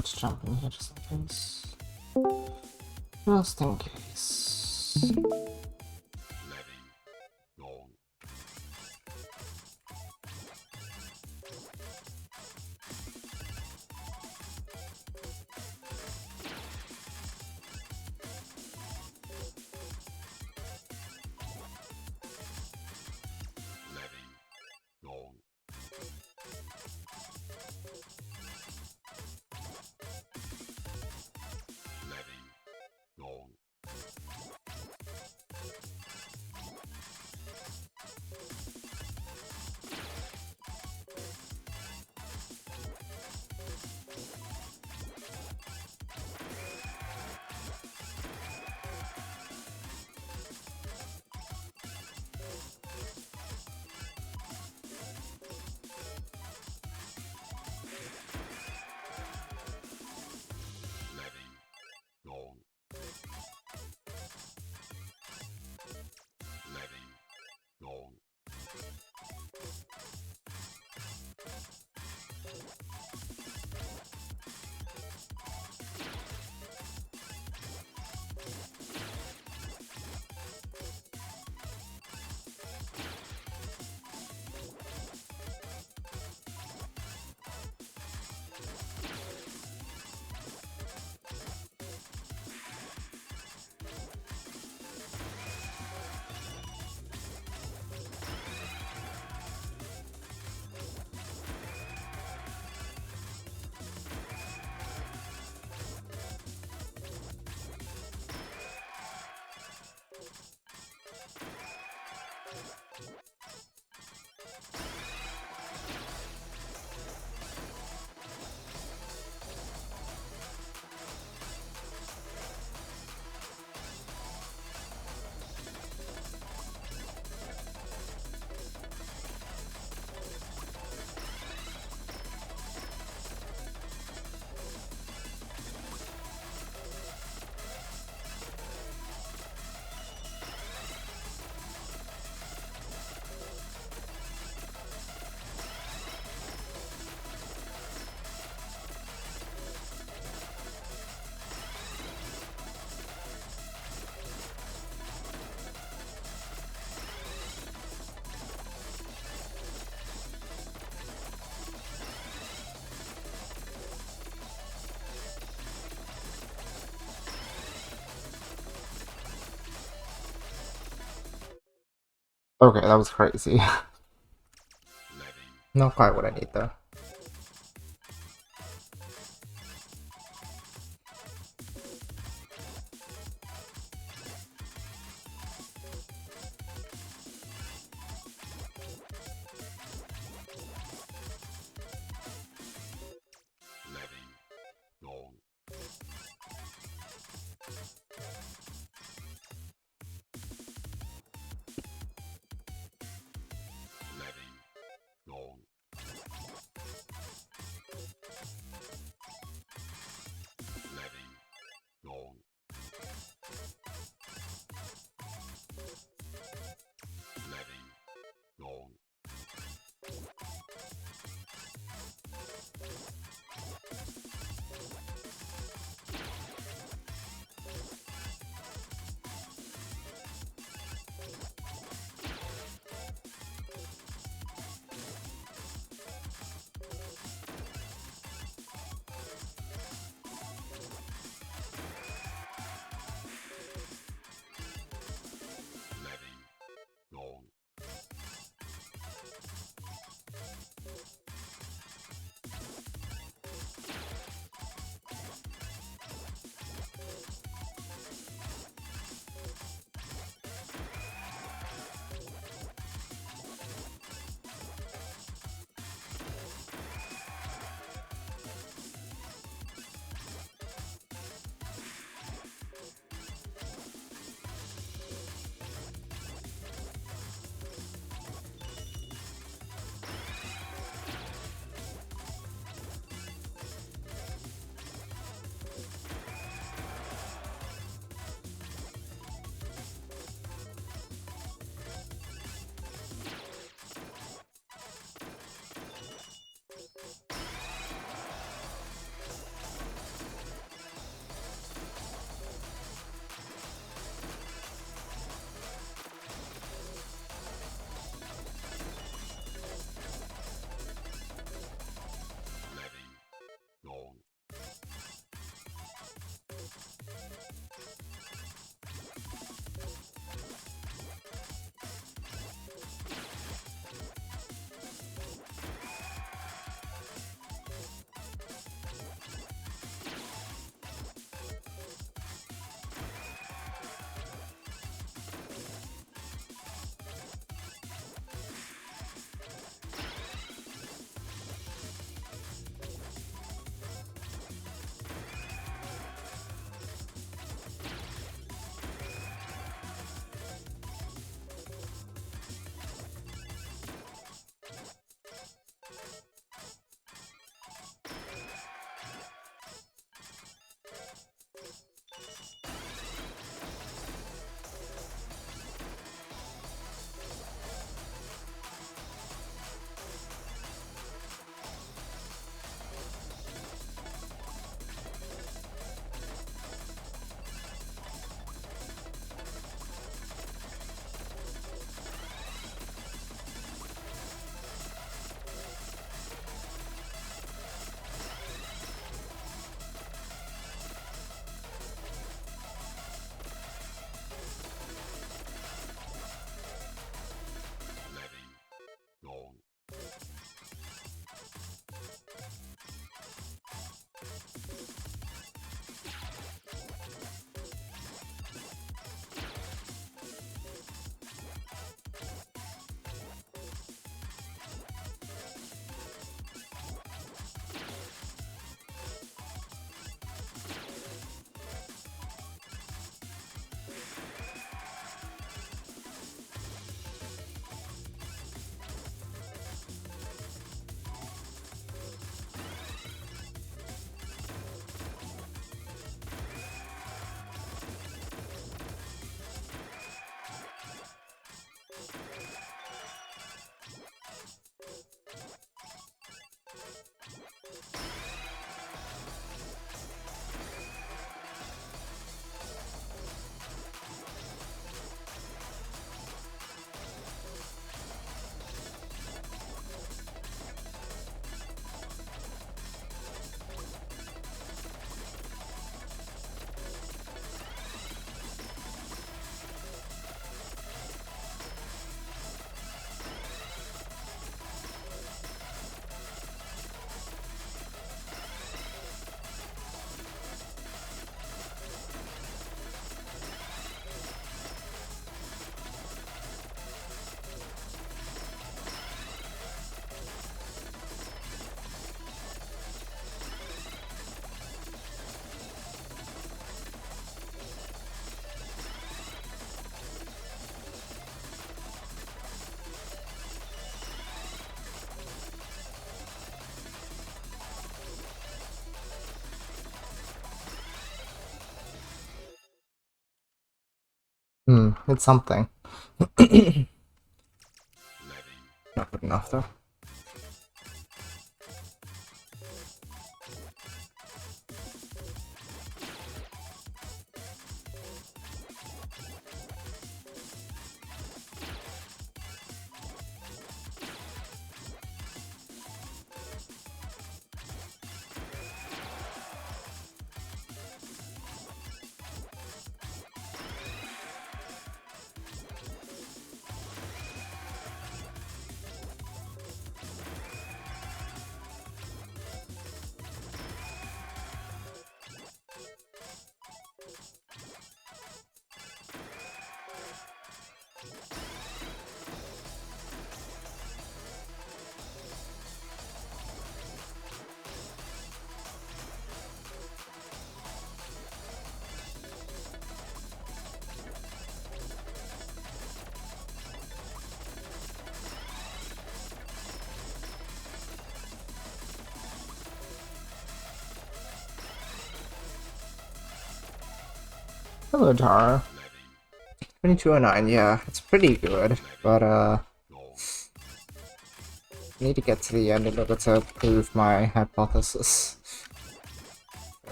Let's jump in here just in case. Just in case. Okay, that was crazy. Not quite what I need though. It's something. Not good enough though. Hello, Tara. 2209, yeah, it's pretty good, but I need to get to the end in order to prove my hypothesis.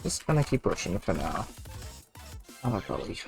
Just gonna keep pushing it for now. I'm a bully.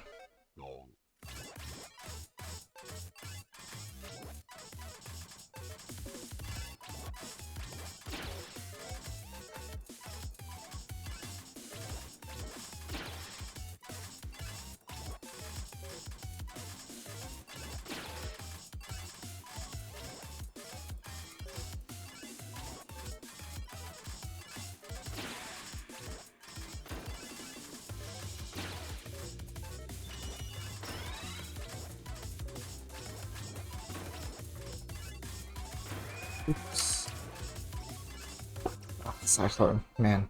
Oops. Oh, Cyclone, man.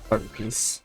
One piece.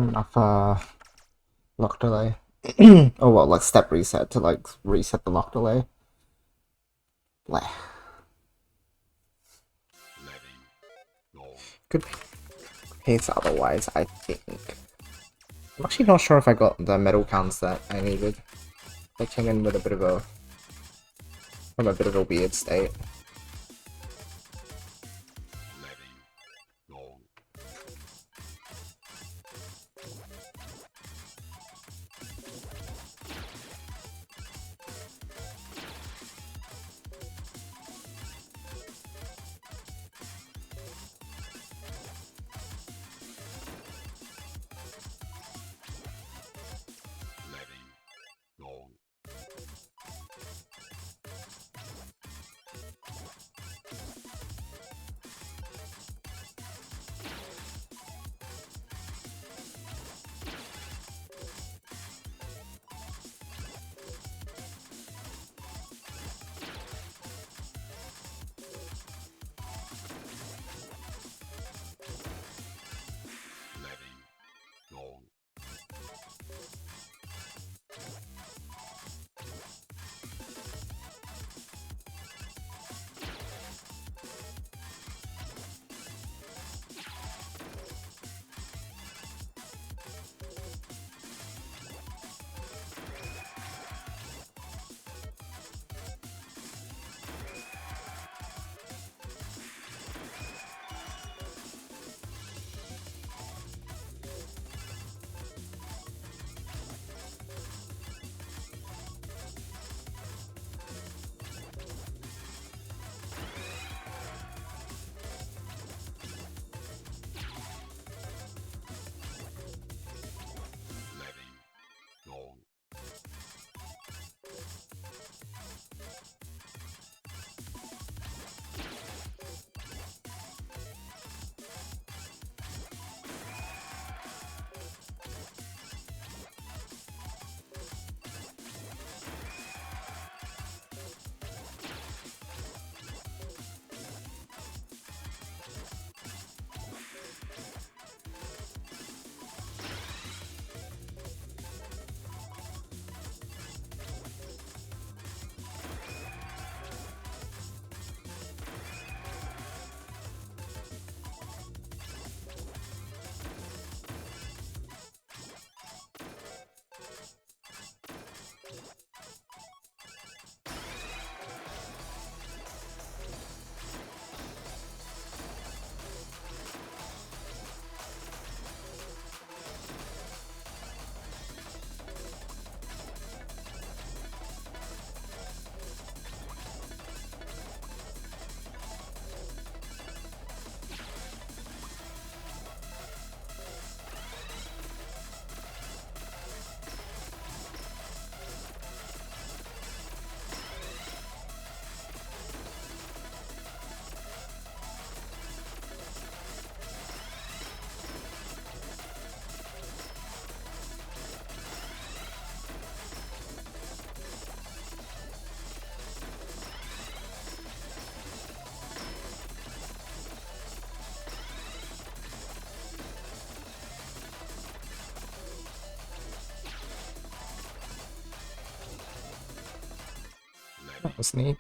enough lock delay. Oh well, like step reset to like reset the lock delay. Blah. Good pace otherwise, I think. I'm actually not sure if I got the metal counts that I needed. They came in with a bit of a weird state. That was neat.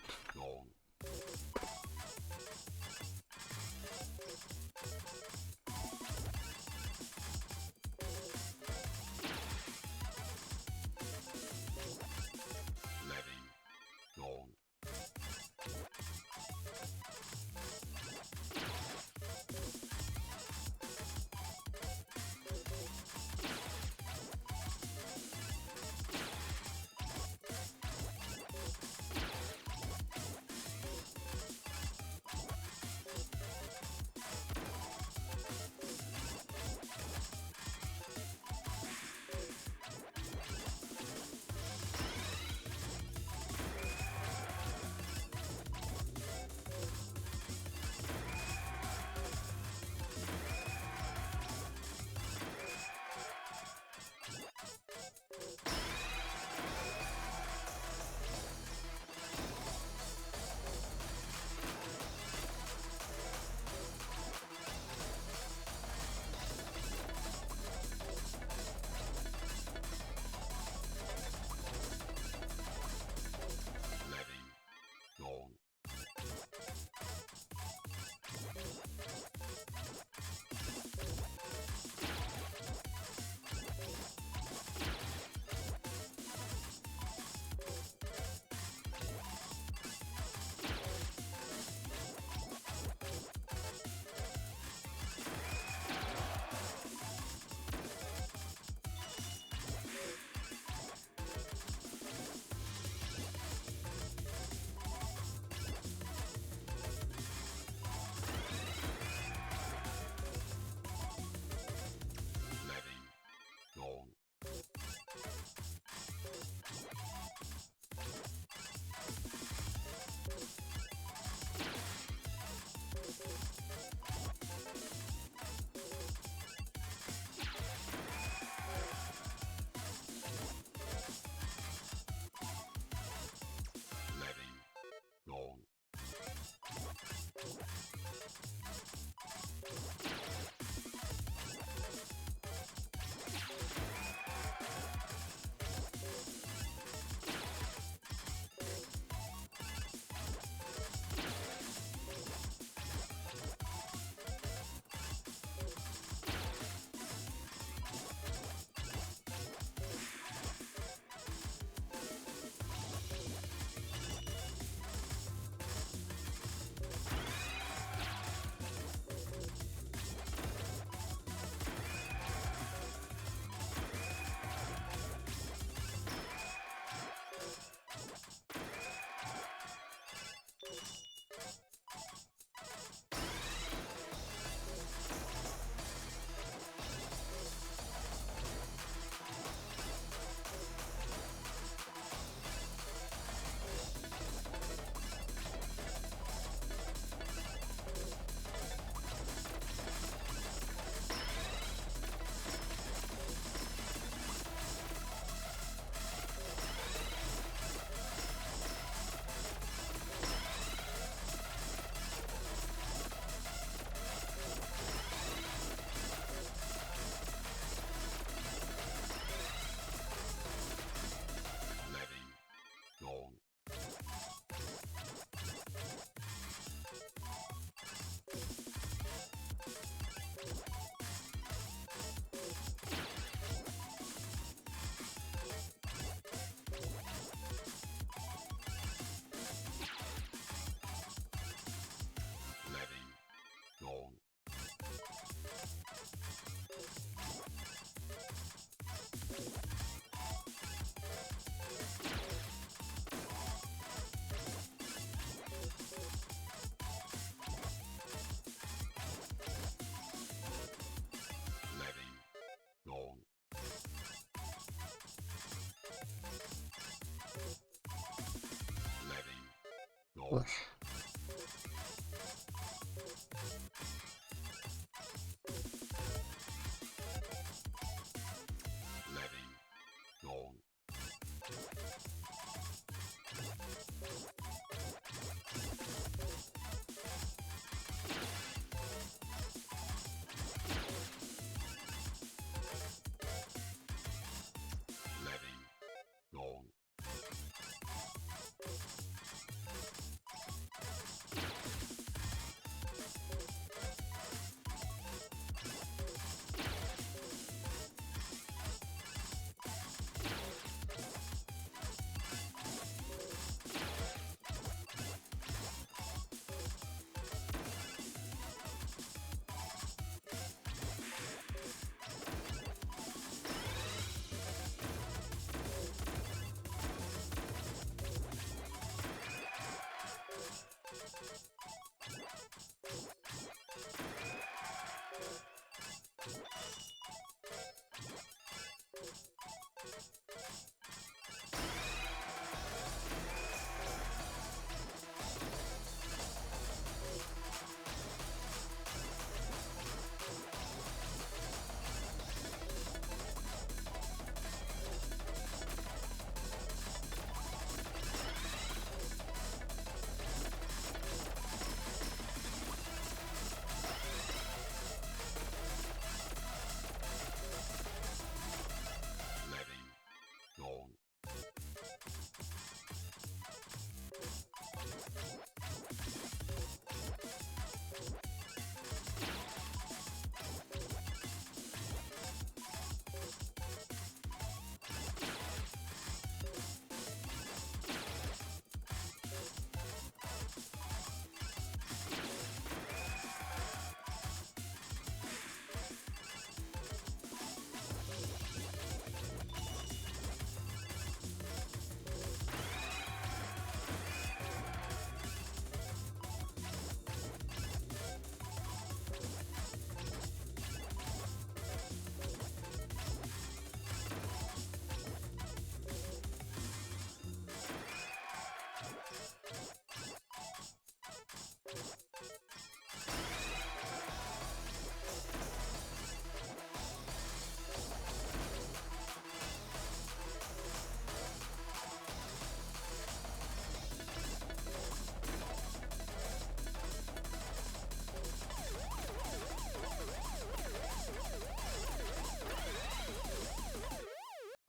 Ugh.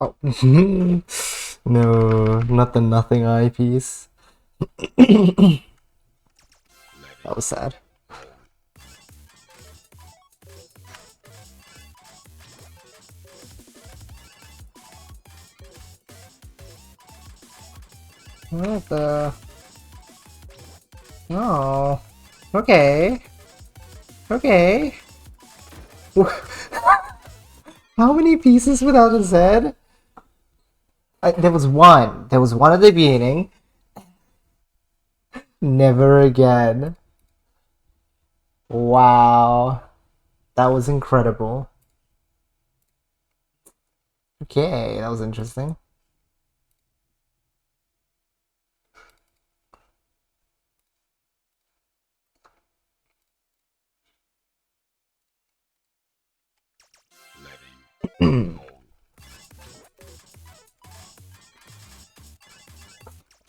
Oh. No, not the nothing eye piece. That was sad. What the? Oh. Okay. Okay. How many pieces without his head? There was one. There was one at the beginning. Never again. Wow. That was incredible. Okay, that was interesting.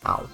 Ow.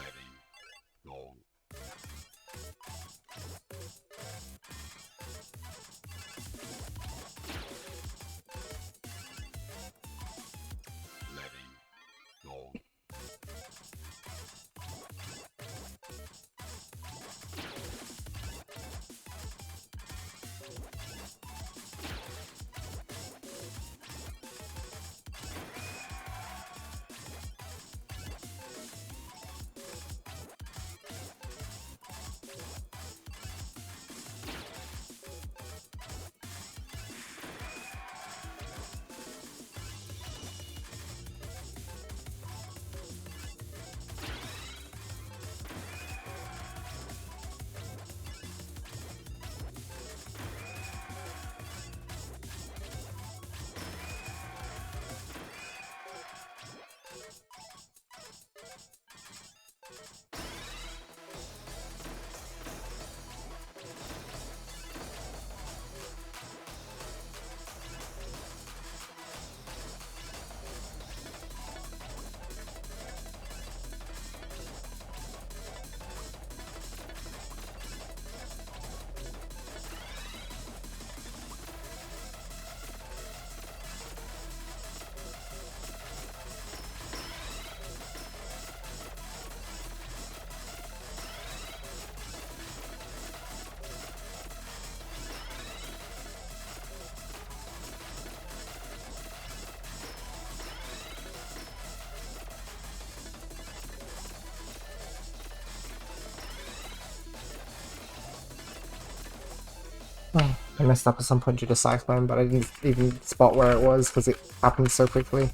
I messed up at some point due to Cyclone, but I didn't even spot where it was because it happened so quickly.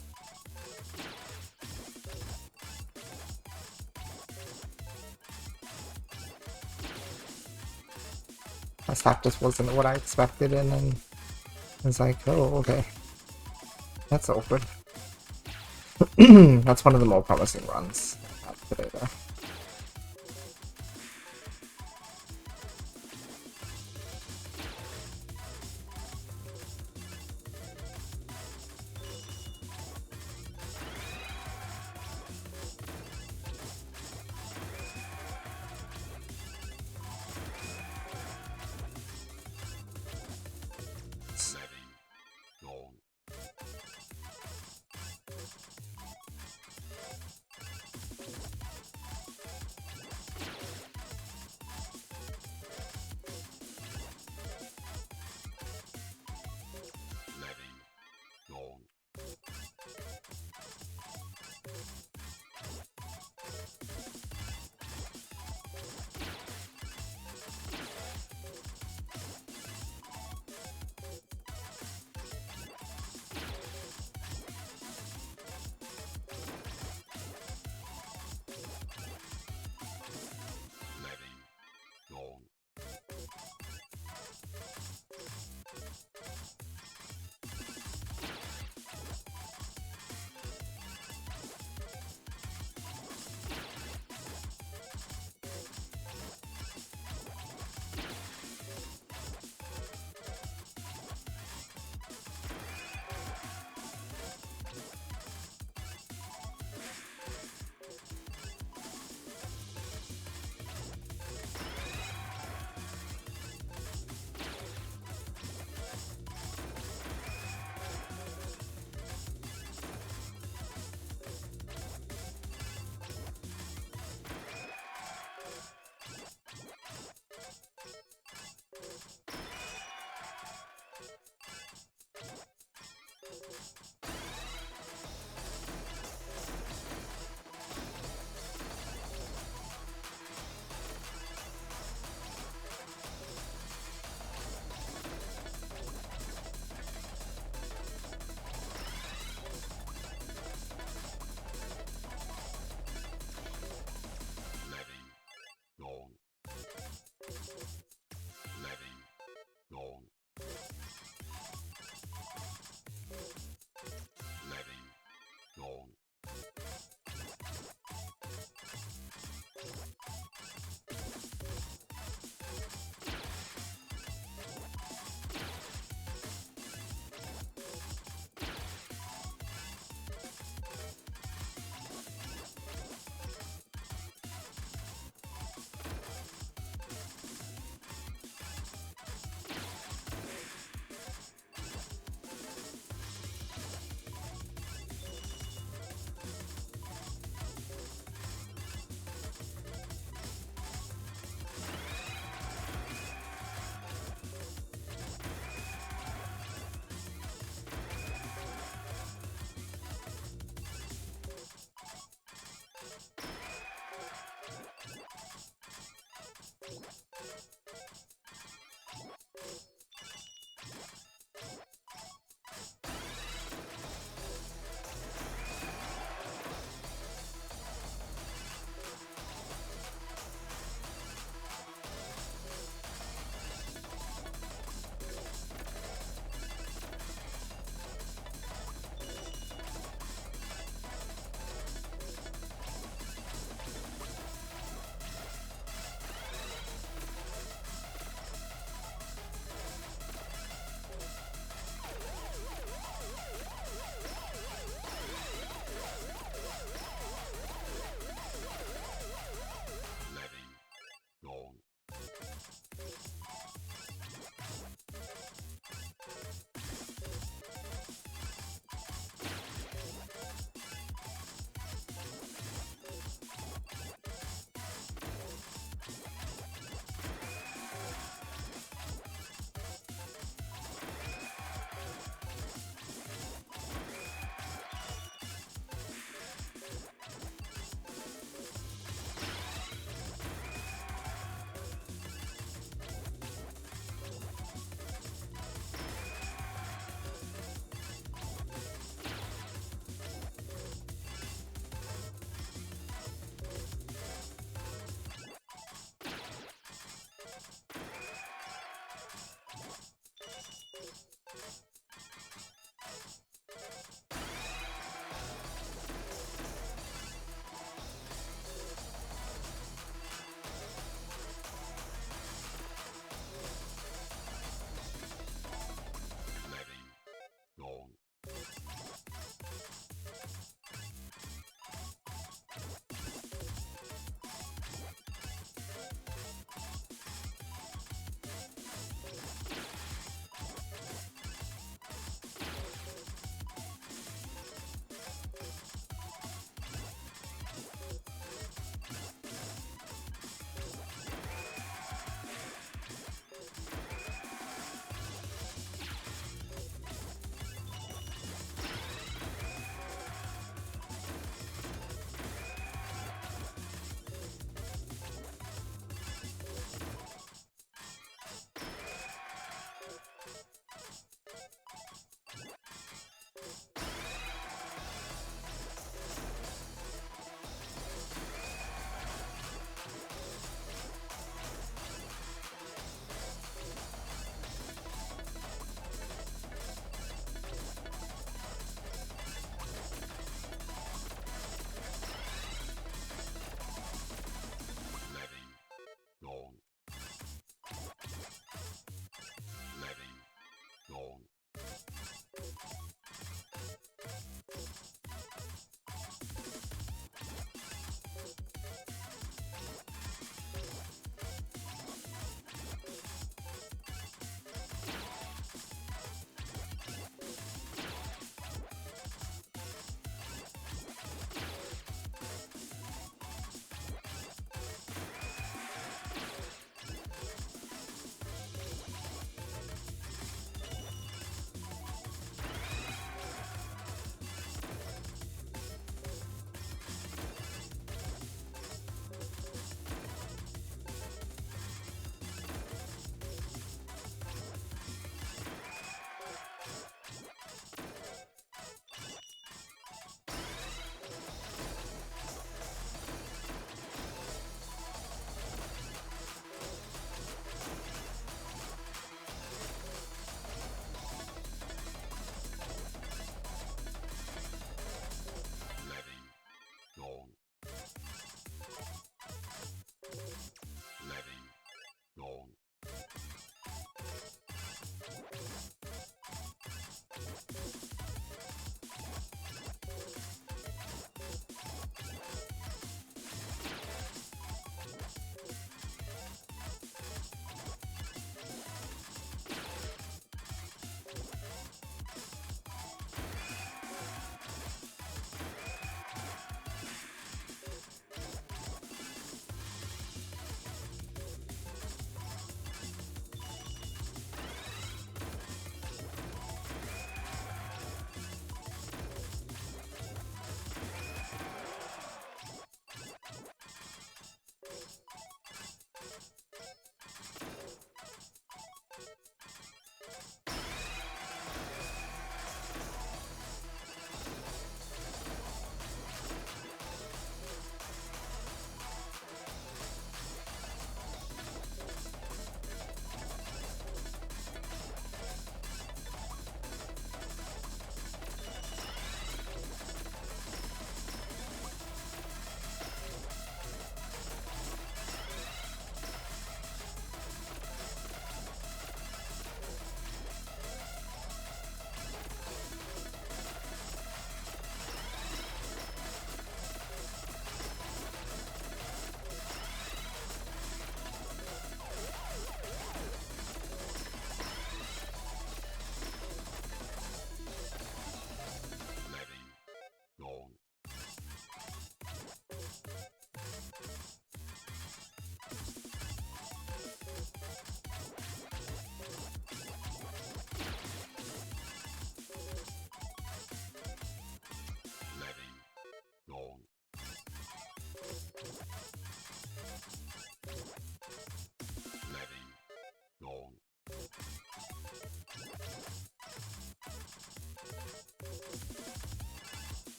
My stack just wasn't what I expected, and then I was like, oh, okay. That's awkward. That's one of the more promising runs today, though.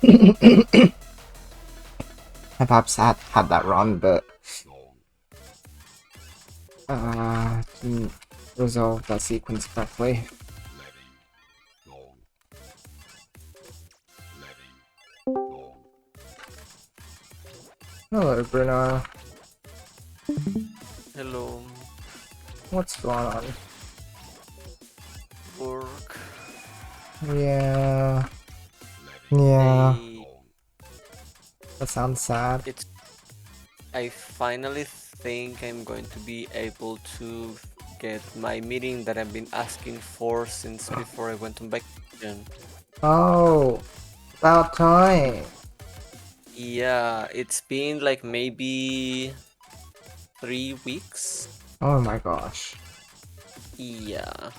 I perhaps had that run, but didn't resolve that sequence correctly. Hello, Bruno. Hello. What's going on? Work. Yeah. Yeah. Hey, That sounds sad. I finally think I'm going to be able to get my meeting that I've been asking for since before I went on vacation. Oh, about time. Yeah, it's been like maybe 3 weeks. Oh my gosh. Yeah.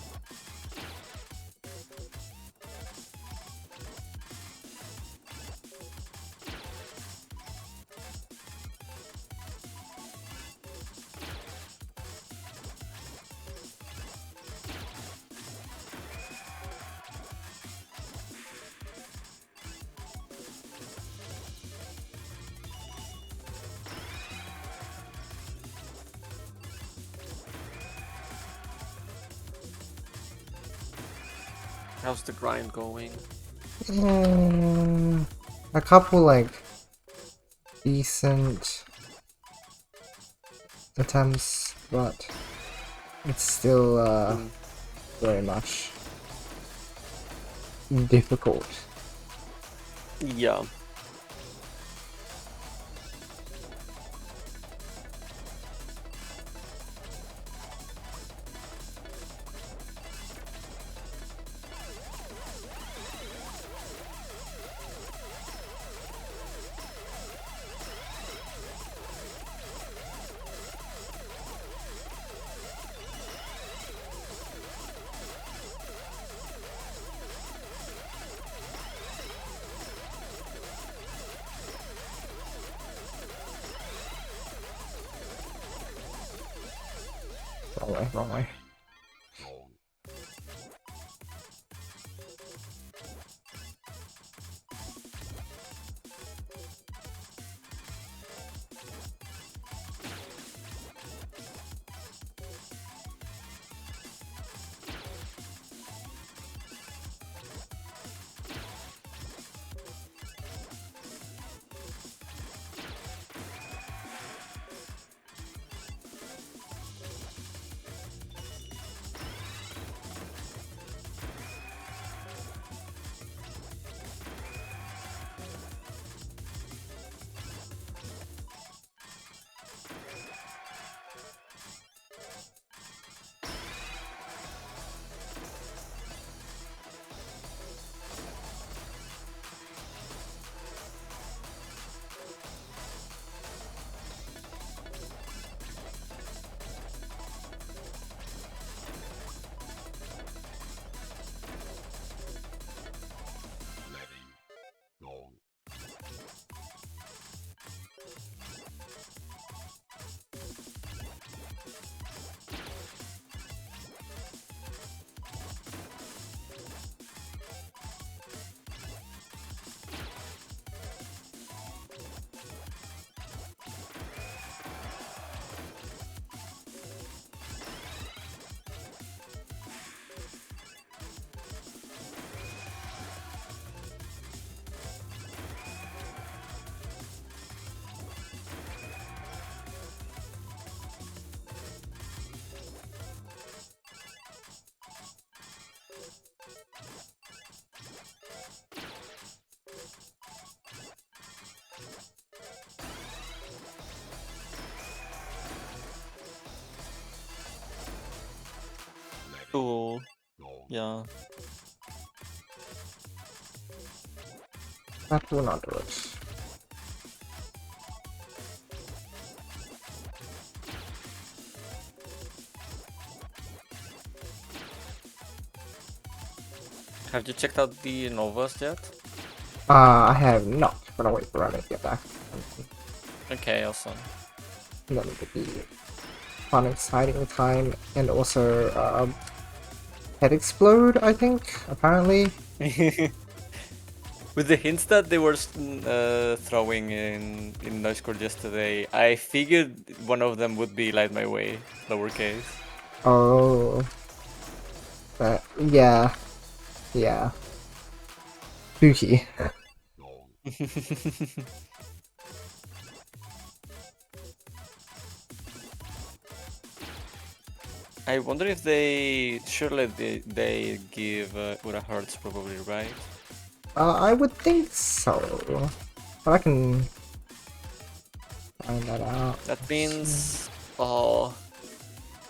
How's the grind going? A couple like decent attempts, but it's still very much difficult. Yeah. Wrong way, wrong way. Cool. Yeah. That will not do it. Have you checked out the novas yet? I have not. Gonna wait for Ryan to get back. Okay, awesome. That would be fun, exciting time, and also Head Explode, I think, apparently. With the hints that they were throwing in Squishcord yesterday, I figured one of them would be Light My Way, lowercase. Oh. But, yeah. Yeah. Spooky. I wonder if surely they give Ura Hearts probably, right? I would think so. But I can find that out. That Let's see. means, oh,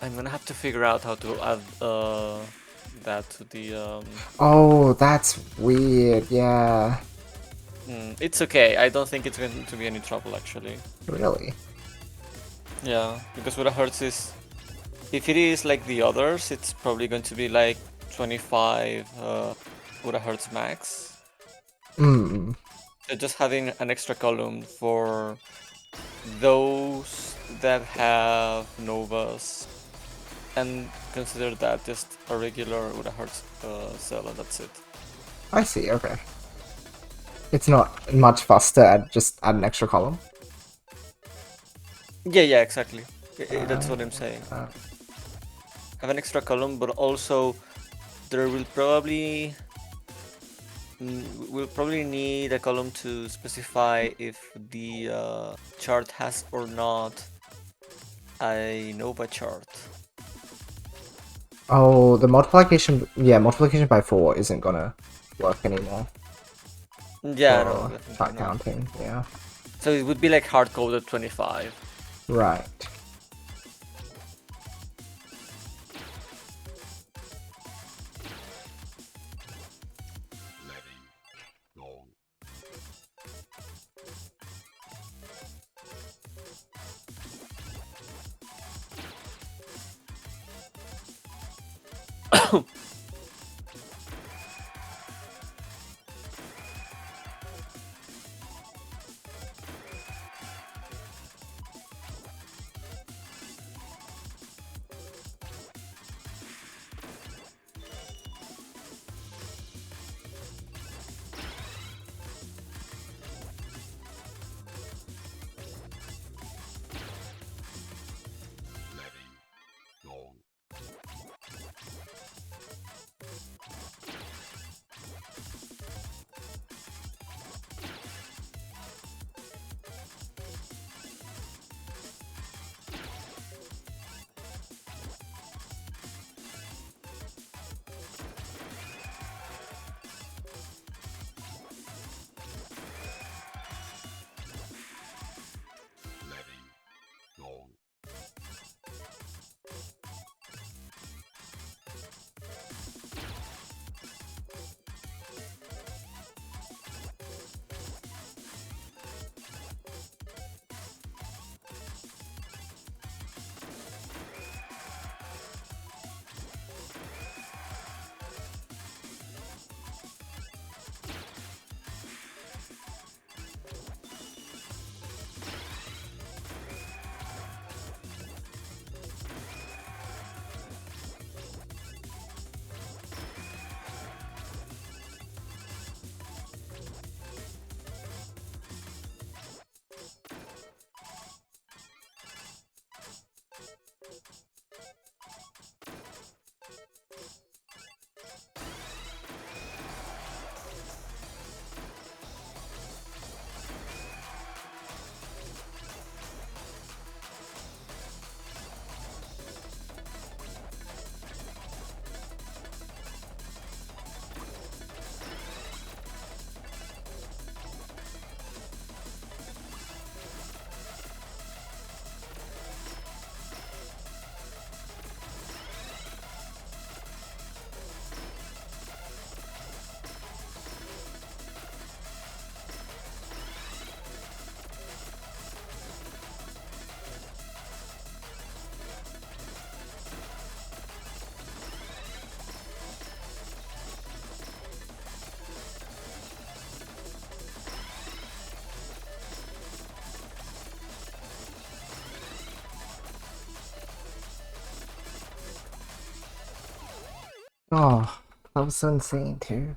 I'm gonna have to figure out how to add that to the Oh, that's weird. Yeah. It's okay. I don't think it's going to be any trouble actually. Really? Yeah, because Ura Hearts is, if it is like the others, it's probably going to be like 25 Ura Hertz max. Hmm. So just having an extra column for those that have Novas, and consider that just a regular Ura Hertz cell, and that's it. I see, okay. It's not much faster at just add an extra column. Yeah, exactly. That's what I'm saying. Uh, Have an extra column, but also there will probably we'll probably need a column to specify if the chart has or not a Nova chart. oh, the multiplication, yeah, multiplication by 4 isn't gonna work anymore Yeah, no, for definitely chart not. counting, yeah. So it would be like hard-coded 25. Right. Oh, that was so insane too.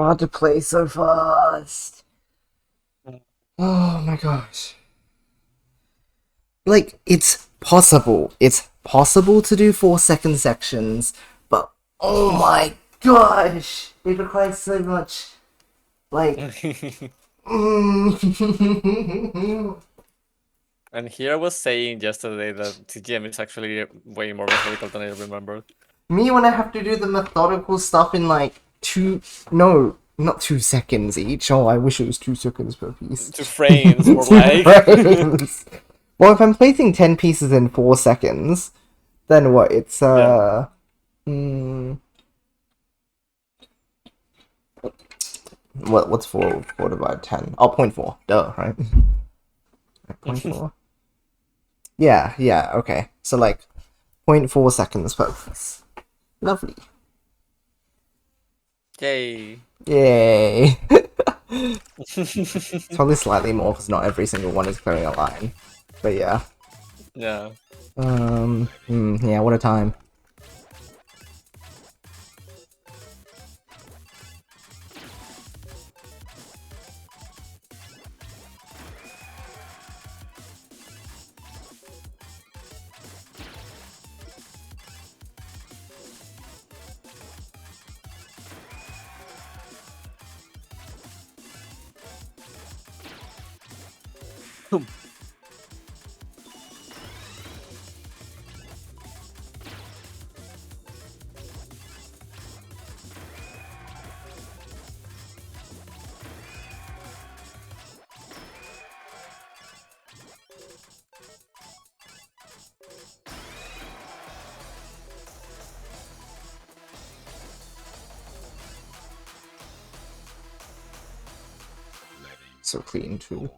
hard to play so fast. Oh my gosh. Like, it's possible. It's possible to do 4-second sections, but oh my gosh! It requires so much. Like. And here I was saying yesterday that TGM is actually way more methodical than I remembered. Me, when I have to do the methodical stuff in like no, not 2 seconds each. Oh, I wish it was 2 seconds per piece. 2 frames, more 2 like. frames. Well, if I'm placing 10 pieces in 4 seconds, then what? It's Yeah. What's 4 divided by 10? Oh, 0.4. Duh, right? 0.4. Yeah, okay. So like 0.4 seconds per piece. Lovely. Yay. Yay. It's probably slightly more because not every single one is clearing a line. But yeah. Yeah. Yeah, what a time. So clean too.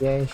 Yay.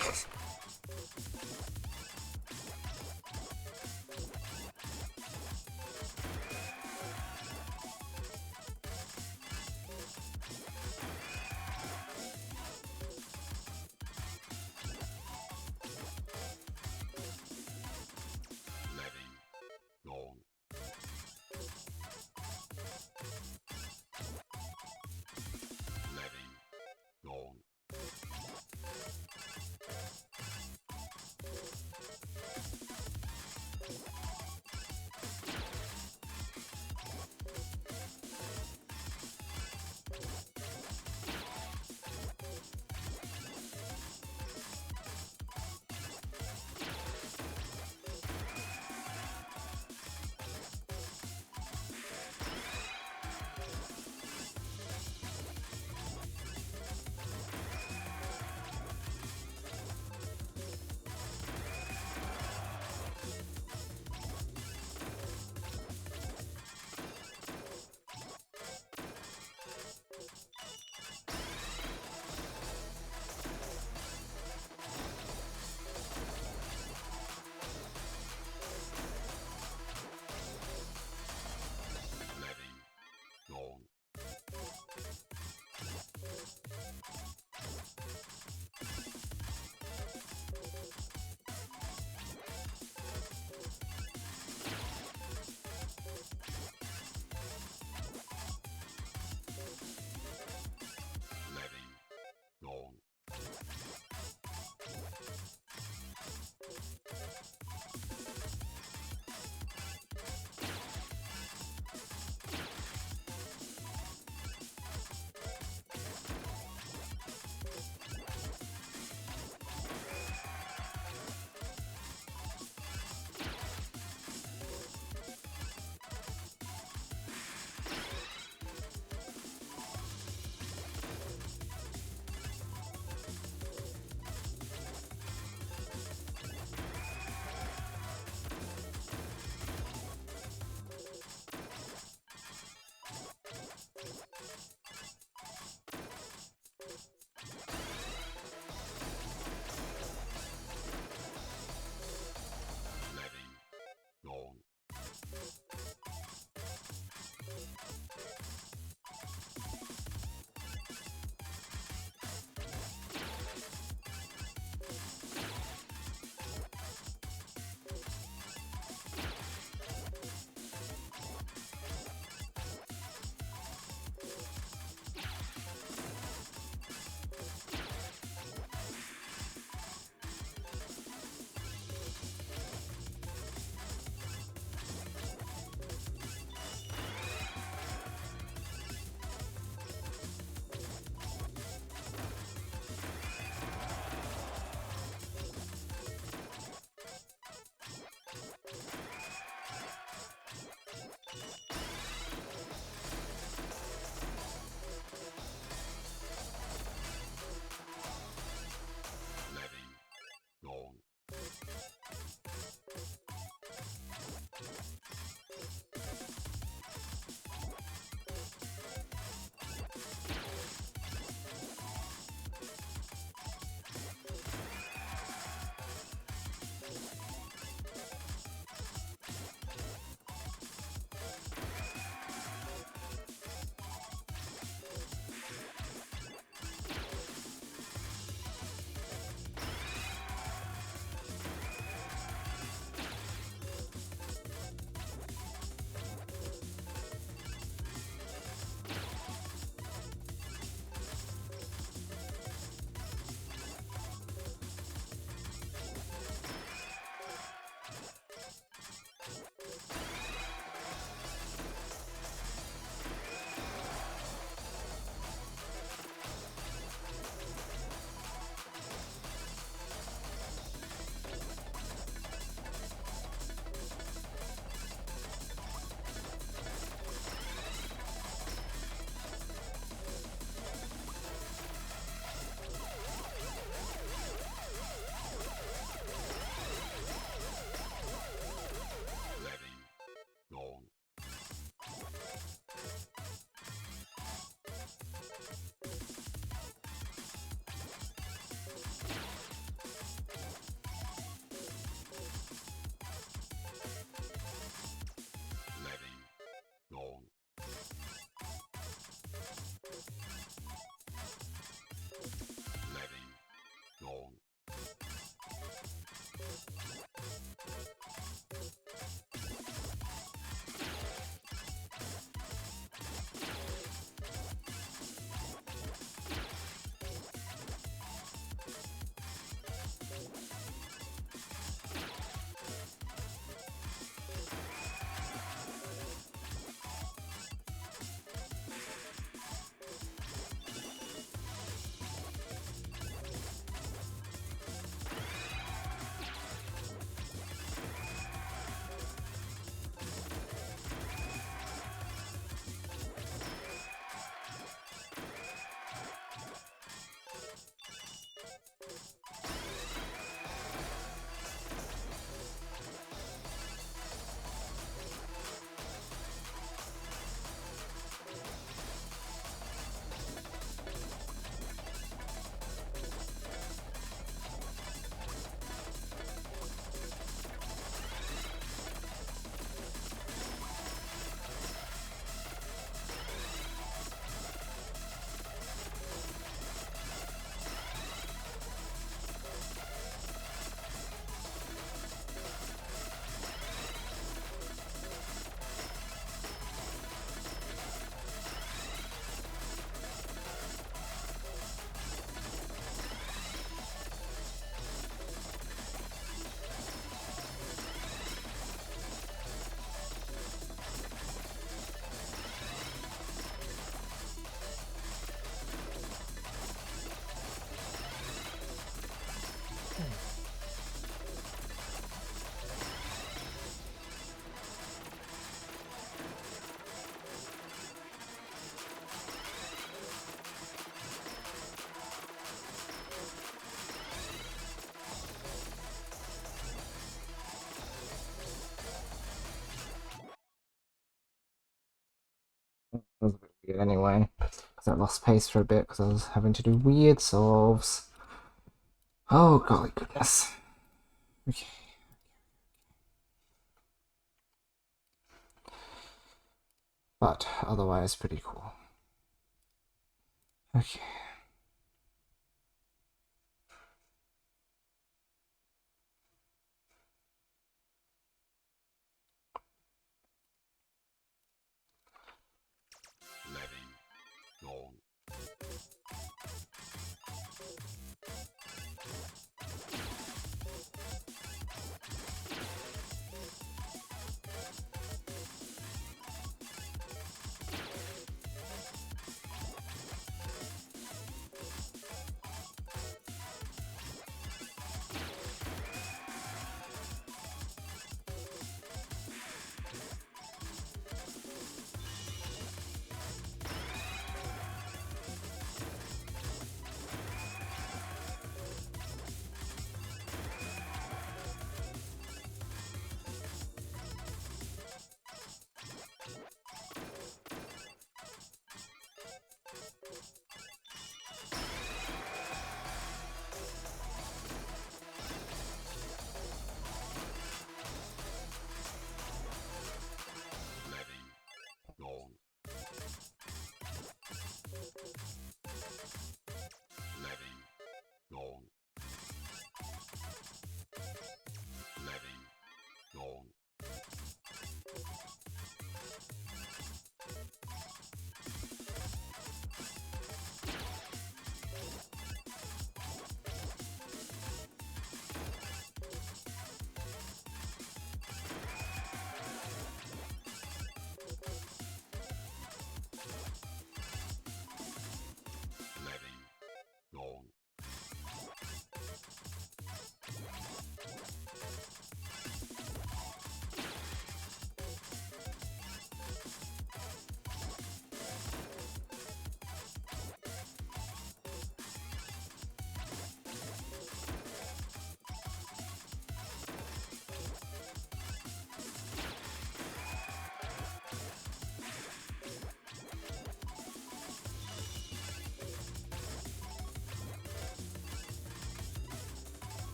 That was a bit weird anyway, because I lost pace for a bit because I was having to do weird solves. Oh, golly goodness. Okay. But otherwise, pretty cool. Okay.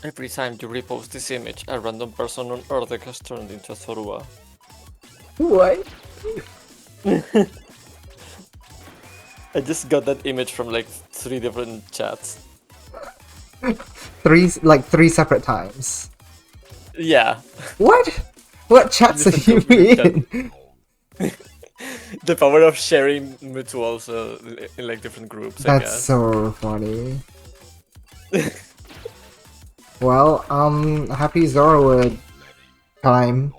Every time you repost this image, a random person on Earth has turned into a Zorua. What? I just got that image from like 3 different chats. Three separate times. Yeah. What? What chats are you in? The power of sharing mutuals in like different groups, I That's guess. so funny. Well, happy Zorrowood time.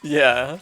Yeah.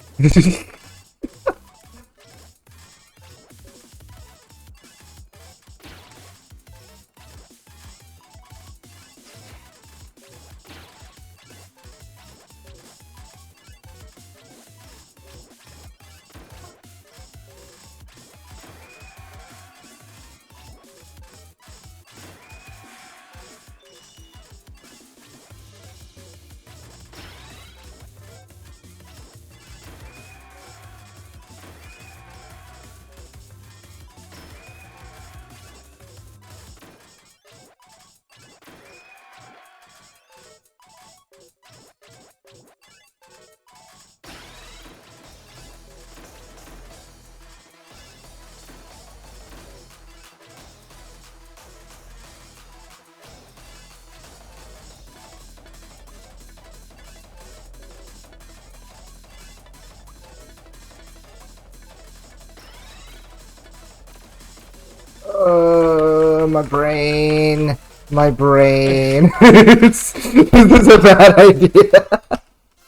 My brain. My brain. This is a bad idea.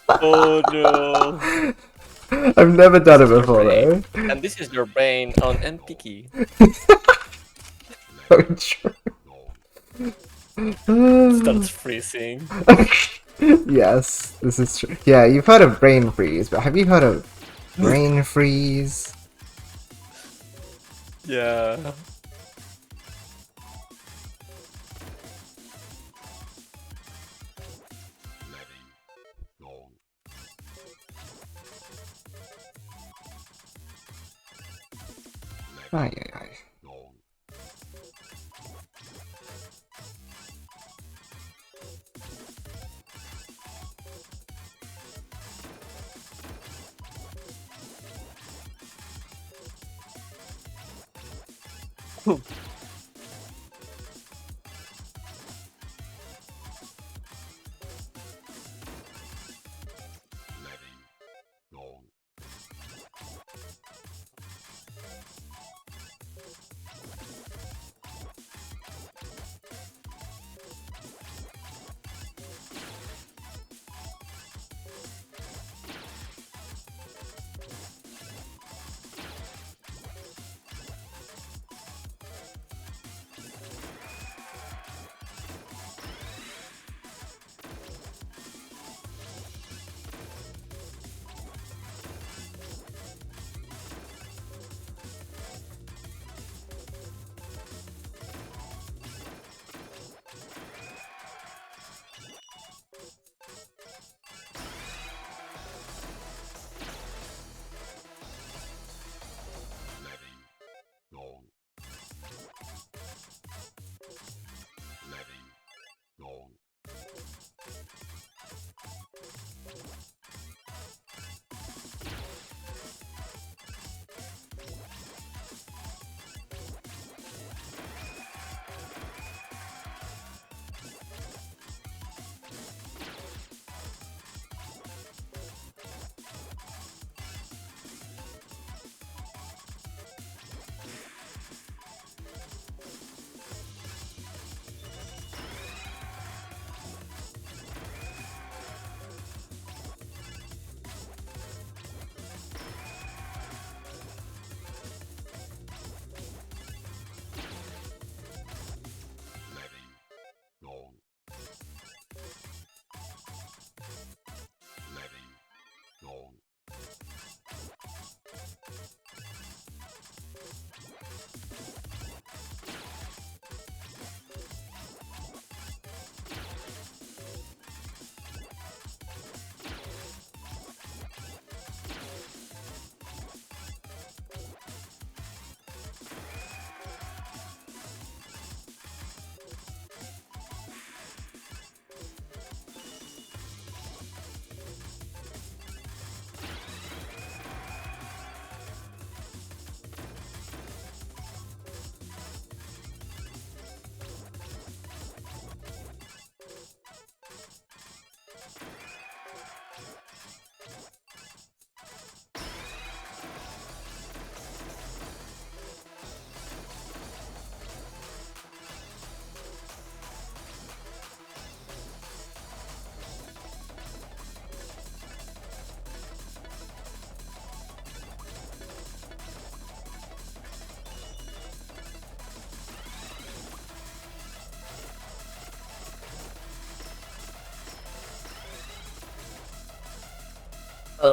Oh no. I've never done it This is your before brain. though. And this is your brain on NPK. So true. Starts freezing. Yes, this is true. Yeah, you've heard of brain freeze, but have you heard of brain freeze? Yeah. Ay, ay, ay.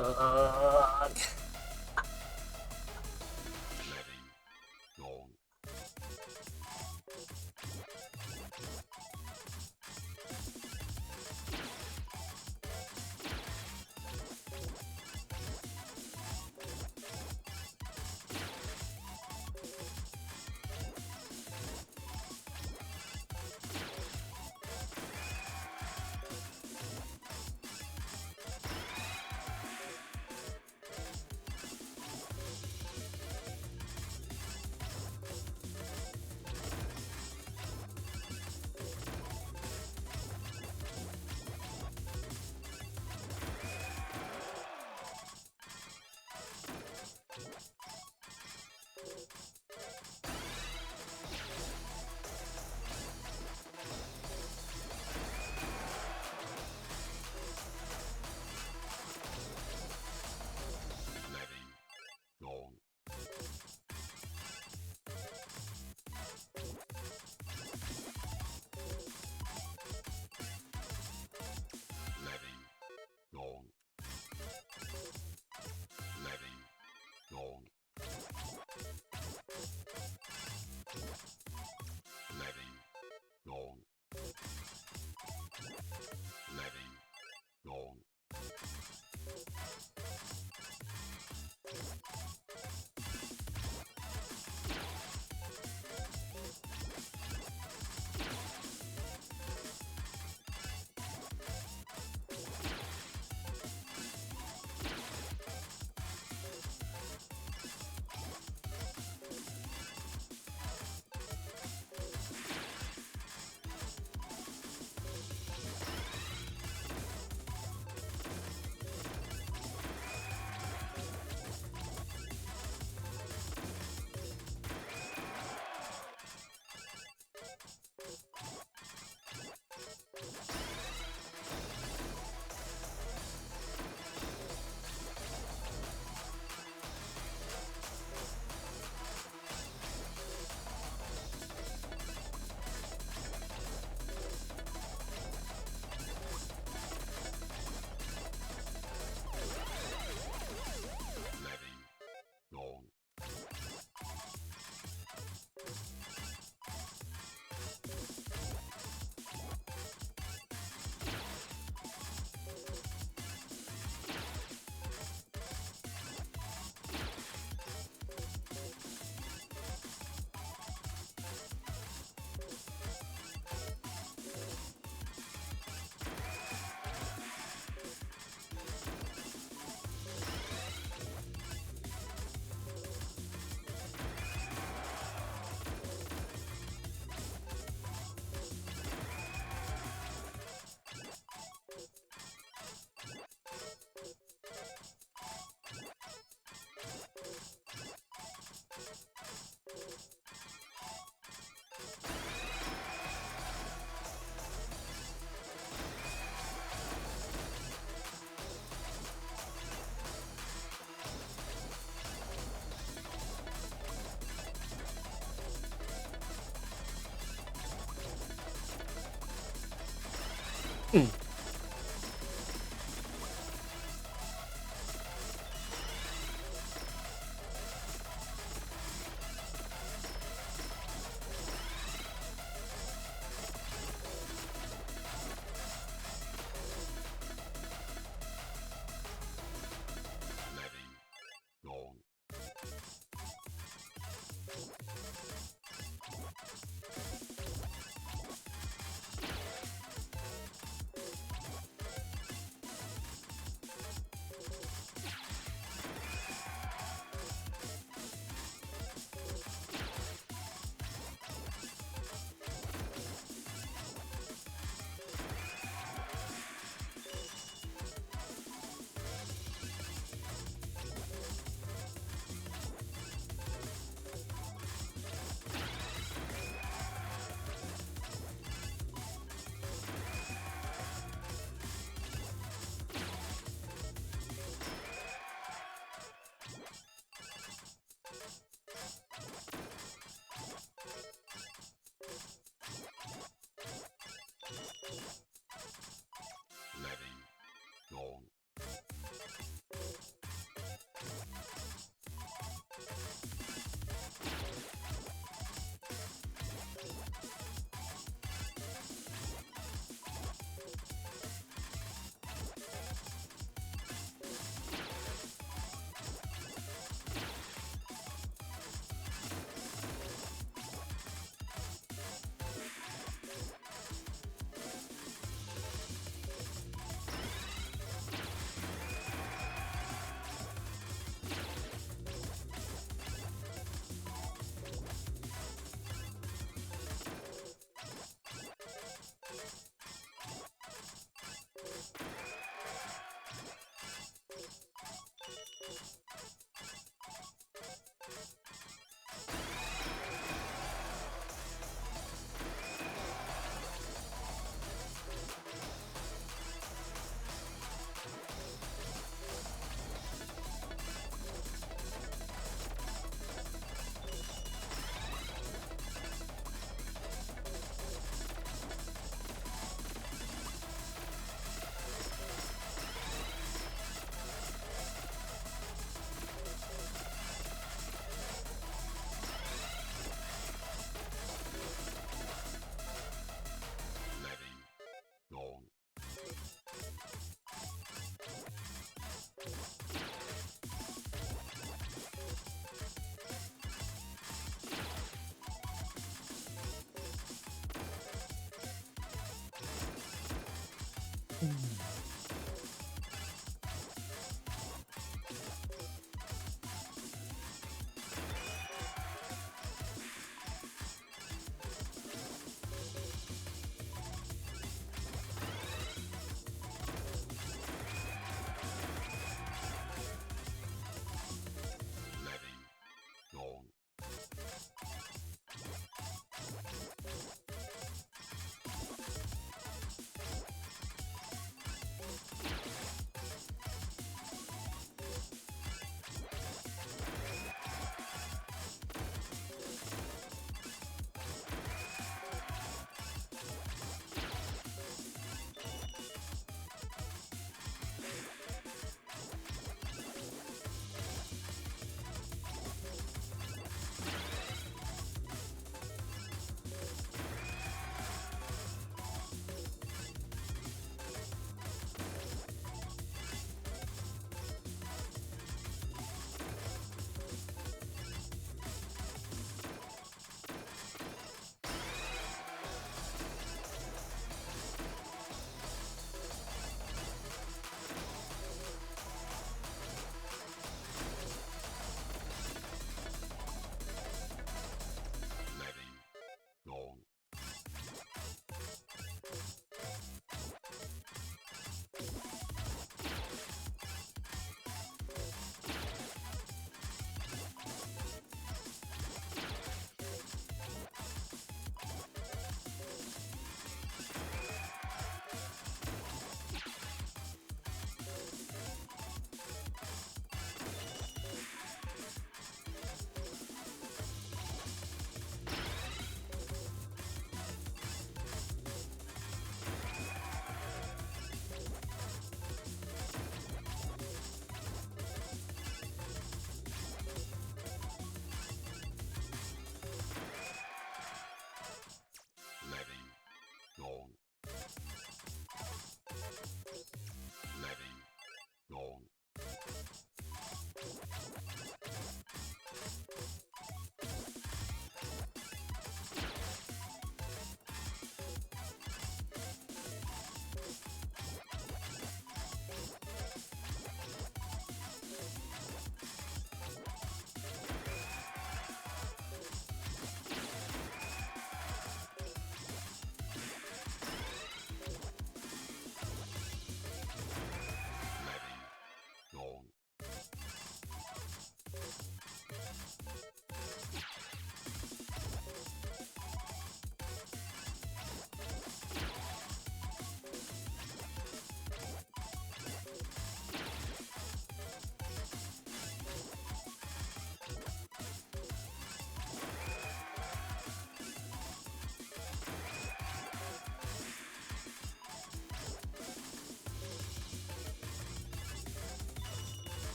Fuck.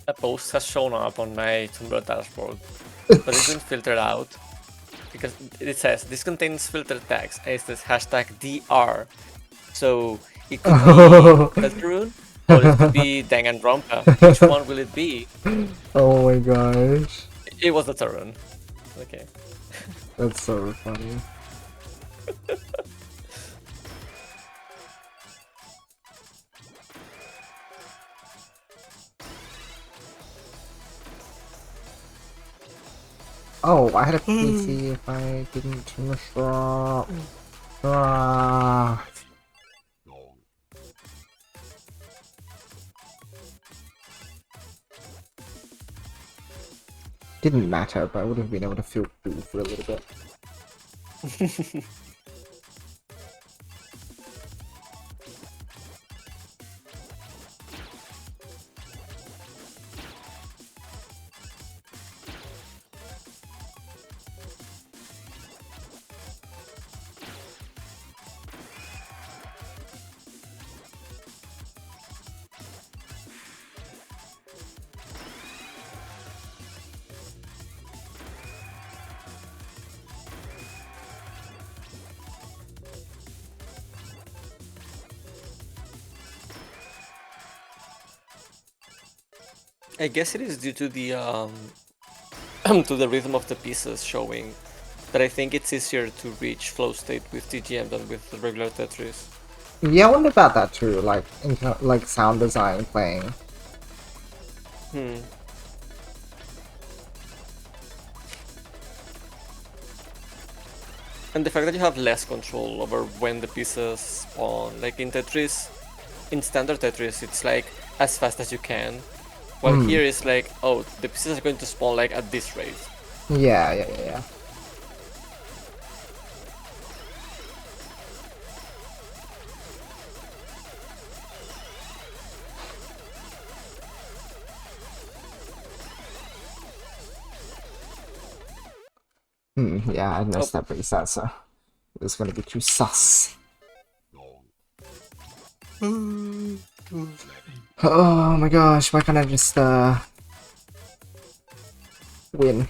A post has shown up on my Tumblr dashboard, but it's been filtered out because it says this contains filtered text and it says hashtag DR. So it could be Tetris or it could be Danganronpa. Which one will it be? Oh my gosh. It was the Terran. Okay. That's so funny. Oh, I had a PC if I didn't turn the straw. Ah. Didn't matter, but I would have been able to feel cool for a little bit. I guess it is due to the to the rhythm of the pieces showing that I think it's easier to reach flow state with TGM than with the regular Tetris. Yeah, I wonder about that too, like like sound design playing. And the fact that you have less control over when the pieces spawn. Like in Tetris, in standard Tetris, it's like as fast as you can. While here it's like, oh, the pieces are going to spawn like at this rate. Yeah. Yeah, I missed that preset, so it's gonna be too sus. Oh my gosh, why can't I just win?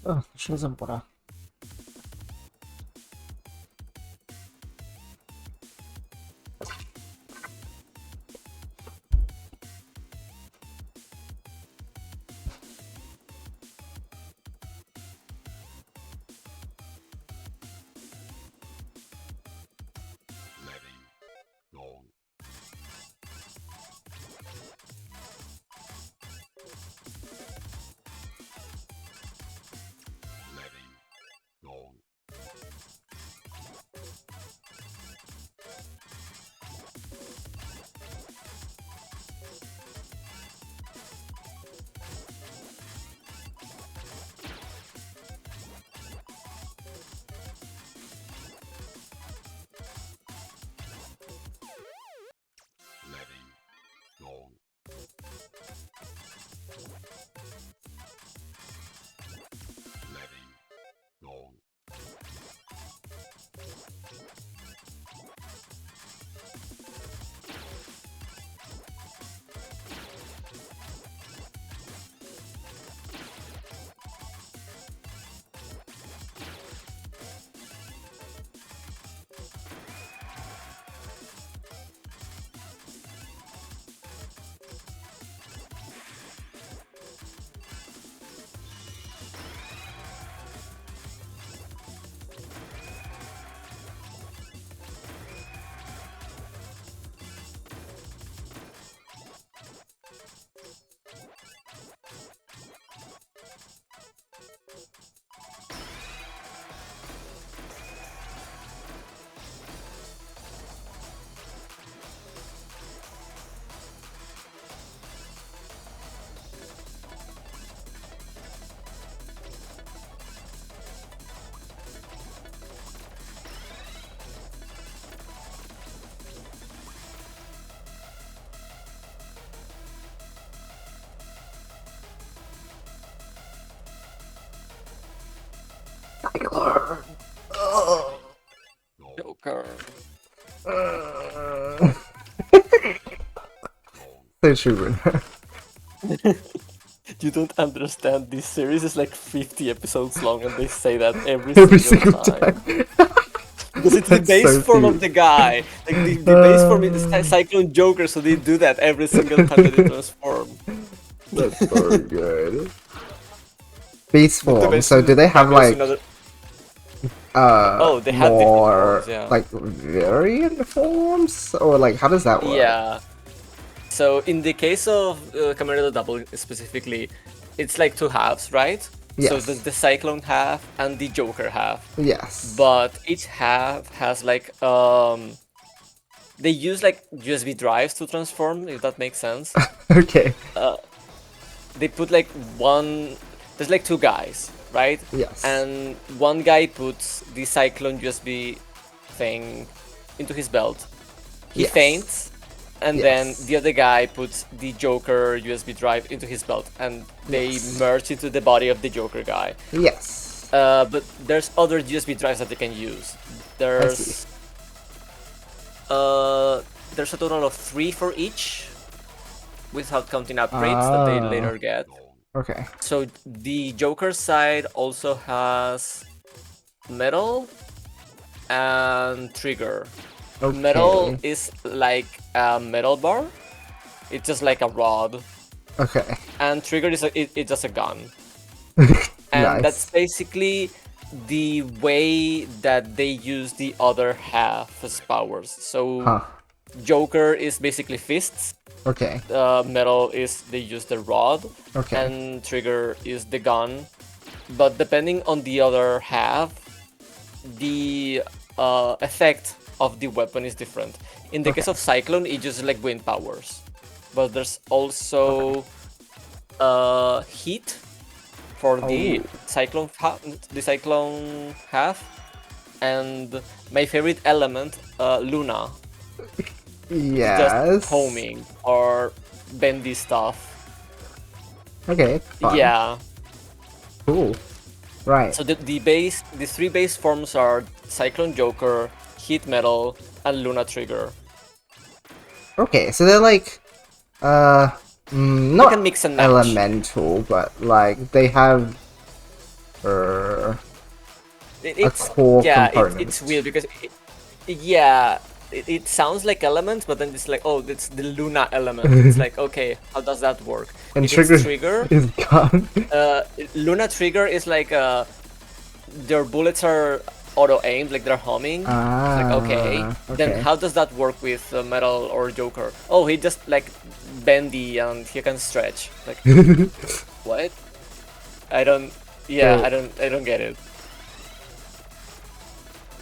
Oh, shows up water. Joker. So true. You don't understand. This series is like 50 episodes long, and they say that every Every single single time. time. Because it's the That's base so form cute. of the guy. Like the base form is Cyclone Joker, so they do that every single time that they transform. That's so good. Base But the form. best So do they have like another... Oh, they have different more forms, yeah. like variant forms, or like how does that work? Yeah. So in the case of Camarilla Double specifically, it's like two halves, right? Yes. So there's the Cyclone half and the Joker half. Yes. But each half has like they use like USB drives to transform, if that makes sense. Okay. They put like one. There's like two guys, right? Yes. And one guy puts the Cyclone USB thing into his belt. He Yes. faints, and Yes. then the other guy puts the Joker USB drive into his belt, and they Yes. merge into the body of the Joker guy. Yes. But there's other USB drives that they can use. There's a total of 3 for each, without counting upgrades that they later get. Okay. So the Joker side also has metal and trigger. Okay. Metal is like a metal bar. It's just like a rod. Okay. And trigger is it's just a gun. And Nice. that's basically the way that they use the other half as powers. So Joker is basically fists. Okay. Metal is they use the rod. Okay. And trigger is the gun. But depending on the other half, the effect of the weapon is different. In the case of Cyclone, it uses like wind powers. But there's also heat for the Cyclone half, and my favorite element, Luna. Yes. Just homing or bendy stuff. Okay. Fun. Yeah. Cool. Right. So the three base forms are Cyclone Joker, Heat Metal, and Luna Trigger. Okay, so they're like, not can mix and match. elemental, but like they have a It's core yeah, component. it's weird because yeah, it sounds like elements, but then it's like, oh, it's the Luna element. It's like, okay, how does that work? And If trigger it's trigger, is gone. Luna trigger is like their bullets are auto aimed, like they're humming. It's like, okay, then how does that work with Metal or Joker? Oh, he just like bendy and he can stretch. Like, what? I don't. Yeah, I don't get it.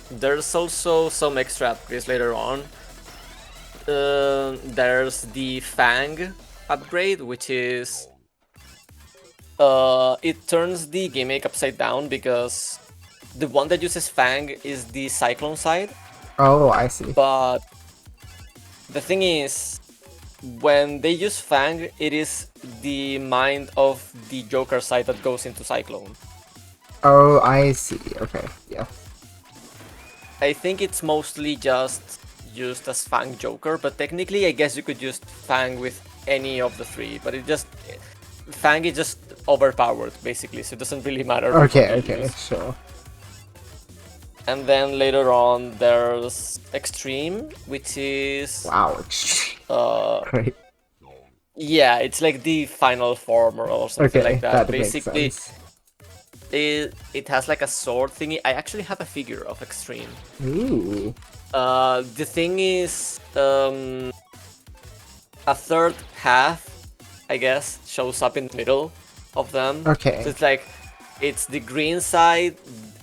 There's also some extra upgrades later on. There's the Fang upgrade, which is it turns the gimmick upside down because the one that uses Fang is the Cyclone side. Oh, I see. But the thing is, when they use Fang, it is the mind of the Joker side that goes into Cyclone. Oh, I see. Okay, yeah. I think it's mostly just used as Fang Joker, but technically I guess you could use Fang with any of the three, but Fang is just overpowered basically, so it doesn't really matter. Okay, sure. And then later on there's Extreme, which is wow, great. Yeah, it's like the final form or something like that. Basically, makes sense. It has like a sword thingy. I actually have a figure of Extreme. Ooh. The thing is, a third half, I guess, shows up in the middle of them. Okay. So it's like, it's the green side,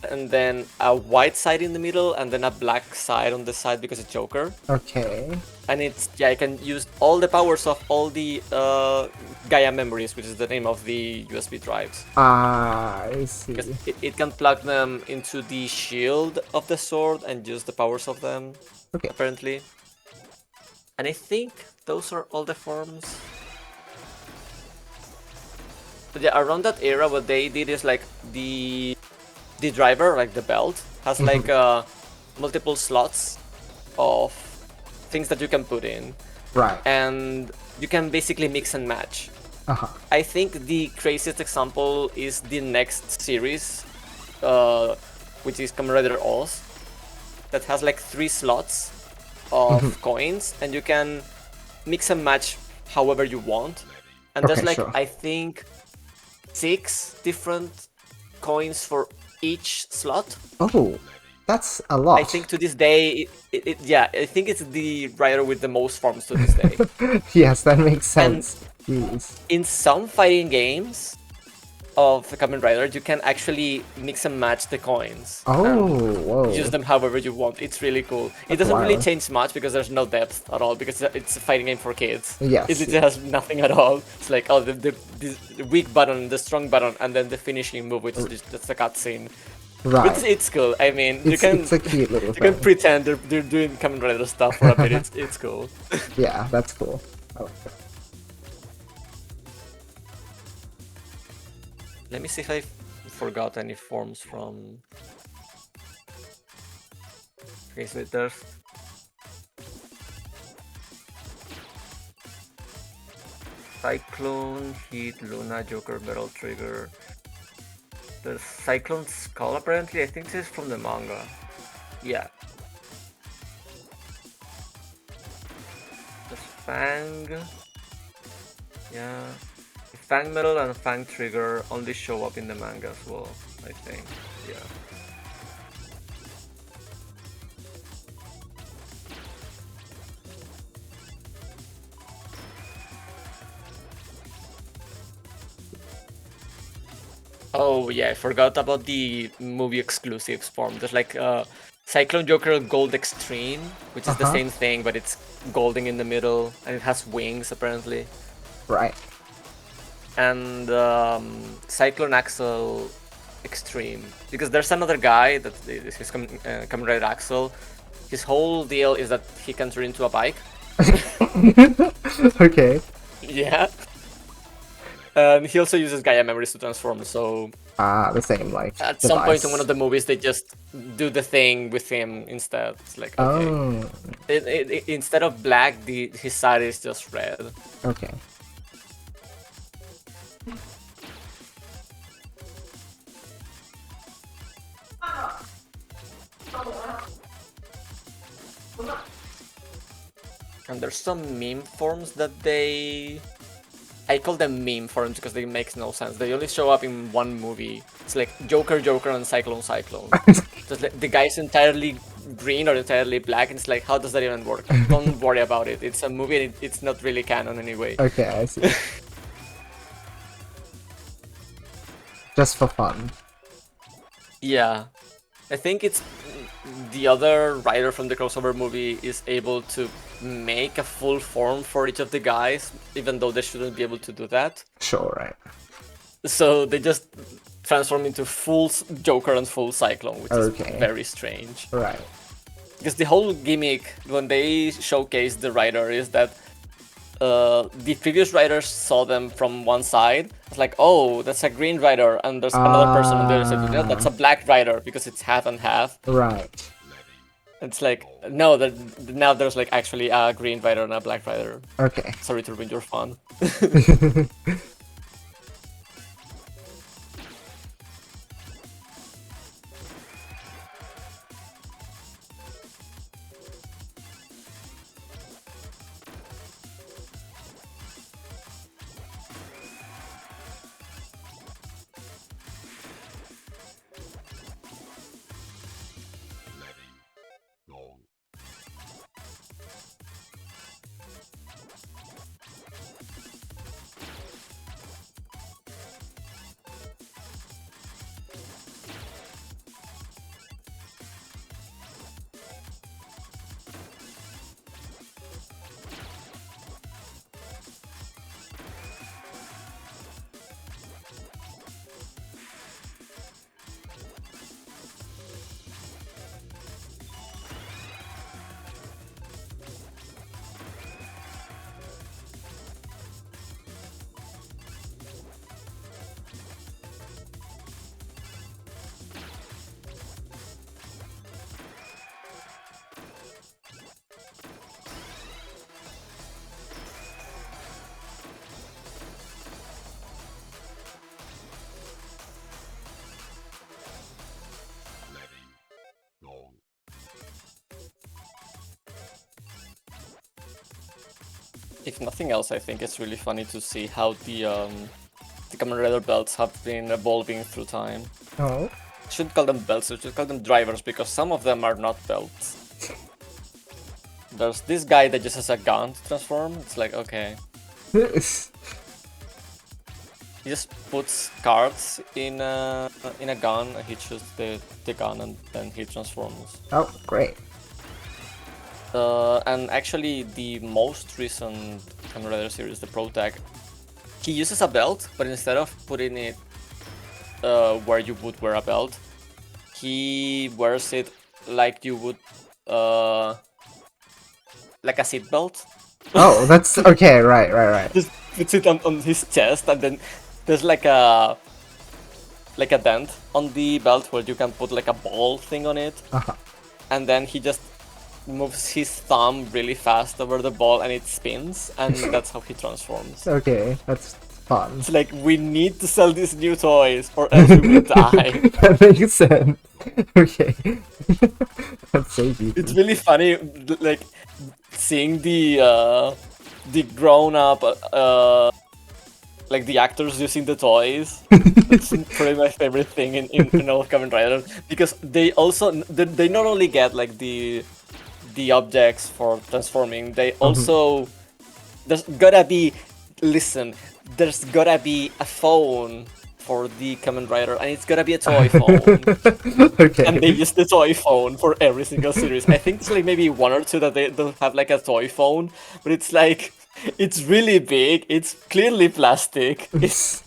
and then a white side in the middle, and then a black side on the side because it's Joker. Okay. And it's, yeah, I can use all the powers of all the Gaia memories, which is the name of the USB drives. Ah, I see. Because it can plug them into the shield of the sword and use the powers of them, apparently. And I think those are all the forms. But yeah, around that era, what they did is like the driver, like the belt, has like multiple slots of things that you can put in. Right. And you can basically mix and match. I think the craziest example is the next series, which is Kamen Rider Oz, that has like 3 slots of coins, and you can mix and match however you want. And there's like, I think, 6 different coins for each slot. Oh, that's a lot. I think to this day, yeah, I think it's the rider with the most forms to this day. Yes, that makes sense. In some fighting games of Kamen Rider, you can actually mix and match the coins. Oh, whoa. Use them however you want. It's really cool. It doesn't really change much because there's no depth at all, because it's a fighting game for kids. Yes. It literally has nothing at all. It's like, oh, the weak button, the strong button, and then the finishing move, which is just a cutscene. Right. But it's cool. I mean, it's a cute little you can pretend they're doing Kamen Rider stuff for a bit. It's cool. Yeah, that's cool. I like that. Let me see if I forgot any forms from... Okay, so there's... Cyclone, Heat, Luna, Joker, Metal, Trigger... The Cyclone Skull, apparently. I think this is from the manga. Yeah. The Fang... Yeah... Fang Metal and Fang Trigger only show up in the manga as well, I think. Yeah. Oh yeah, I forgot about the movie exclusives form. There's like Cyclone Joker Gold Extreme, which is the same thing, but it's golding in the middle, and it has wings apparently. Right. And Cyclone Axel Extreme, because there's another guy that is his Kamen Rider Axel. His whole deal is that he can turn into a bike. Okay. Yeah. And he also uses Gaia memories to transform, so... the same, like, at some point in one of the movies, they just do the thing with him instead. It's like, okay. Instead of black, his side is just red. Okay. and there's some meme forms that I call them meme forms because they make no sense. They only show up in one movie. It's like Joker, Joker, and Cyclone, Cyclone. Just like the guy's entirely green or entirely black, and it's like, how does that even work? Don't worry about it. It's a movie, and it's not really canon anyway. Okay, I see. Just for fun. Yeah. I think it's the other writer from the crossover movie is able to make a full form for each of the guys, even though they shouldn't be able to do that. Sure, right. So they just transform into full Joker and full Cyclone, which is very strange. Right. Because the whole gimmick, when they showcase the writer, is that the previous writers saw them from one side. It's like, oh, that's a green writer, and there's another person on the other side. No, that's a black writer because it's half and half. Right. It's like, no, now there's like actually a green writer and a black writer. Okay. Sorry to ruin your fun. If nothing else, I think it's really funny to see how the Kamen Rider belts have been evolving through time. Oh. I shouldn't call them belts, I should call them drivers, because some of them are not belts. There's this guy that just has a gun to transform. It's like, okay. He just puts cards in a gun, and he shoots the gun, and then he transforms. Oh, great. And actually, the most recent Kamen Rider series, the Pro Tag, he uses a belt, but instead of putting it where you would wear a belt, he wears it like you would, like a seat belt. Oh, that's okay. Right. Just puts it on his chest, and then there's like a dent on the belt where you can put like a ball thing on it, and then he just moves his thumb really fast over the ball and it spins, and that's how he transforms. Okay, that's fun. It's like, we need to sell these new toys or else we will die. That makes sense. Okay. That's so cute. It's really funny, like, seeing the grown-up, like the actors using the toys. That's probably my favorite thing in all of Kamen Rider, because they also, they not only get like the objects for transforming, they also, there's gotta be, listen, there's gotta be a phone for the Kamen Rider, and it's gotta be a toy phone. Okay. And they use the toy phone for every single series. I think it's like maybe one or two that they don't have like a toy phone, but it's like, it's really big, it's clearly plastic, it's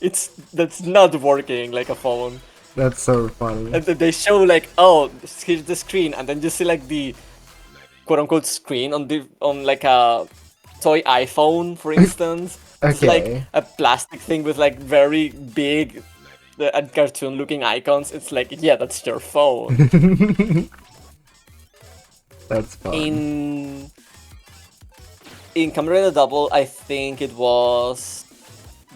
that's not working like a phone. That's so funny. And then they show like, oh, here's the screen, and then you see like the quote-unquote screen on like a toy iPhone, for instance. Okay. It's like a plastic thing with like very big and cartoon-looking icons. It's like, yeah, that's your phone. That's fun. In Kamen Rider Double, I think it was,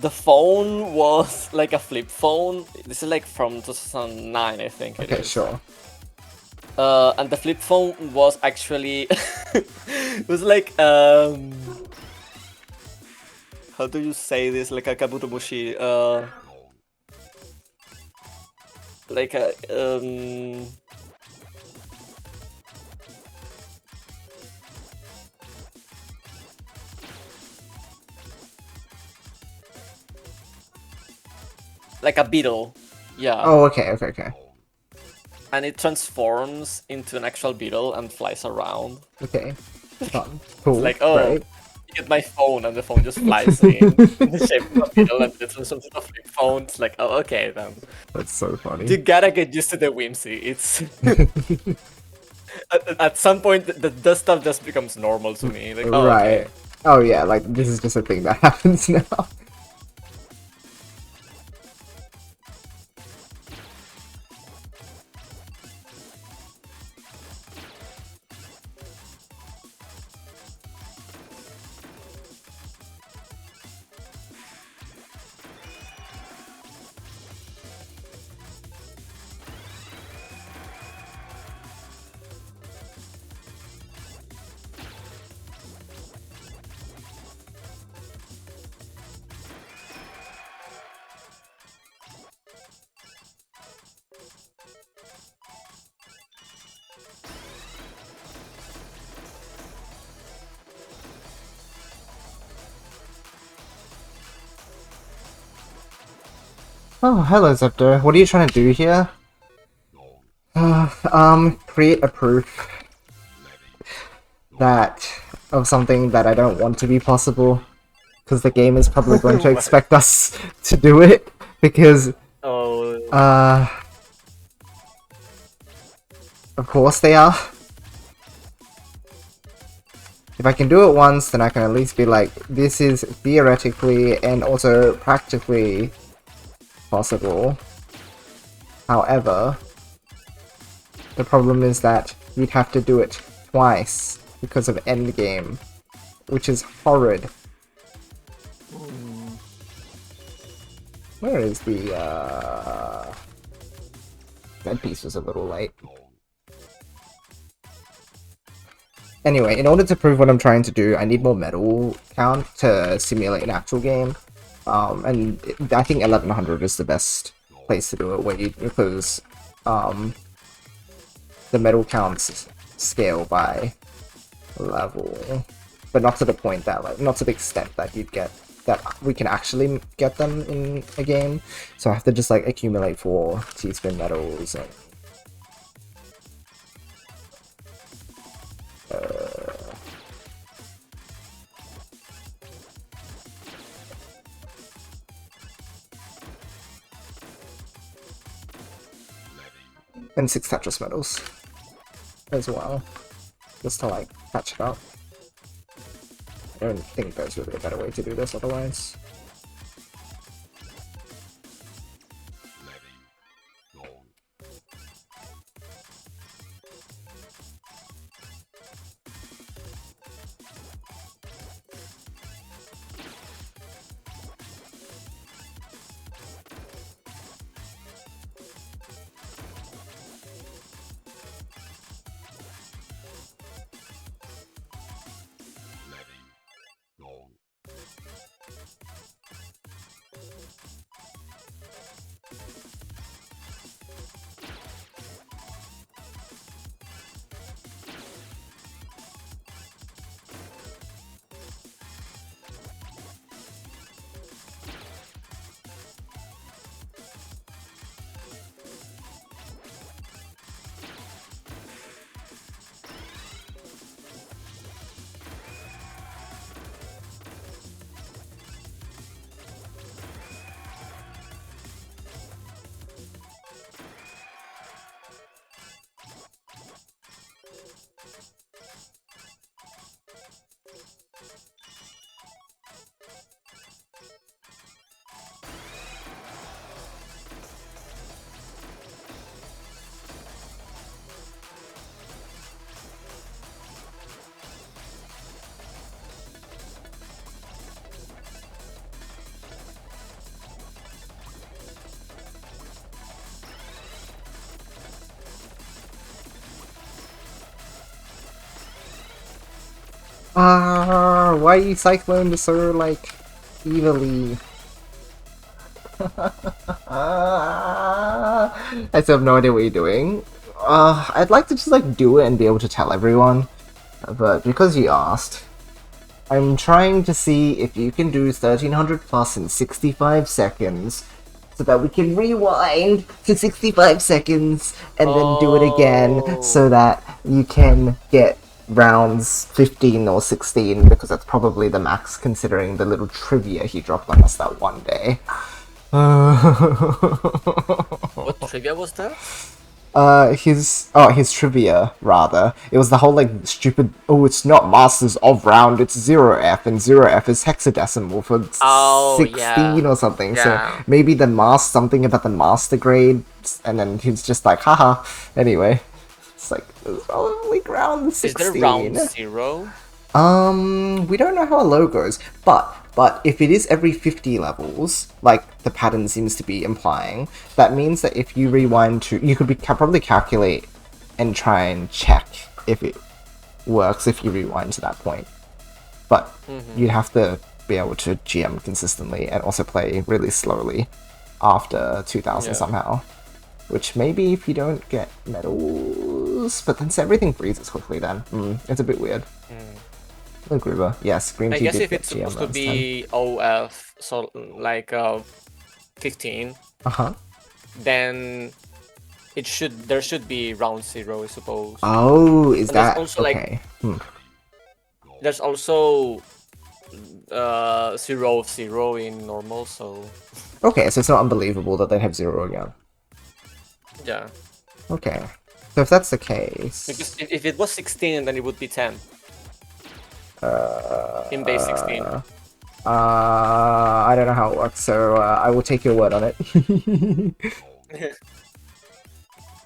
the phone was like a flip phone. This is like from 2009, I think. Okay, sure. And the flip phone was actually it was like how do you say this? Like a kabutomushi, like a like a beetle. Yeah. Oh, okay. And it transforms into an actual beetle and flies around. Okay. Fun. It's Cool. like, oh, Great. you get my phone, and the phone just flies in the shape of a beetle, and it transforms into a flip phone. It's like, oh, okay, then. That's so funny. You gotta get used to the whimsy. It's at some point the stuff just becomes normal to me. Like, oh, okay. Right. Oh yeah, like this is just a thing that happens now. Oh, hello Zepter. What are you trying to do here? Create a proof that of something that I don't want to be possible, because the game is probably going to expect us to do it, because Oh. of course they are. If I can do it once, then I can at least be like, this is theoretically and also practically possible. However, the problem is that you'd have to do it twice because of endgame, which is horrid. Where is the, that piece was a little late. Anyway, in order to prove what I'm trying to do, I need more medal count to simulate an actual game. And I think 1100 is the best place to do it, because the medal counts scale by level, but not to the point that, like, not to the extent that you'd get, that we can actually get them in a game. So I have to just, like, accumulate 4 T-spin medals and and 6 Tetris medals as well, just to, like, catch it up. I don't think there's really a better way to do this otherwise. Why you cyclone so, like, evilly? I still have no idea what you're doing. I'd like to just, like, do it and be able to tell everyone, but because you asked, I'm trying to see if you can do 1300 plus in 65 seconds, so that we can rewind to 65 seconds and then do it again, so that you can get rounds 15 or 16, because that's probably the max considering the little trivia he dropped on us that one day. What trivia was that? His trivia, rather. It was the whole, like, stupid, oh, it's not Masters of Round, it's 0F, and 0F is hexadecimal for Oh, 16 yeah. or something, so Yeah. maybe something about the master grades, and then he's just like, haha, anyway. It's like, it's probably round 16. Is there round 0? We don't know how a low goes, but if it is every 50 levels, like the pattern seems to be implying, that means that if you rewind to, you could probably calculate and try and check if it works if you rewind to that point. But you'd have to be able to GM consistently and also play really slowly after 2000 Yeah. somehow. Which maybe if you don't get medals, but then everything freezes quickly then. It's a bit weird. The Gruber, yes, Green I Tea guess did if get it's GM supposed to last be OF, so like 15, time. then there should be round 0, I suppose. Oh, is And there's that also okay? there's also 0 of 0 in normal, so Okay, so it's not unbelievable that they have 0 again. yeah. Okay, so if that's the case, Because if it was 16, then it would be 10 in base 16. I don't know how it works, so I will take your word on it.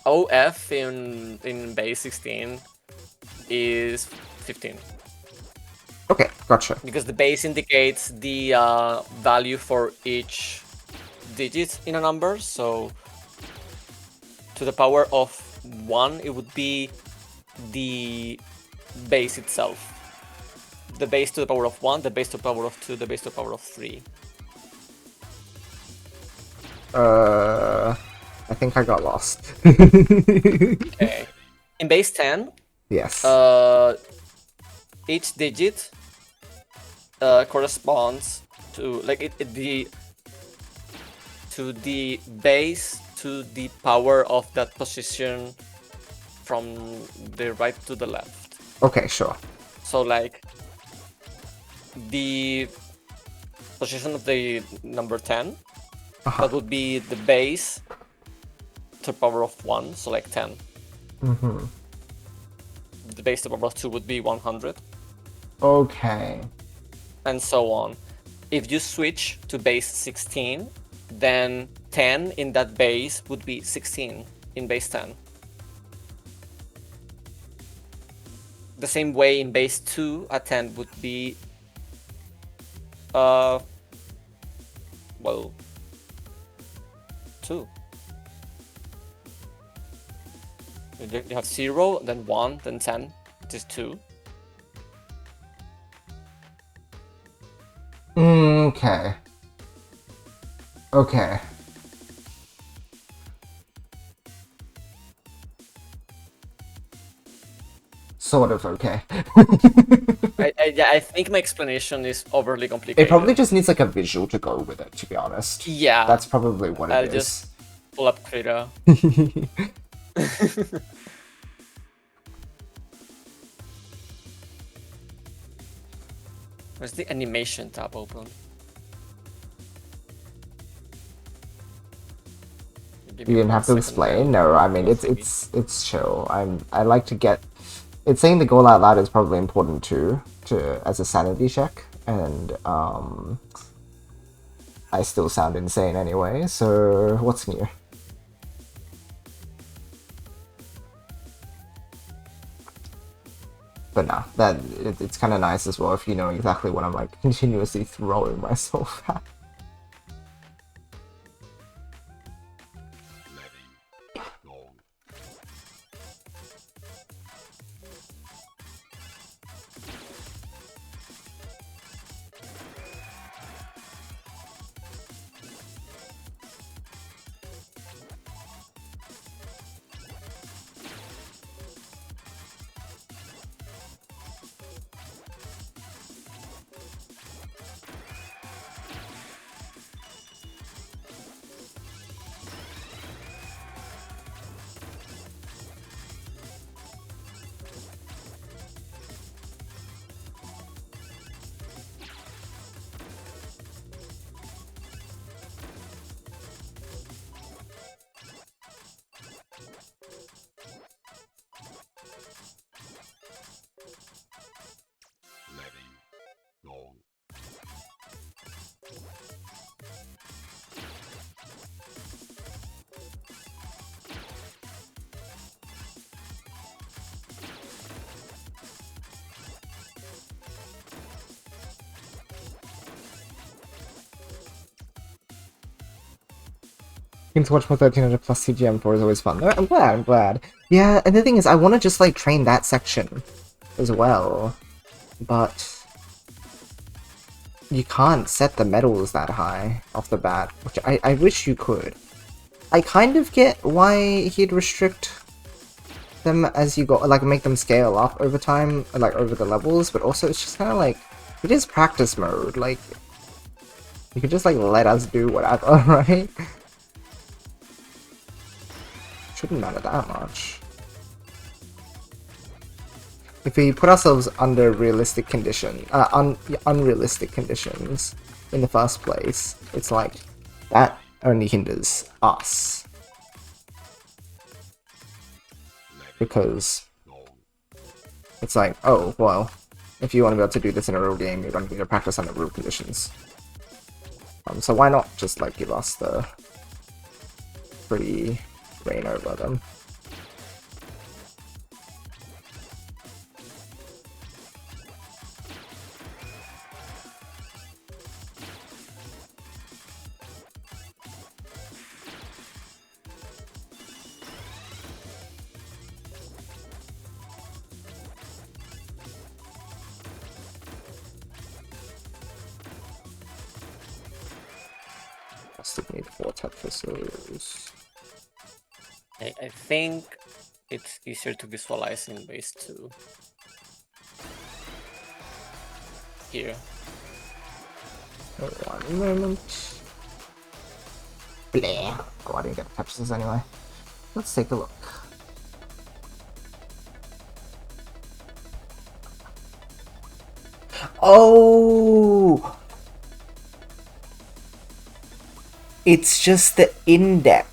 OF in base 16 is 15. Okay, gotcha. Because the base indicates the value for each digit in a number, so to the power of 1 it would be the base itself. The base to the power of 1, the base to the power of 2, the base to the power of 3. I think I got lost. Okay. In base 10, Yes. each digit corresponds to the base to the power of that position from the right to the left. Okay, sure. So like the position of the number 10, that would be the base to the power of 1, so like 10. The base to the power of 2 would be 100. Okay. And so on. If you switch to base 16, then 10 in that base would be 16 in base 10. The same way in base 2, a 10 would be well, 2. You have 0, then 1, then 10, it is 2. Okay. Okay. Sort of okay. I think my explanation is overly complicated. It probably just needs like a visual to go with it, to be honest. Yeah. That's probably what it I'll is. just pull up Krita. Where's the animation tab open? You didn't have to explain? No, I mean it's chill. I like to get. It's saying the goal out loud is probably important too, as a sanity check, and I still sound insane anyway. So what's new? But nah, it's kind of nice as well if you know exactly what I'm like continuously throwing myself at. Getting to watch more 1300 plus CGM4 is always fun. I'm glad. Yeah, and the thing is, I want to just, like, train that section as well. But you can't set the medals that high off the bat, which I wish you could. I kind of get why he'd restrict them as you go, like, make them scale up over time, like, over the levels, but also it's just kind of like, it is practice mode, like, you could just, like, let us do whatever, right? Shouldn't matter that much. If we put ourselves under realistic unrealistic conditions in the first place, it's like, that only hinders us. Because it's like, oh, well, if you want to be able to do this in a real game, you're going to need to practice under real conditions. So why not just, like, give us the free reign over them? Still need 4 Tetrises. I think it's easier to visualize in base 2. Here. 1 moment. Bleh. Oh, I didn't get the Tetrises anyway. Let's take a look. Oh! It's just the index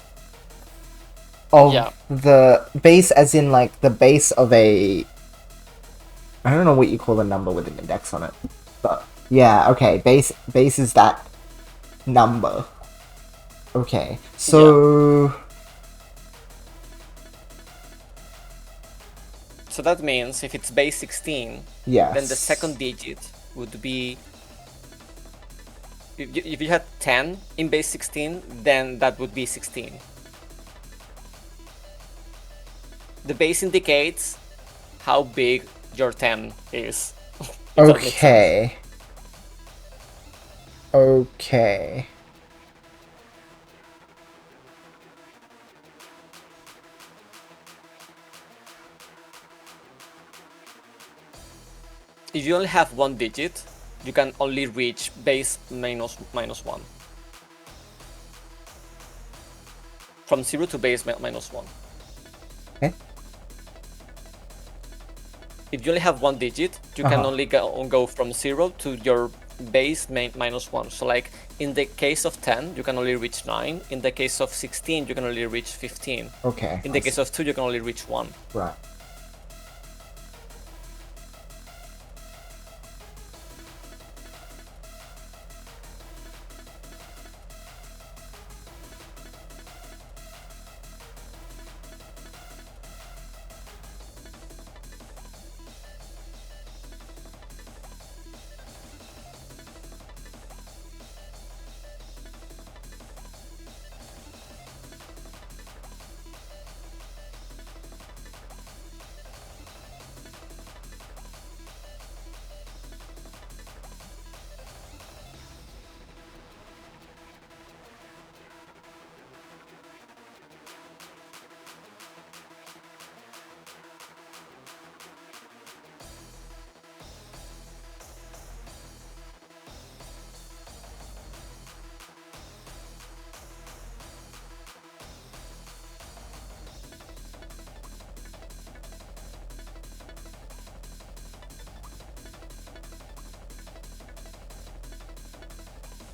of the base, as in, like, the base of a... I don't know what you call a number with an index on it. But, yeah, okay, base is that number. Okay, so... Yeah. So that means if it's base 16, yes, then the second digit would be... If you had 10 in base 16, then that would be 16. The base indicates how big your 10 is. Okay. Okay. If you only have 1 digit, you can only reach base minus 1. From 0 to base minus 1. Okay. If you only have 1 digit, you can only go from 0 to your base minus 1. So, like, in the case of 10, you can only reach 9. In the case of 16, you can only reach 15. Okay. In the case of 2, you can only reach 1. Right.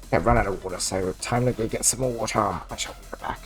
I've run out of water, so time to go get some more water. I shall be right back.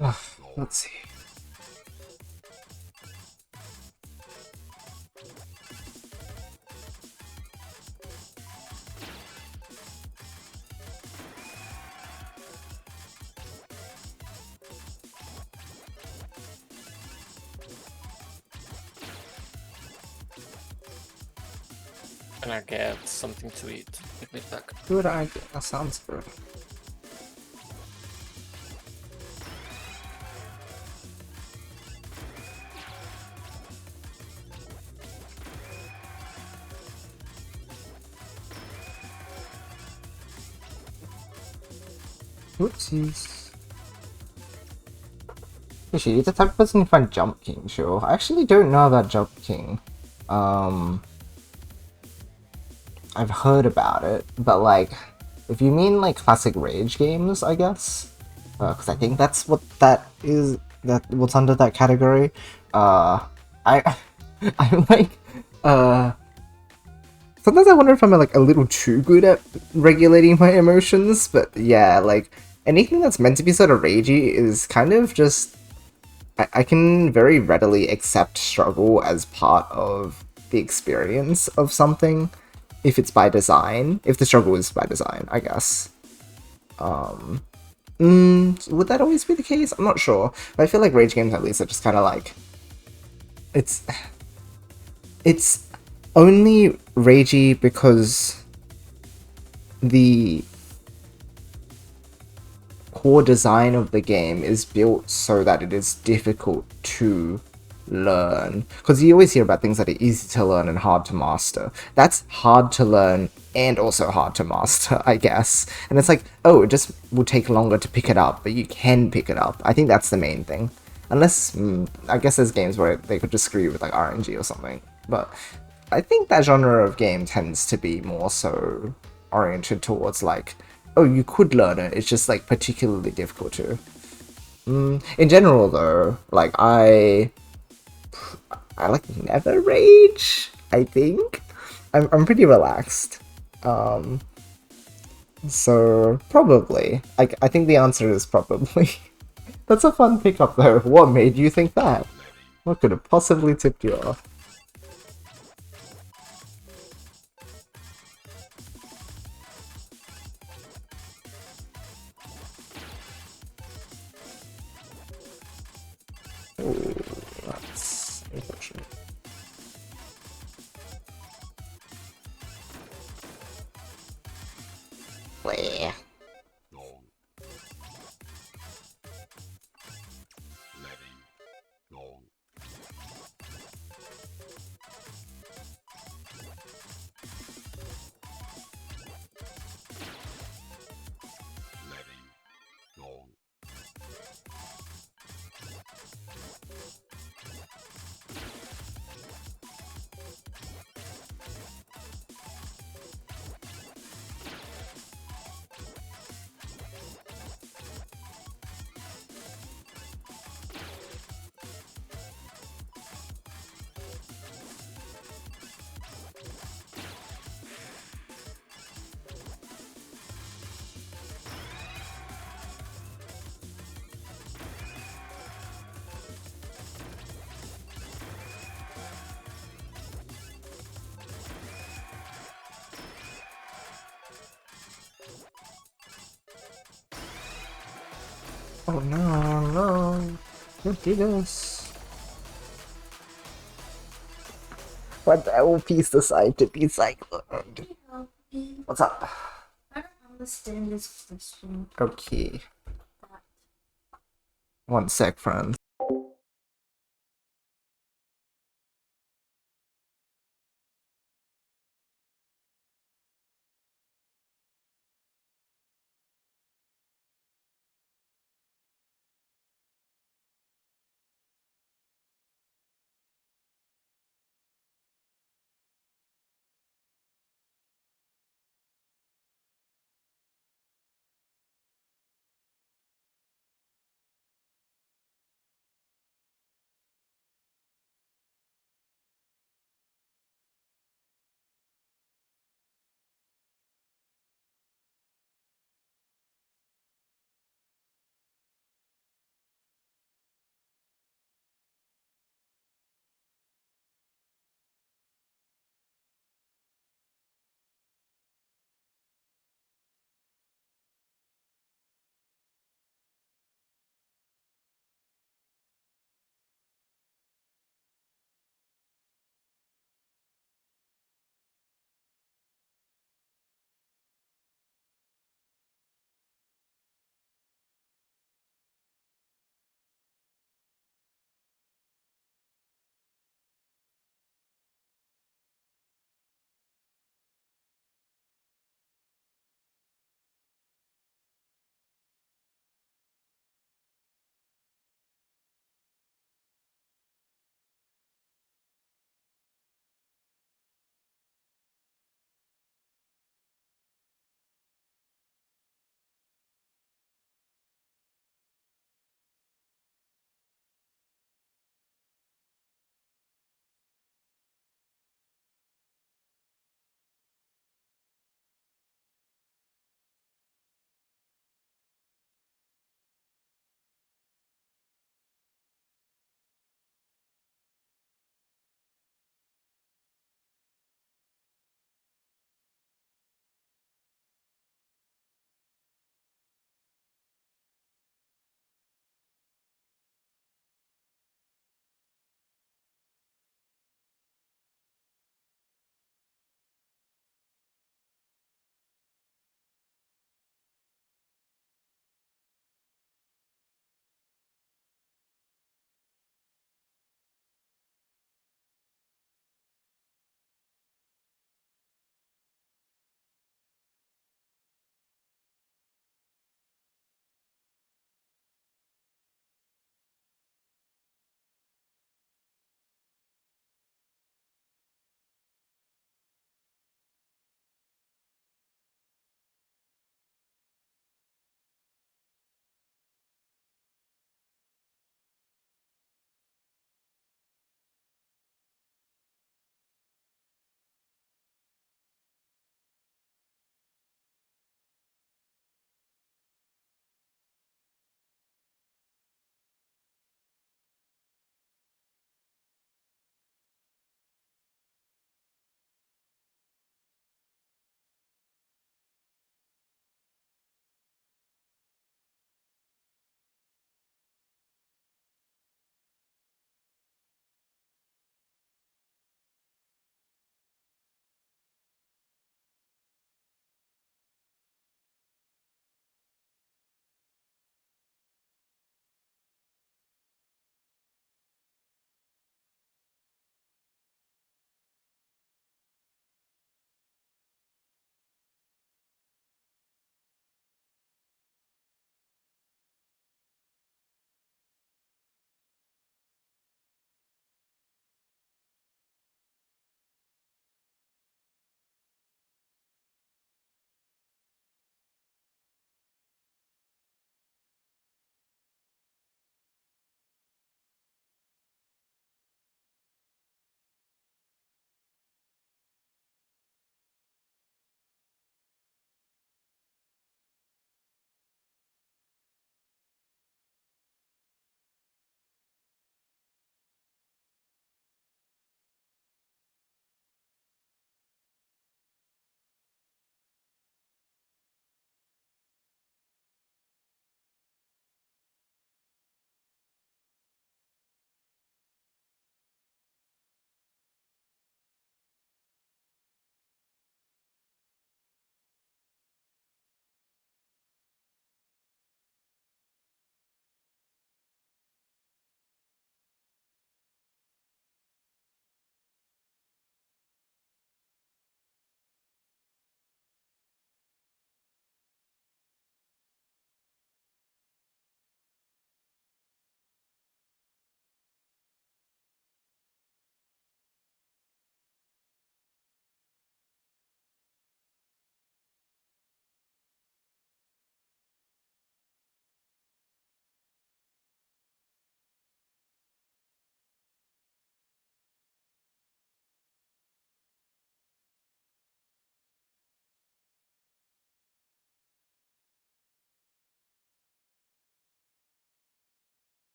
Let's see. And I get something to eat. Give me back. Good idea. That sounds good. Oopsies. Yoshi, you're the type of person who find Jump King, sure. I actually don't know about Jump King. I've heard about it, but like, if you mean like classic Rage games, I guess, because I think that's what that is. That what's under that category. I I'm like, sometimes I wonder if I'm like a little too good at regulating my emotions, but yeah, like anything that's meant to be sort of ragey is kind of just. I can very readily accept struggle as part of the experience of something if it's by design, if the struggle is by design, I guess. Would that always be the case? I'm not sure. But I feel like rage games at least are just kind of like it's it's only ragey because the core design of the game is built so that it is difficult to learn. Because you always hear about things that are easy to learn and hard to master. That's hard to learn and also hard to master, I guess. And it's like, oh, it just will take longer to pick it up, but you can pick it up. I think that's the main thing. Unless, I guess there's games where they could just screw you with like RNG or something. But I think that genre of game tends to be more so oriented towards like, oh, you could learn it, it's just like particularly difficult to. In general though, like I like never rage, I think. I'm pretty relaxed. So probably. I think the answer is probably. That's a fun pickup though. What made you think that? What could have possibly tipped you off? Ooh, that's unfortunate. Bleh. Oh no, no. Don't do this. What the will piece decide to be cycled? What's up? I don't understand this question. Okay. One sec, friends.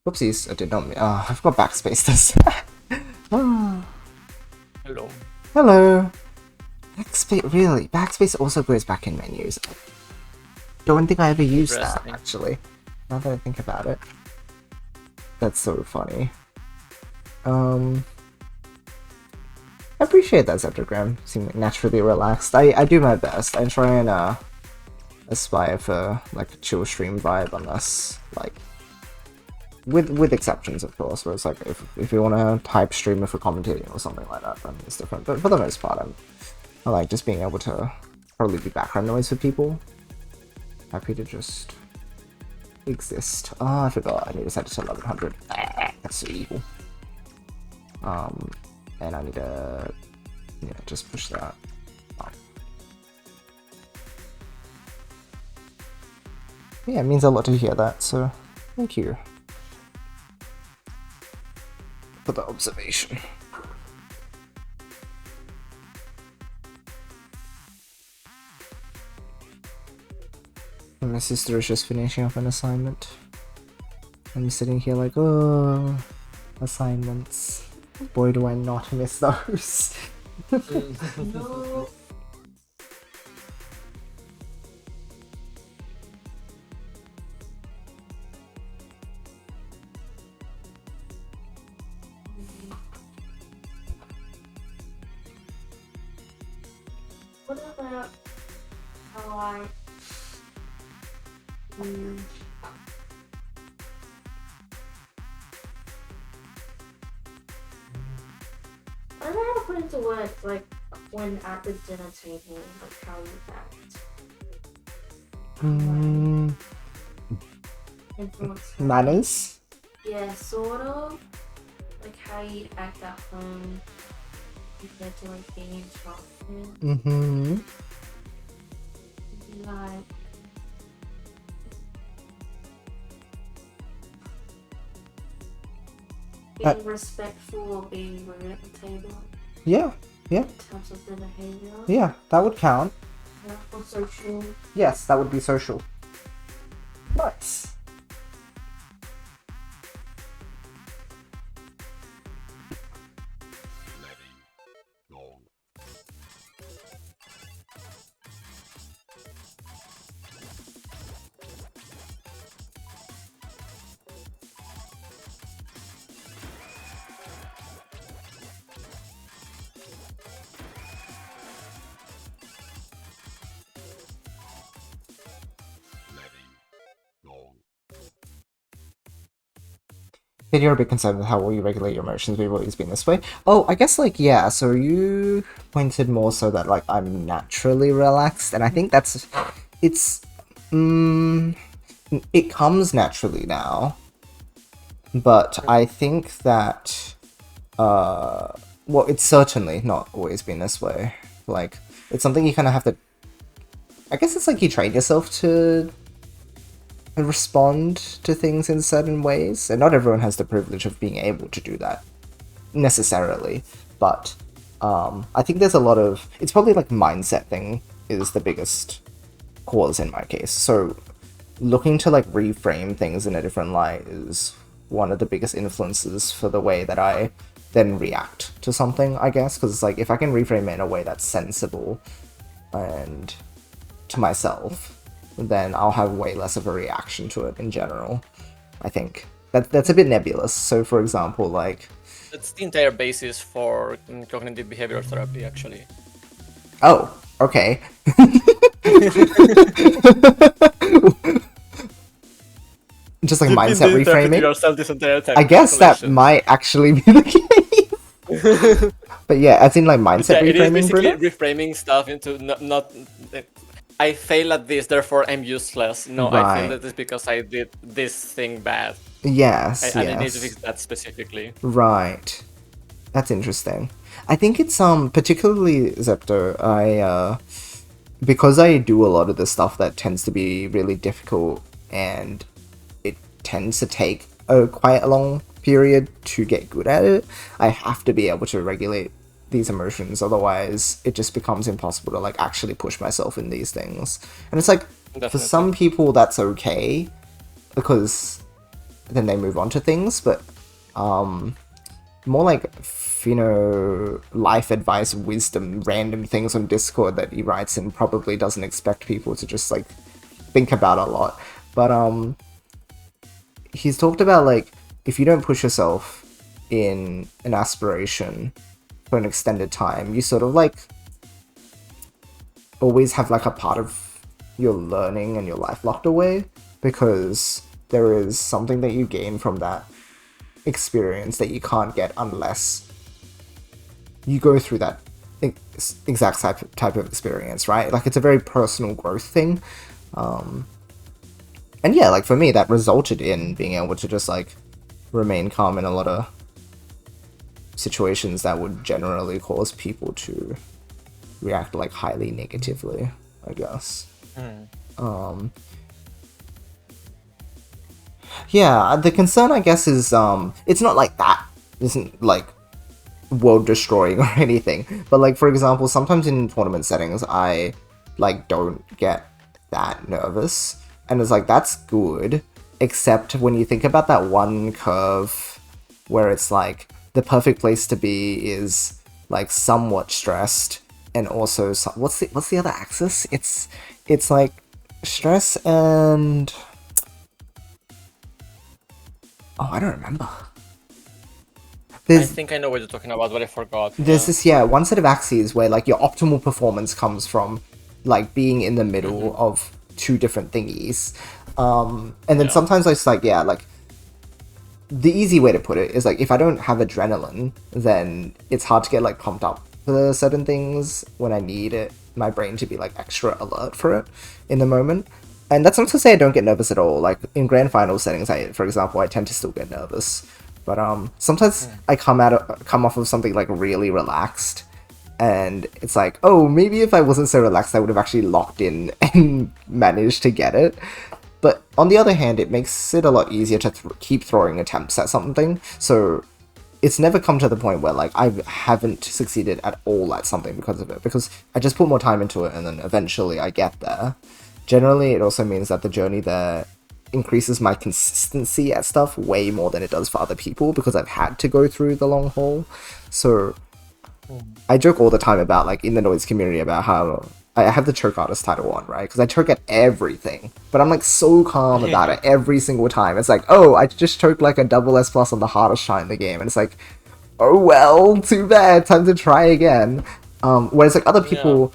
Whoopsies, I did not. I forgot backspace this. Hello. Hello. Backspace, really? Backspace also goes back in menus. Don't think I ever used that Interesting. actually. Now that I think about it, that's so funny. I appreciate that, Zeptogram. Seem like naturally relaxed. I do my best. I try and aspire for like a chill stream vibe, unless like with exceptions, of course. Where it's like if you want to type streamer for commentating or something like that, then it's different. But for the most part, I like just being able to probably be background noise for people. Happy to just exist. Oh, I forgot. I need to set it to 1100. That's so evil. And I need to, yeah, just push that. Yeah, it means a lot to hear that, so thank you for the observation. And my sister is just finishing up an assignment. I'm sitting here like, oh, assignments. Boy, do I not miss those. No. What about how I I don't know how to put into words, like when at the dinner table, like how you act. Influence her. Manners? Yeah, sort of. Like how you act at home compared to like being interrupted. Mm-hmm. Like being respectful or being rude at the table Yeah, yeah, in terms of their behavior. yeah, that would count. Yeah, or social. Yes, that would be social. Nice. Then you're a bit concerned with how will you regulate your emotions. We've always been this way. Oh, I guess like yeah. So you pointed more so that like I'm naturally relaxed, and I think it's it comes naturally now. But I think that well, it's certainly not always been this way. Like it's something you kind of have to. I guess it's like you train yourself to respond to things in certain ways, and not everyone has the privilege of being able to do that necessarily, but I think there's a lot of it's probably like mindset thing is the biggest cause in my case. So looking to like reframe things in a different light is one of the biggest influences for the way that I then react to something, I guess, because it's like if I can reframe it in a way that's sensible and to myself, then I'll have way less of a reaction to it in general. I think that's a bit nebulous. So for example, like That's the entire basis for cognitive behavioral therapy, actually. oh, okay. Just like mindset reframing. Yourself this entire time. I guess that might actually be the case. But yeah, as in like mindset it is reframing, basically Bruno? reframing stuff into not I fail at this, therefore I'm useless. No, I Right. failed at this because I did this thing bad. Yes, I need to yes. fix that specifically. Right. That's interesting. I think it's particularly Zepto, I because I do a lot of the stuff that tends to be really difficult and it tends to take quite a long period to get good at it, I have to be able to regulate these emotions, otherwise it just becomes impossible to like actually push myself in these things. And it's like for Definitely. some people that's okay because then they move on to things, but more like, you know, life advice, wisdom, random things on Discord that he writes and probably doesn't expect people to just like think about a lot. But he's talked about like, if you don't push yourself in an aspiration for an extended time, you sort of like always have like a part of your learning and your life locked away, because there is something that you gain from that experience that you can't get unless you go through that exact type of experience, right? Like, it's a very personal growth thing. And yeah, like for me, that resulted in being able to just like remain calm in a lot of situations that would generally cause people to react like highly negatively, I guess. Yeah, the concern, I guess, is it's not like that isn't like world destroying or anything, but like, for example, sometimes in tournament settings I like don't get that nervous, and it's like, that's good, except when you think about that one curve where it's like the perfect place to be is like somewhat stressed, and also what's the other axis? It's like stress and I don't remember. I think I know what you're talking about, but I forgot. There's this one set of axes where like your optimal performance comes from like being in the middle of two different thingies, and then sometimes it's like like the easy way to put it is like, if I don't have adrenaline, then it's hard to get like pumped up for certain things when I need it, my brain to be like extra alert for it in the moment. And that's not to say I don't get nervous at all. Like in grand final settings, for example, I tend to still get nervous. But sometimes I come off of something like really relaxed, and it's like, oh, maybe if I wasn't so relaxed, I would have actually locked in and managed to get it. But on the other hand, it makes it a lot easier to keep throwing attempts at something. So it's never come to the point where like I haven't succeeded at all at something because of it, because I just put more time into it and then eventually I get there. Generally, it also means that the journey there increases my consistency at stuff way more than it does for other people, because I've had to go through the long haul. So I joke all the time about, like, in the noise community, about how I have the choke artist title on, right? Because I choke at everything, but I'm like so calm about it every single time. It's like, oh, I just choked like a double S+ on the hardest try in the game, and it's like, oh well, too bad, time to try again. Whereas like other people,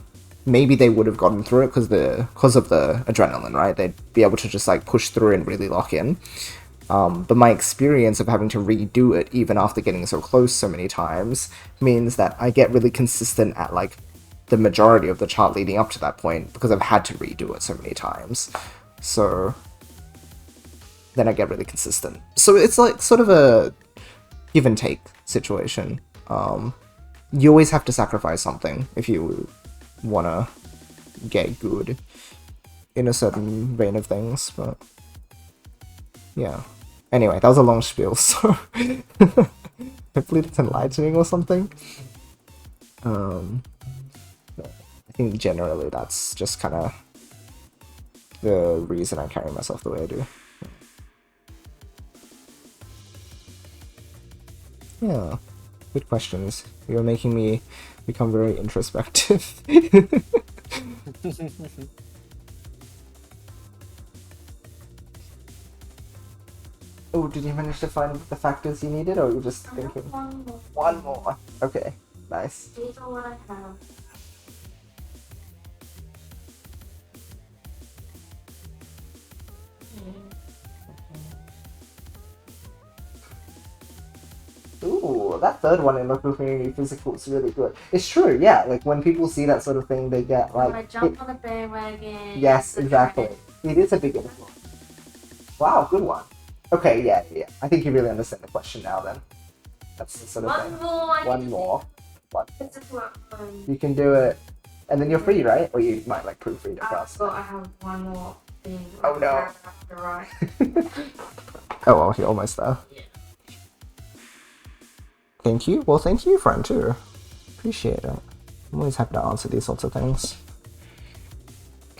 maybe they would have gotten through it because of the adrenaline, right? They'd be able to just like push through and really lock in. But my experience of having to redo it even after getting so close so many times means that I get really consistent at like the majority of the chart leading up to that point, because I've had to redo it so many times. So then I get really consistent. So it's like sort of a give and take situation. You always have to sacrifice something if you want to get good in a certain vein of things, but yeah. Anyway, that was a long spiel, so hopefully it's enlightening or something. I think generally that's just kind of the reason I carry myself the way I do. Yeah, good questions. You're making me become very introspective. Oh, did you manage to find the factors you needed, or were you just thinking? One more. Okay, nice. These are what I have. Ooh, that third one in local community physical is really good. It's true, yeah. Like when people see that sort of thing, they get like. I jump on the bandwagon. Yes, exactly. It is a big influence. Wow, good one. Okay, yeah. I think you really understand the question now. Then that's the sort of thing. One more. One. You can do it, and then you're free, right? Or you might like proofread it first. I have one more thing. Oh no. Right. Oh well, you're almost there. Yeah. Thank you. Well, thank you, friend, too. Appreciate it. I'm always happy to answer these sorts of things.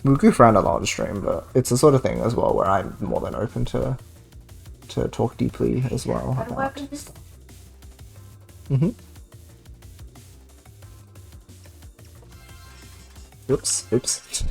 We goof around a lot on stream, but it's the sort of thing as well where I'm more than open to to talk deeply as well How do I about. open this? Oops.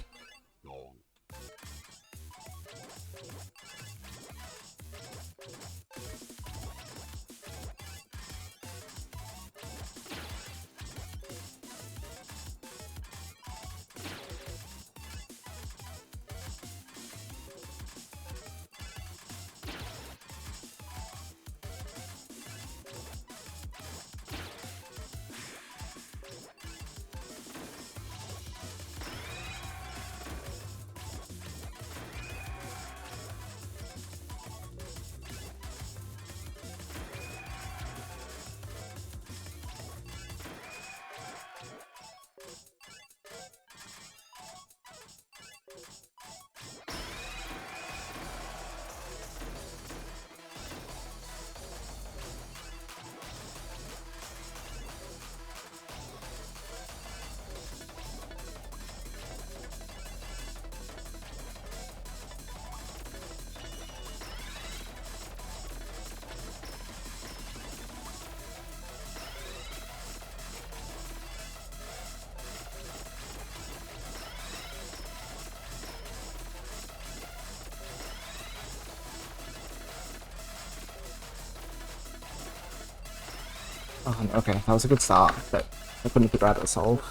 Oh, okay, that was a good start, but I couldn't figure out how to solve.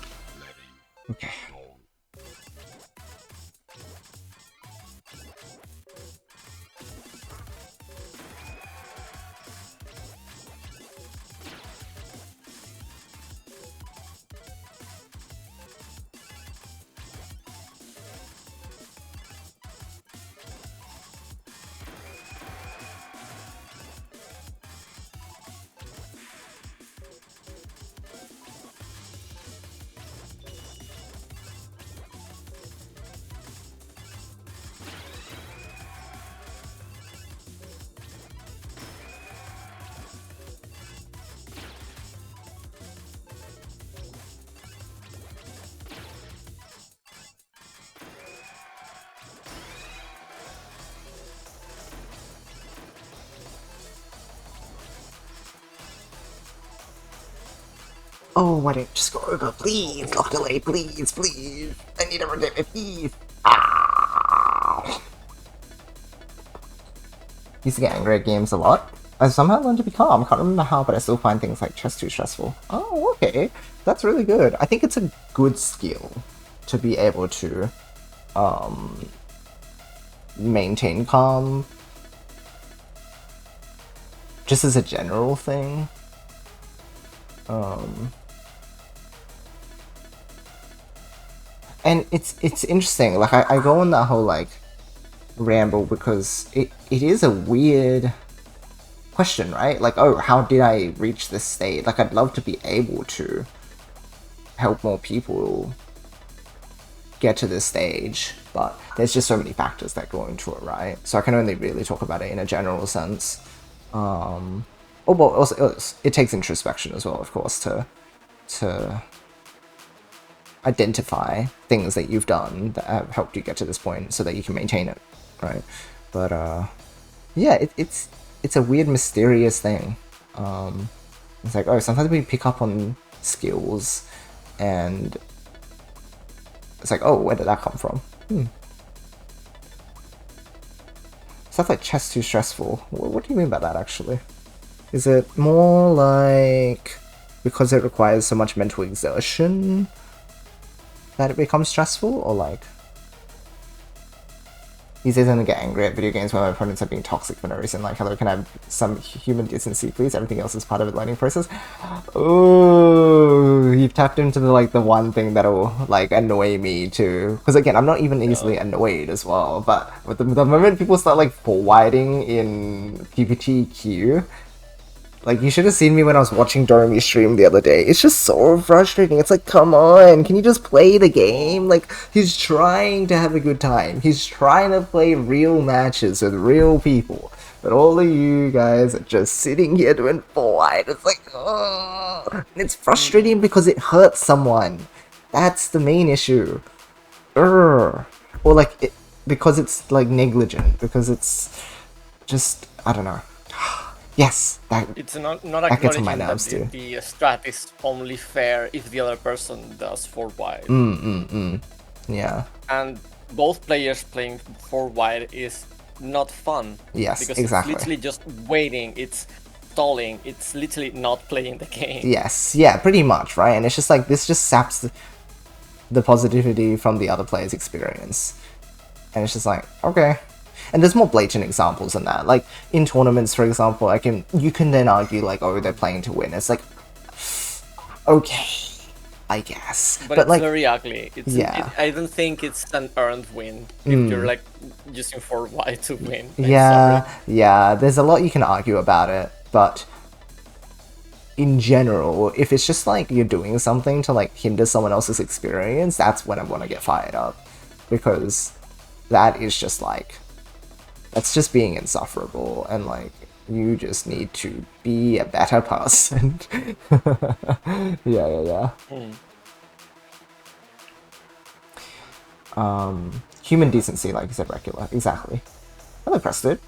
Okay. Oh, why didn't you just go over? Please, lock delay, please. I need a redemption, please. Ah. Used to get angry at games a lot. I somehow learned to be calm. Can't remember how, but I still find things like chess too stressful. Oh, okay. That's really good. I think it's a good skill to be able to maintain calm. Just as a general thing. And it's interesting, like I go on that whole like ramble because it is a weird question, right? Like, oh, how did I reach this state? Like, I'd love to be able to help more people get to this stage, but there's just so many factors that go into it, right? So I can only really talk about it in a general sense. Oh, well, also, it takes introspection as well, of course, to identify things that you've done that have helped you get to this point so that you can maintain it, right? But yeah, it's a weird, mysterious thing. It's like, oh, sometimes we pick up on skills and it's like, oh, where did that come from? Stuff like chess too stressful. What do you mean by that, actually? Is it more like because it requires so much mental exertion that it becomes stressful, or like these days I don't get angry at video games when my opponents are being toxic for no reason. Like, hello, can I have some human decency, please? Everything else is part of the learning process. Oh, you've tapped into the one thing that'll like annoy me too. Because again, I'm not even easily annoyed as well. But with the moment people start like forwarding in PPTQ, like, you should have seen me when I was watching Doremi stream the other day. It's just so frustrating. It's like, come on, can you just play the game? Like, he's trying to have a good time. He's trying to play real matches with real people. But all of you guys are just sitting here doing forward. It's like, oh. And it's frustrating because it hurts someone. That's the main issue. Or like, because it's like negligent. Because it's just I don't know. Yes, that It's not that gets on my acknowledging that nerves too. the strat is only fair if the other person does 4 wide. Yeah. And both players playing 4 wide is not fun. Yes, because exactly. it's literally just waiting, it's stalling, it's literally not playing the game. Yes, yeah, pretty much, right? And it's just like, this just saps the positivity from the other player's experience. And it's just like, okay. And there's more blatant examples than that. Like, in tournaments, for example, you can then argue, like, oh, they're playing to win. It's like, okay, I guess. But it's like, very ugly. I don't think it's an earned win if you're, like, using 4 wide to win. Yeah, there's a lot you can argue about it, but in general, if it's just, like, you're doing something to, like, hinder someone else's experience, that's when I want to get fired up. Because that is just, like, that's just being insufferable, and, like, you just need to be a better person. Yeah. Human decency, like you said, regular. Exactly. I pressed it.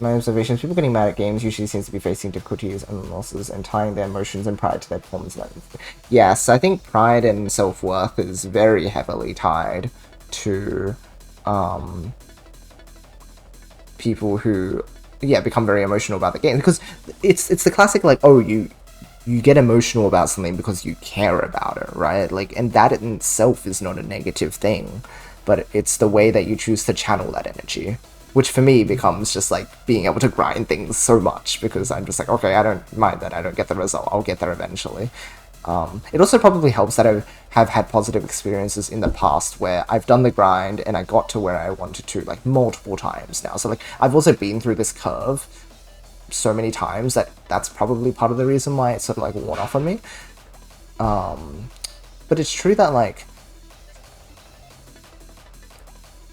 My observations, people getting mad at games usually seems to be facing difficulties and losses and tying their emotions and pride to their performance levels. Yes, I think pride and self-worth is very heavily tied to people who become very emotional about the game, because it's the classic, like, oh, you get emotional about something because you care about it, right? Like, and that in itself is not a negative thing, but it's the way that you choose to channel that energy, which for me becomes just like being able to grind things so much, because I'm just like, okay, I don't mind that I don't get the result, I'll get there eventually. It also probably helps that I have had positive experiences in the past where I've done the grind and I got to where I wanted to, like, multiple times now. So, like, I've also been through this curve so many times that's probably part of the reason why it's sort of, like, worn off on me. But it's true that, like,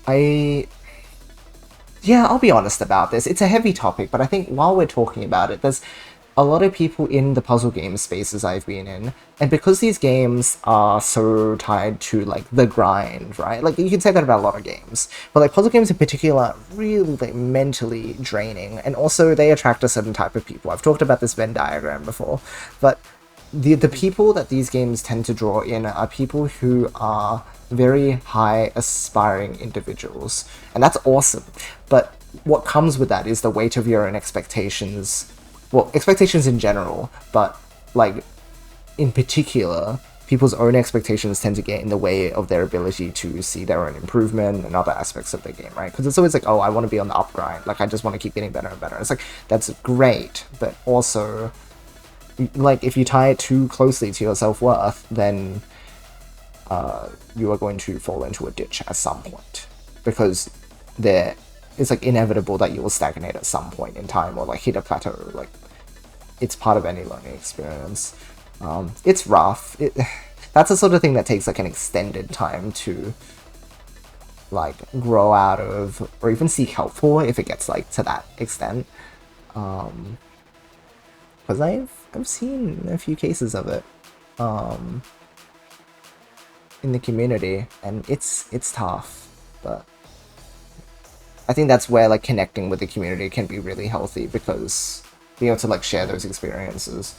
I'll be honest about this. It's a heavy topic, but I think while we're talking about it, there's a lot of people in the puzzle game spaces I've been in, and because these games are so tied to, like, the grind, right? Like, you can say that about a lot of games, but, like, puzzle games in particular are really, like, mentally draining, and also they attract a certain type of people. I've talked about this Venn diagram before, but the people that these games tend to draw in are people who are very high aspiring individuals, and that's awesome. But what comes with that is the weight of your own expectations. Well, expectations in general, but, like, in particular, people's own expectations tend to get in the way of their ability to see their own improvement and other aspects of the game, right? Because it's always like, oh, I want to be on the up grind, like, I just want to keep getting better and better. It's like, that's great, but also, like, if you tie it too closely to your self-worth, then you are going to fall into a ditch at some point, because it's, like, inevitable that you will stagnate at some point in time, or, like, hit a plateau. Like, it's part of any learning experience. It's rough. That's the sort of thing that takes, like, an extended time to, like, grow out of, or even seek help for, if it gets, like, to that extent. Because I've seen a few cases of it in the community, and it's tough, but I think that's where, like, connecting with the community can be really healthy, because being able to, like, share those experiences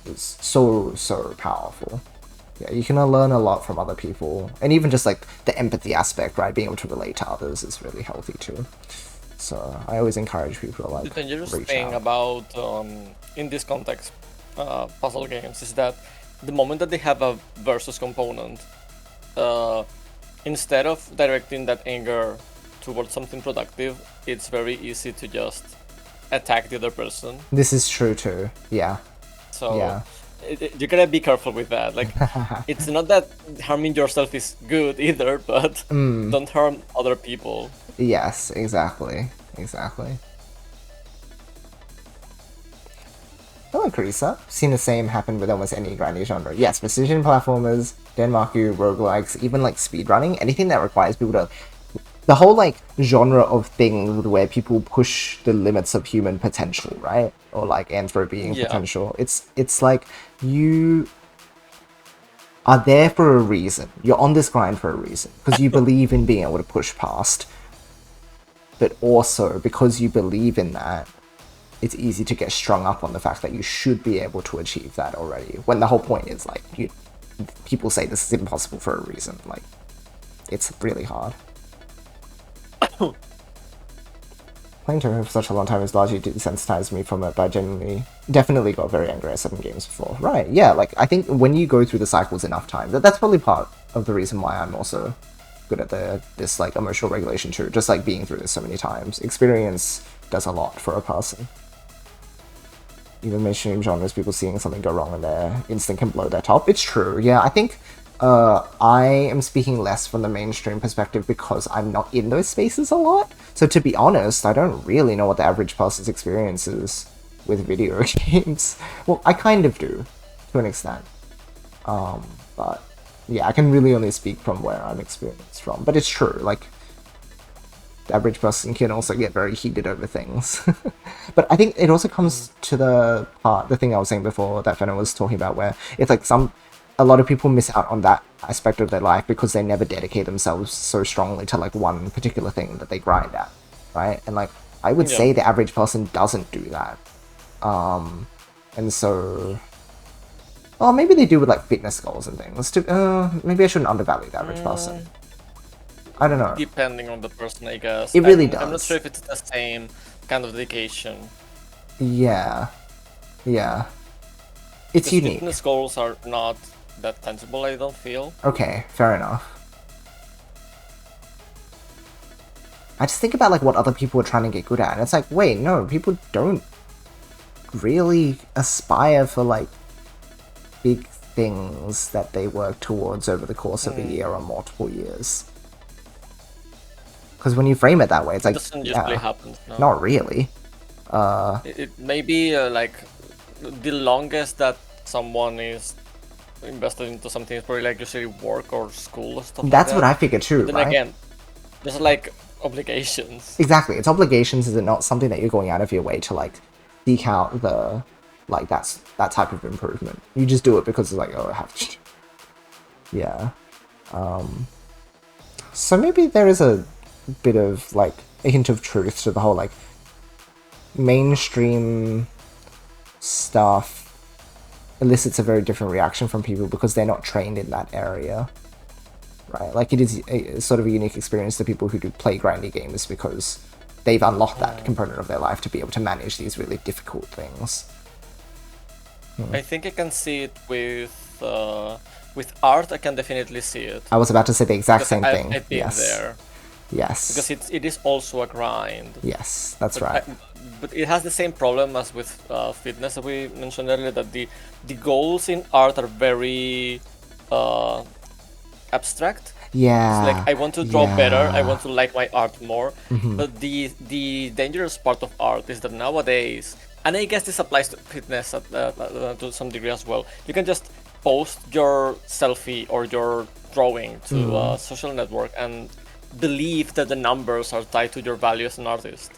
is so powerful. Yeah, you can learn a lot from other people, and even just, like, the empathy aspect, right? Being able to relate to others is really healthy too. So I always encourage people to, like, The dangerous reach thing out. about, in this context, puzzle games is that the moment that they have a versus component, instead of directing that anger towards something productive, it's very easy to just attack the other person. This is true too. Yeah. So Yeah. You gotta be careful with that. Like, it's not that harming yourself is good either, but don't harm other people. Yes, exactly. Hello, Carissa. Seen the same happen with almost any grinding genre. Yes, precision platformers, Denmaku, roguelikes, even, like, speedrunning, anything that requires people to... The whole, like, genre of things where people push the limits of human potential, right? Or, like, anthropobeing potential. It's like, you are there for a reason. You're on this grind for a reason. Because you believe in being able to push past but also because you believe in that, it's easy to get strung up on the fact that you should be able to achieve that already, when the whole point is like people say this is impossible for a reason. Like, it's really hard. Playing Tetris for such a long time has largely desensitized me from it, but I definitely got very angry at certain games before. Right, yeah, like, I think when you go through the cycles enough time, that's probably part of the reason why I'm also good at this, like, emotional regulation too. Just, like, being through this so many times. Experience does a lot for a person. Even mainstream genres, people seeing something go wrong and their instinct can blow their top. It's true, yeah, I think I am speaking less from the mainstream perspective because I'm not in those spaces a lot. So to be honest, I don't really know what the average person's experience is with video games. Well, I kind of do, to an extent. But yeah, I can really only speak from where I'm experienced from. But it's true, like, the average person can also get very heated over things. But I think it also comes to the thing I was saying before that Fenner was talking about, where it's like a lot of people miss out on that aspect of their life because they never dedicate themselves so strongly to like one particular thing that they grind at, right? And like, I would say the average person doesn't do that. And so, well, maybe they do with like fitness goals and things. Maybe I shouldn't undervalue the average person. I don't know. Depending on the person, I guess. It really does. I'm not sure if it's the same kind of dedication. Yeah. Yeah. It's unique. Fitness goals are not that tangible, I don't feel. Okay, fair enough. I just think about like what other people are trying to get good at, and it's like, wait, no, people don't really aspire for like big things that they work towards over the course of a year or multiple years. Because when you frame it that way, it's like, it doesn't usually happen. No. Not really. It may be like the longest that someone is invested into something is probably like usually work or school or stuff. That's like what that. I figured too, but then right? again, there's like obligations. Exactly, it's obligations. Is it not something that you're going out of your way to like seek out the like that type of improvement? You just do it because it's like, oh, I have to. Yeah. So maybe there is a bit of like a hint of truth to the whole like mainstream stuff elicits a very different reaction from people because they're not trained in that area, right? Like, it is a sort of a unique experience to people who do play grindy games because they've unlocked that component of their life to be able to manage these really difficult things. I think I can see it with art. I can definitely see it. I was about to say the exact because same thing. I've been there. Yes. Because it is also a grind. Yes, that's right. But it has the same problem as with fitness that we mentioned earlier, that the goals in art are very abstract. Yeah. It's like, I want to draw better, I want to like my art more. But the dangerous part of art is that nowadays, and I guess this applies to fitness to some degree as well, you can just post your selfie or your drawing to a social network and believe that the numbers are tied to your value as an artist.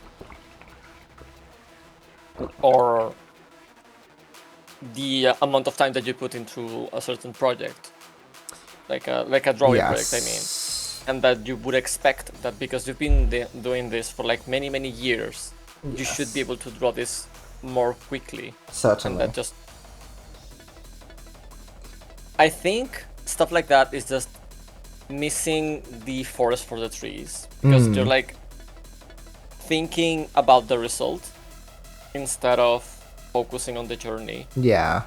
Or the amount of time that you put into a certain project. Like a drawing project, I mean. And that you would expect that because you've been doing this for like many, many years, you should be able to draw this more quickly. Certainly. And that just... I think stuff like that is just missing the forest for the trees. Because you're like thinking about the result instead of focusing on the journey. Yeah.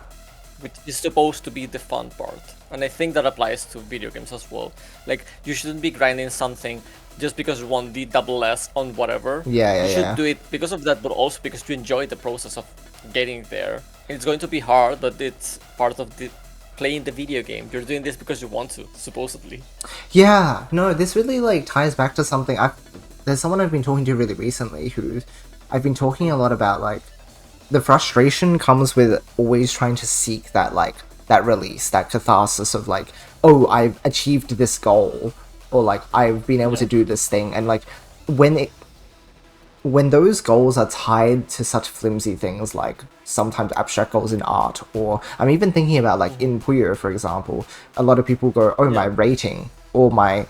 Which is supposed to be the fun part. And I think that applies to video games as well. Like, you shouldn't be grinding something just because you want the double S on whatever. You should do it because of that, but also because you enjoy the process of getting there. It's going to be hard, but it's part of the playing the video game. You're doing this because you want to, supposedly. Yeah, no, this really like ties back to something there's someone I've been talking to really recently who I've been talking a lot about, like, the frustration comes with always trying to seek that, like, that release, that catharsis of, like, oh, I've achieved this goal, or, like, I've been able to do this thing, and, like, when those goals are tied to such flimsy things, like, sometimes abstract goals in art, or I'm even thinking about, like, in Puyo, for example, a lot of people go, oh, my rating, or my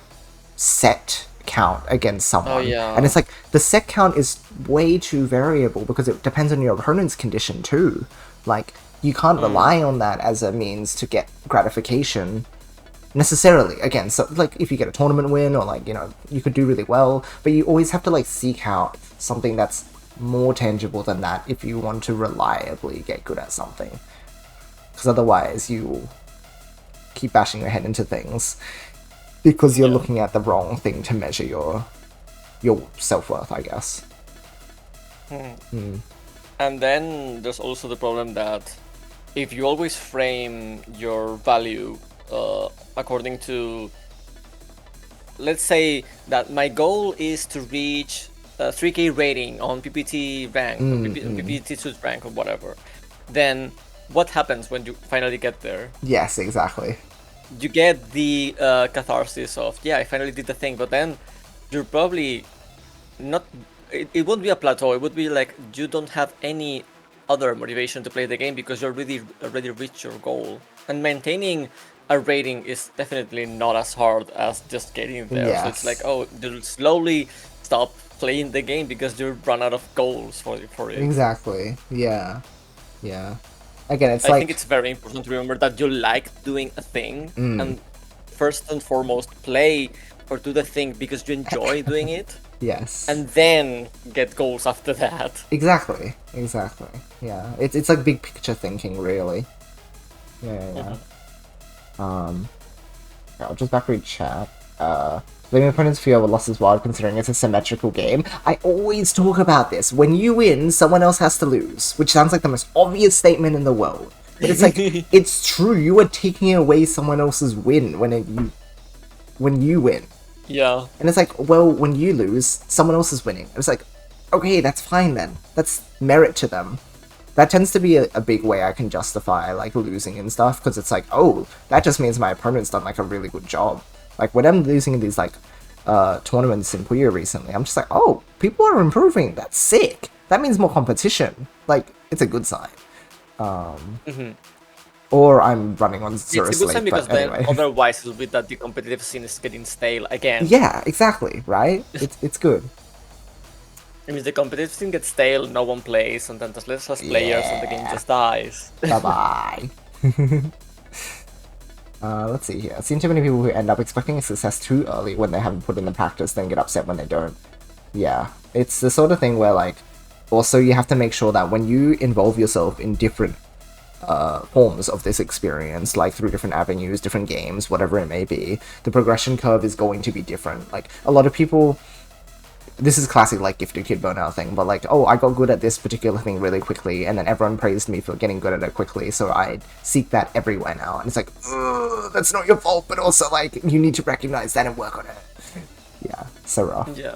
set count against someone. yeah. And it's like, the set count is way too variable because it depends on your opponent's condition too. Like, you can't rely on that as a means to get gratification necessarily. Again, so like if you get a tournament win or like, you know, you could do really well, but you always have to like seek out something that's more tangible than that if you want to reliably get good at something. Because otherwise you will keep bashing your head into things because you're looking at the wrong thing to measure your self-worth, I guess. And then there's also the problem that if you always frame your value according to, let's say that my goal is to reach 3k rating on PPT rank, PPT suit rank or whatever, then what happens when you finally get there? Yes, exactly. You get the catharsis of, yeah, I finally did the thing, but then you're probably not, it won't be a plateau, it would be like you don't have any other motivation to play the game because you already reached your goal. And maintaining a rating is definitely not as hard as just getting there. Yes. So it's like, oh, you'll slowly stop playing the game because you run out of goals for it. Exactly. Yeah. Yeah. Again, it's I like... think it's very important to remember that you like doing a thing, and first and foremost, play or do the thing because you enjoy doing it. Yes. And then get goals after that. Exactly. Yeah. It's like big picture thinking, really. Yeah. I'll just back read chat. Leaving opponents feel loss is wild considering it's a symmetrical game. I always talk about this. When you win, someone else has to lose, which sounds like the most obvious statement in the world. But it's like, it's true. You are taking away someone else's win when you win. Yeah. And it's like, well, when you lose, someone else is winning. It's like, okay, that's fine then. That's merit to them. That tends to be a big way I can justify, like, losing and stuff, because it's like, oh, that just means my opponent's done, like, a really good job. Like, when I'm losing in these, like, tournaments in Puyo recently, I'm just like, oh, people are improving. That's sick. That means more competition. Like, it's a good sign. Or I'm running on zero It's a good sign sleep, because but anyway. then otherwise it'll be that the competitive scene is getting stale again. Yeah, exactly, right? It's good. It means the competitive scene gets stale, no one plays, and then there's less players and the game just dies. Bye-bye. Let's see here. I've seen too many people who end up expecting a success too early when they haven't put in the practice, then get upset when they don't. Yeah, it's the sort of thing where, like, also you have to make sure that when you involve yourself in different forms of this experience, like through different avenues, different games, whatever it may be, the progression curve is going to be different. Like, a lot of people... This is classic, like, gifted kid burnout thing, but like, oh, I got good at this particular thing really quickly, and then everyone praised me for getting good at it quickly, so I seek that everywhere now. And it's like, ugh, that's not your fault, but also, like, you need to recognize that and work on it. Yeah, so rough. Yeah.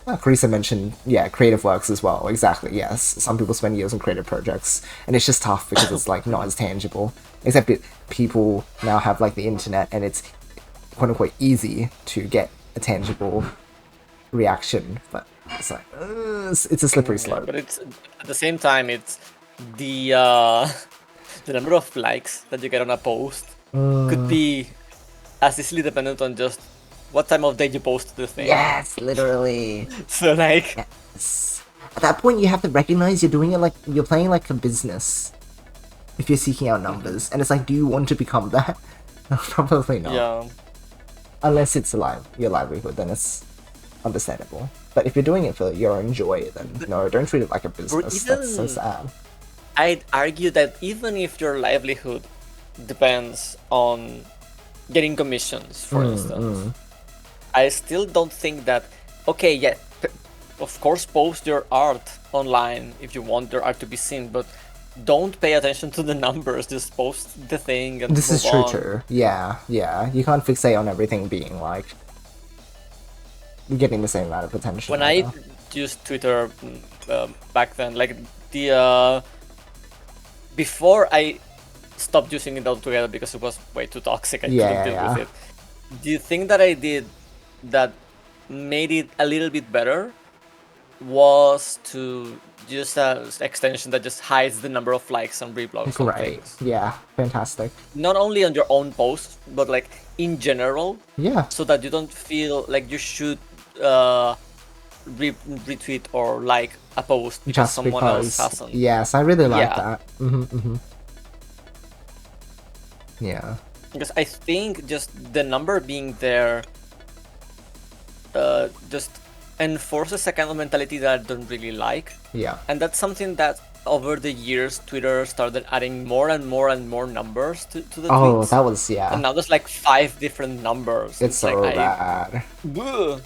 Carissa mentioned, yeah, creative works as well. Exactly, yes. Some people spend years on creative projects, and it's just tough because it's, like, not as tangible. Except that people now have, like, the internet, and it's, quote-unquote, easy to get a tangible reaction, but it's like, it's a slippery slope. But it's, at the same time, it's the the number of likes that you get on a post could be as easily dependent on just what time of day you post the thing. Yes, literally. So, like... Yes. At that point, you have to recognize you're doing it like, you're playing like a business. If you're seeking out numbers. And it's like, do you want to become that? Probably not. Yeah. Unless it's your livelihood, then it's understandable. But if you're doing it for your own joy, then no, don't treat it like a business. That's so sad. I'd argue that even if your livelihood depends on getting commissions, for instance, I still don't think that, okay, yeah, of course post your art online if you want your art to be seen, but don't pay attention to the numbers, just post the thing and This is move true on. too. Yeah. You can't fixate on everything being like getting the same amount of attention. When I used Twitter back then, like the before I stopped using it altogether because it was way too toxic, I couldn't deal with it. Do you think that I did that made it a little bit better was to just an extension that just hides the number of likes and reblogs on Great. things. Yeah, fantastic. Not only on your own posts, but like in general, Yeah, so that you don't feel like you should retweet or like a post because just someone else because. hasn't. Yes, I really like Yeah. that. Yeah. Because I think just the number being there just enforces a kind of mentality that I don't really like. Yeah. And that's something that over the years Twitter started adding more and more and more numbers to the Oh, tweets. that was, yeah. And now there's like 5 different numbers. It's so like bad. Ugh.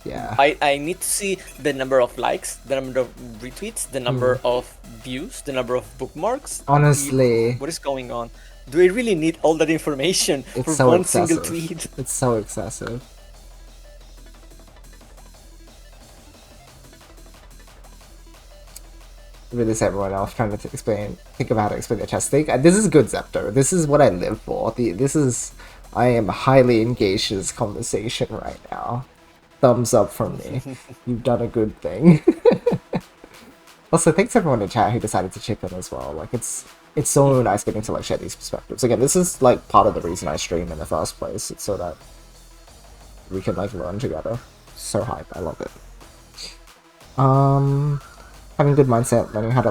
Yeah. I need to see the number of likes, the number of retweets, the number of views, the number of bookmarks. Honestly, What is going on? Do I really need all that information it's for so one excessive. single tweet? It's so excessive. Really is everyone else trying to think of how to explain the chess thing. This is good, Zepto. This is what I live for. I am highly engaged in this conversation right now. Thumbs up from me. You've done a good thing. Also, thanks everyone in chat who decided to chip in as well. Like, it's so nice getting to like share these perspectives. Again, this is like part of the reason I stream in the first place. It's so that we can like learn together. So hype. I love it. Having good mindset, learning how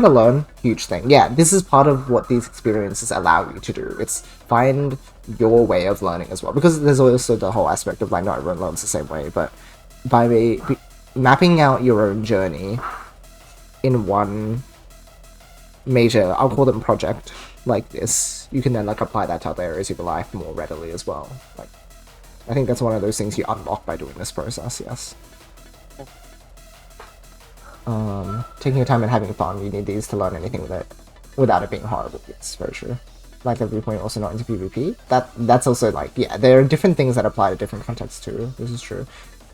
to learn, huge thing. Yeah, this is part of what these experiences allow you to do. It's find your way of learning as well, because there's also the whole aspect of like not everyone learns the same way, but by mapping out your own journey in one major, I'll call them project like this, you can then like apply that to other areas of your life more readily as well. Like, I think that's one of those things you unlock by doing this process. Yes. Taking your time and having fun, you need these to learn anything without it being horrible. It's very true. Like the viewpoint also not into PvP. That's also like, yeah, there are different things that apply to different contexts too. This is true.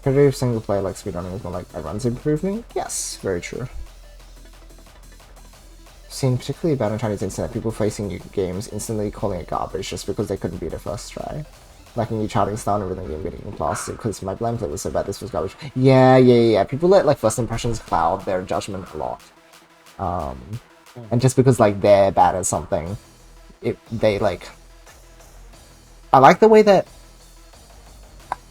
Competitive single player like speedrunning is more like a runs improvement. Yes, very true. Seen particularly bad on Chinese internet, people facing new games instantly calling it garbage just because they couldn't beat it first try. Like a new charting style and rhythm game getting plastic because my blind play was so bad this was garbage. Yeah. People let like first impressions cloud their judgment a lot. And just because like they're bad at something, they like. I like the way that.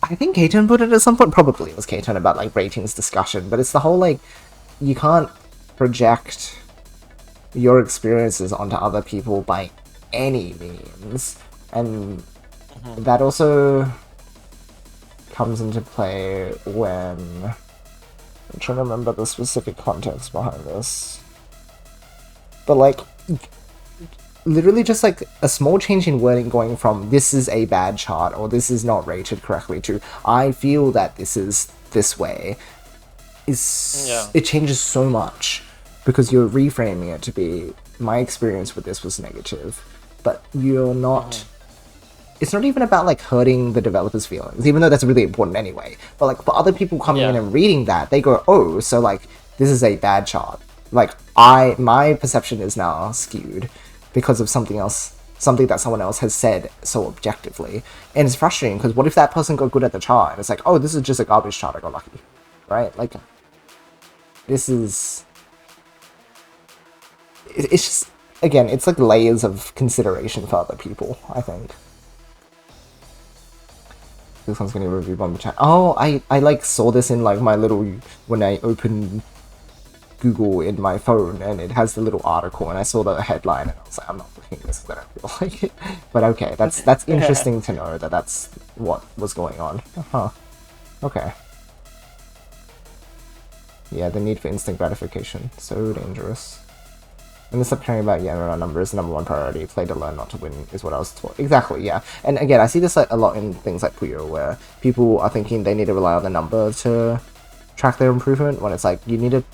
I think Katon put it at some point. Probably it was Katon about like ratings discussion, but it's the whole like you can't project your experiences onto other people by any means, and that also comes into play when I'm trying to remember the specific context behind this, but like literally just like a small change in wording going from this is a bad chart or this is not rated correctly to I feel that this is this way it changes so much because you're reframing it to be my experience with this was negative, but you're not it's not even about like hurting the developers' feelings, even though that's really important anyway. But like for other people coming in and reading that, they go, "Oh, so like this is a bad chart." Like my perception is now skewed because of something that someone else has said so objectively, and it's frustrating because what if that person got good at the chart and it's like, "Oh, this is just a garbage chart. I got lucky," right? Like this is. It's just again, it's like layers of consideration for other people. I think. This one's gonna review Bomber Chat. Oh, I like saw this in like my little when I opened Google in my phone and it has the little article and I saw the headline and I was like, I'm not looking at this because I don't feel like it. But okay, that's interesting to know that that's what was going on. Huh. Okay. Yeah, the need for instant gratification. So dangerous. And this appearing about numbers, number one priority. Play to learn, not to win, is what I was taught. Exactly, yeah. And again, I see this like a lot in things like Puyo, where people are thinking they need to rely on the number to track their improvement. When it's like you need to.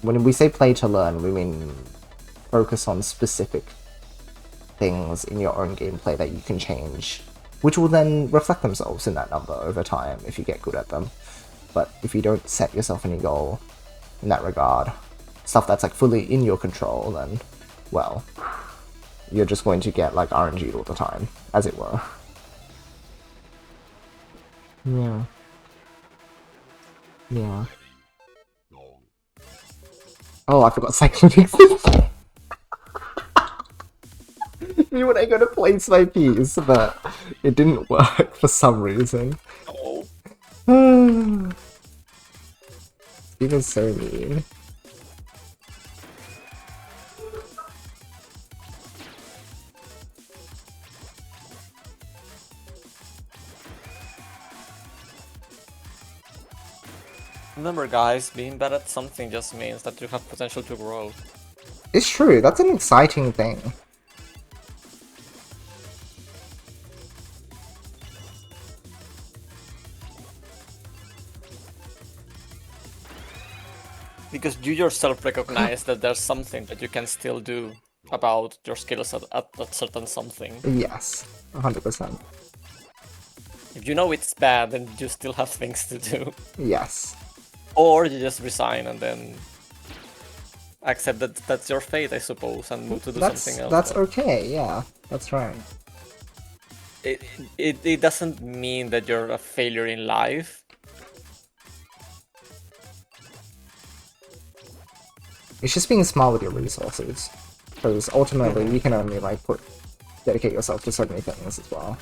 When we say play to learn, we mean focus on specific things in your own gameplay that you can change, which will then reflect themselves in that number over time if you get good at them. But if you don't set yourself any goal in that regard, stuff that's like fully in your control, then, well, you're just going to get like RNG'd all the time, as it were. Yeah. Oh, I forgot cycling exists. Me when I go to place my piece, but it didn't work for some reason. Oh. He was so mean. Remember guys, being bad at something just means that you have potential to grow. It's true, that's an exciting thing. Because you yourself recognize that there's something that you can still do about your skills at that certain something. Yes, 100%. If you know it's bad, then you still have things to do. Yes. Or you just resign and then accept that that's your fate, I suppose, and move to do something else. That's okay, yeah, that's right. It doesn't mean that you're a failure in life. It's just being smart with your resources. Because ultimately, you can only, like, dedicate yourself to so many things as well.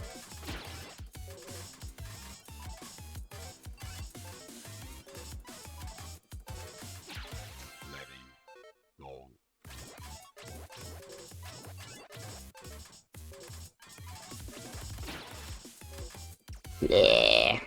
Yeah.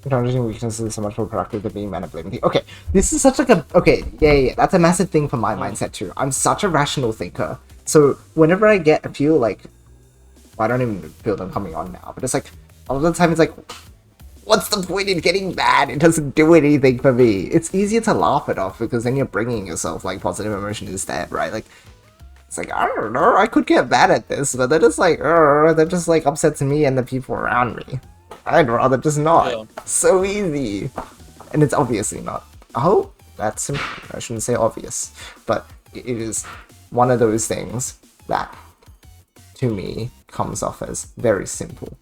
Acknowledging weaknesses is so much more productive than being manipulating. Okay, this is such like a... Okay, yeah, that's a massive thing for my mindset too. I'm such a rational thinker. So whenever I feel like... Well, I don't even feel them coming on now, but it's like... All of the time it's like... What's the point in getting mad? It doesn't do anything for me. It's easier to laugh it off because then you're bringing yourself like positive emotion instead, right? Like... It's like, I don't know, I could get mad at this, but they're just like, that just like upsets me and the people around me. I'd rather just not. Yeah. So easy. And it's obviously not. Oh, that's simple. I shouldn't say obvious. But it is one of those things that, to me, comes off as very simple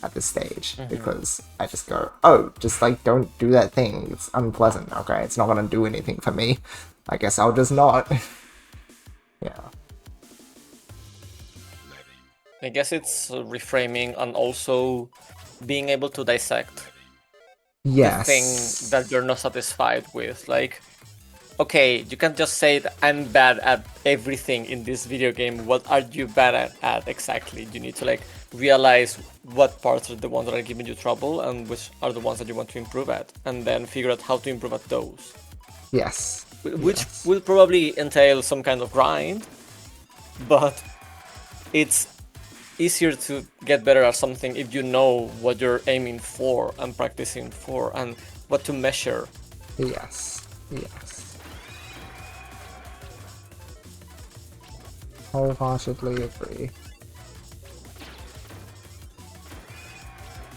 at this stage. Because I just go, oh, just like, don't do that thing. It's unpleasant, okay? It's not gonna do anything for me. I guess I'll just not. Yeah. I guess it's reframing and also being able to dissect Yes. the thing that you're not satisfied with. Like, okay, you can't just say that I'm bad at everything in this video game. What are you bad at exactly? You need to like realize what parts are the ones that are giving you trouble and which are the ones that you want to improve at, and then figure out how to improve at those. Yes. Which will probably entail some kind of grind, but it's easier to get better at something if you know what you're aiming for and practicing for and what to measure. Yes. Yes. Wholeheartedly agree.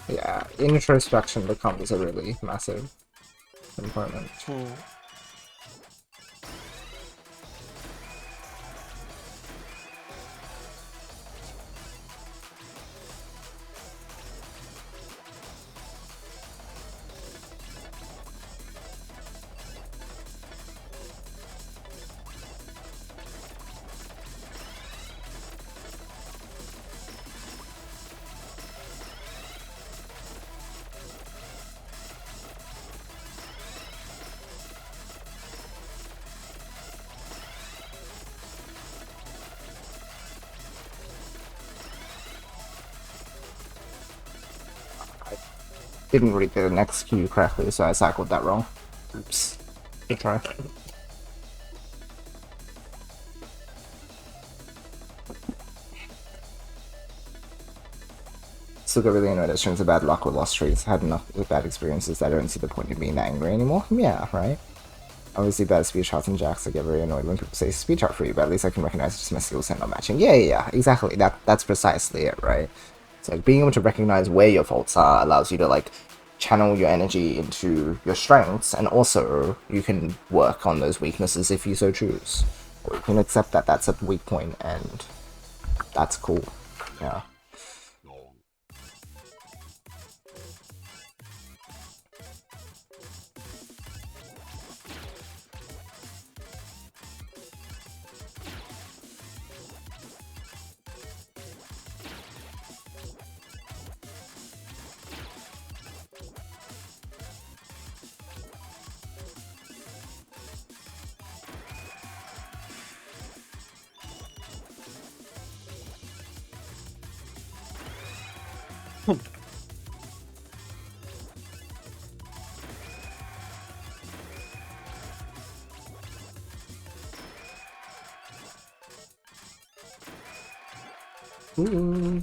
Yeah, introspection becomes a really massive component. didn't read the next cue correctly, so I cycled that wrong. Oops. Good try. Still got really annoyed at strings of bad luck with lost streaks. I had enough with bad experiences that I don't see the point of being that angry anymore. Yeah, right? Obviously bad speech shots and jacks. I get very annoyed when people say speech art for you, but at least I can recognize just my skill set not matching. Yeah, exactly. That's precisely it, right? It's like being able to recognize where your faults are allows you to like channel your energy into your strengths, and also you can work on those weaknesses if you so choose. Or you can accept that that's a weak point, and that's cool. Yeah. Ooh.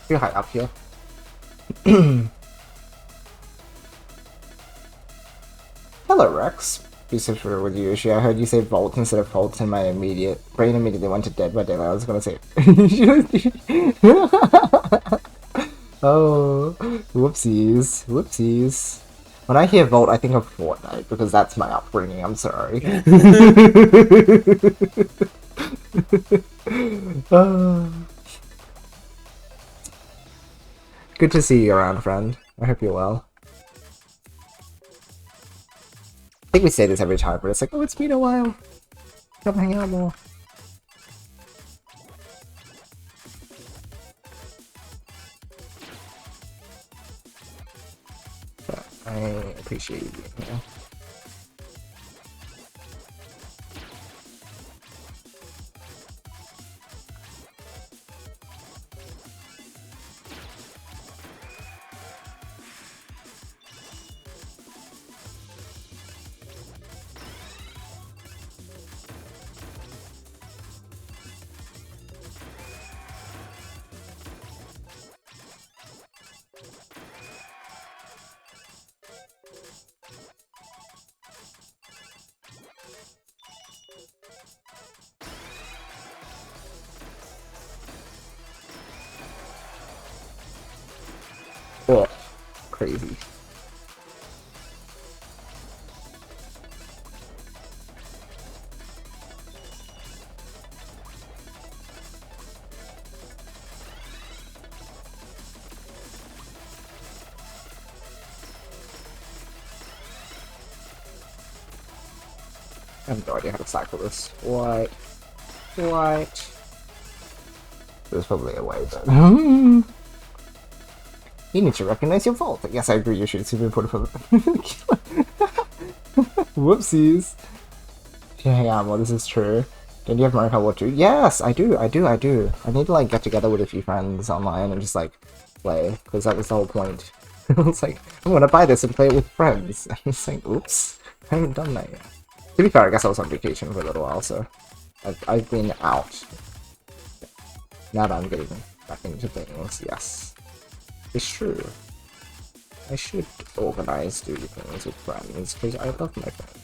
You're high up here. Hello, Rex. Be super with Yoshi. I heard you say Vault instead of Vault, and my brain immediately went to Dead by Daylight. I was gonna say. Oh, whoopsies. When I hear Vault, I think of Fortnite because that's my upbringing. I'm sorry. Good to see you around, friend. I hope you're well. I think we say this every time, but it's like, oh, it's been a while. Come hang out more. But I appreciate you being here. Oh, crazy. I have no idea how to cycle this. What? There's probably a way, but... You need to recognize your fault. Yes, I agree, you should. It's super important for Whoopsies. Yeah, well, this is true. Don't you have Mario Kart World 2? Yes, I do. I need to, like, get together with a few friends online and just, like, play. Because that was the whole point. It's like, I'm gonna buy this and play it with friends. And it's like, oops. I haven't done that yet. To be fair, I guess I was on vacation for a little while, so... I've been out. Now that I'm getting back into things, yes. It's true. I should organize doing things with friends, because I love my friends.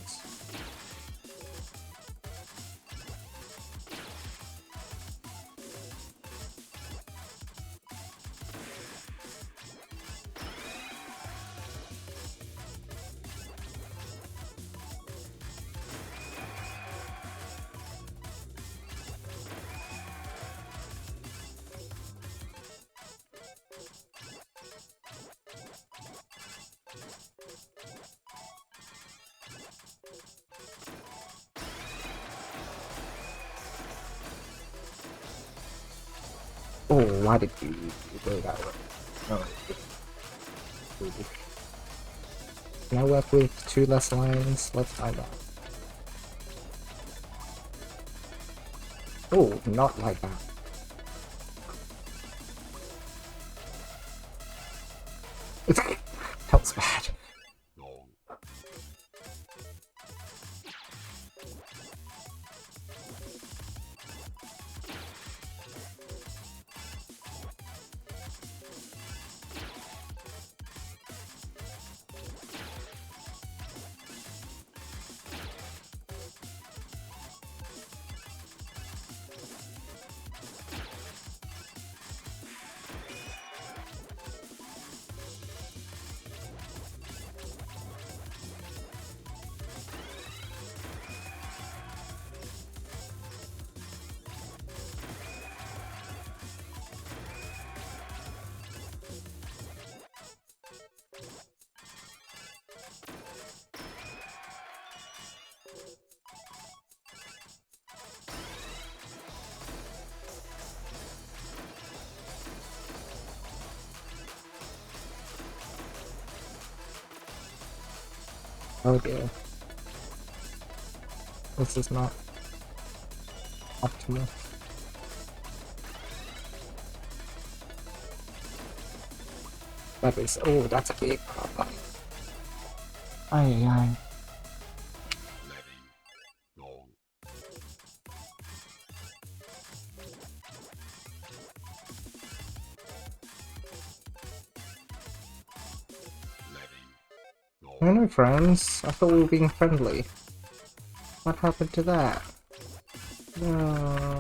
Oh, why did you go that way? Oh, can I work with 2 less lines? Let's find out. Oh, not like that. That was bad. Oh dear. This is not optimal. That is, oh, that's a big problem. Aye, aye. Oh no, friends. I thought we were being friendly. What happened to that? No. Nah.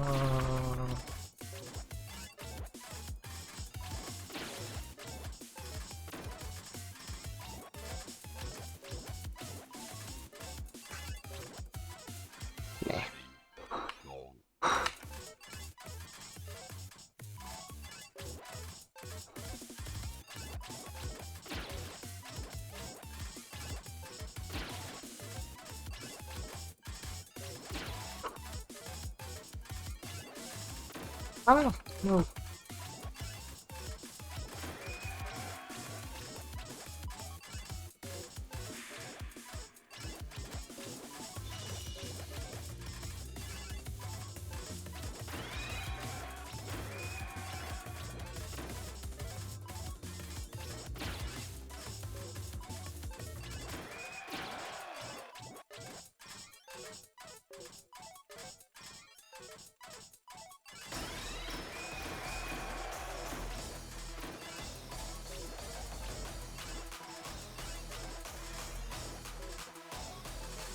Ah, no.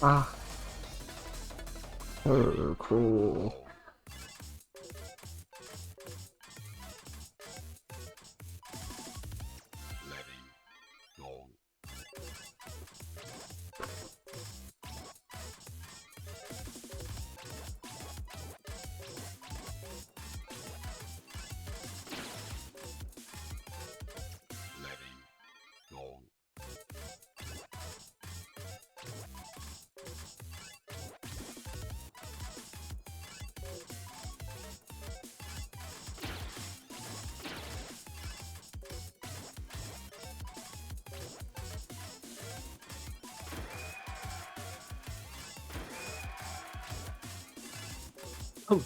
Ah. Oh, cool. Oh.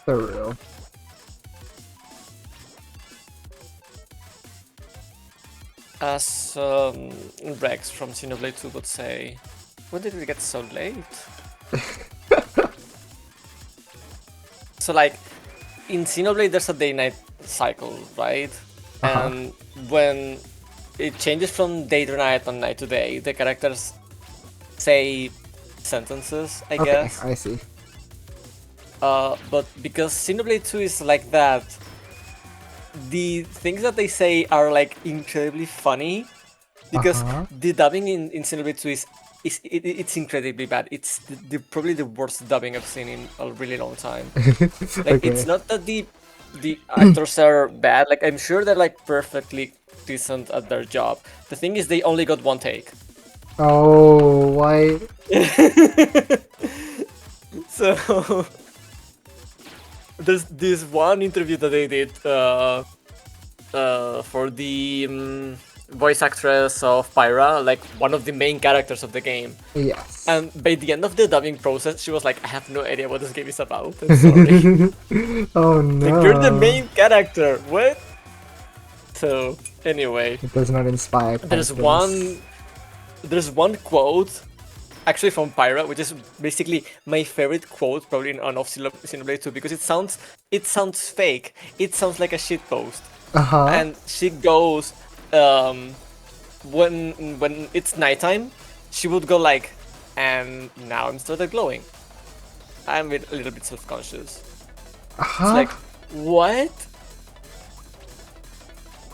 For real. As Rex from Xenoblade 2 would say, when did it get so late? So like, in Xenoblade there's a day-night cycle, right? And when it changes from day to night and night to day, the characters say sentences, I guess. I see. But because Xenoblade 2 is like that, the things that they say are like incredibly funny, because the dubbing in Xenoblade 2 it's incredibly bad. It's probably the worst dubbing I've seen in a really long time. Like, it's not that the actors are bad. Like, I'm sure they're like perfectly decent at their job. The thing is, they only got one take. Oh, why? So there's this one interview that they did for the voice actress of Pyra, like one of the main characters of the game. Yes. And by the end of the dubbing process, she was like, I have no idea what this game is about. I'm sorry. Oh no. Like, you're the main character. What? So anyway, It does not inspire confidence. There's one quote actually from Pyra, which is basically my favorite quote probably on off Xenoblade 2, because it sounds fake. It sounds like a shitpost. And she goes, when it's nighttime, she would go like, and now I'm started glowing. I'm a little bit self-conscious. It's like, what?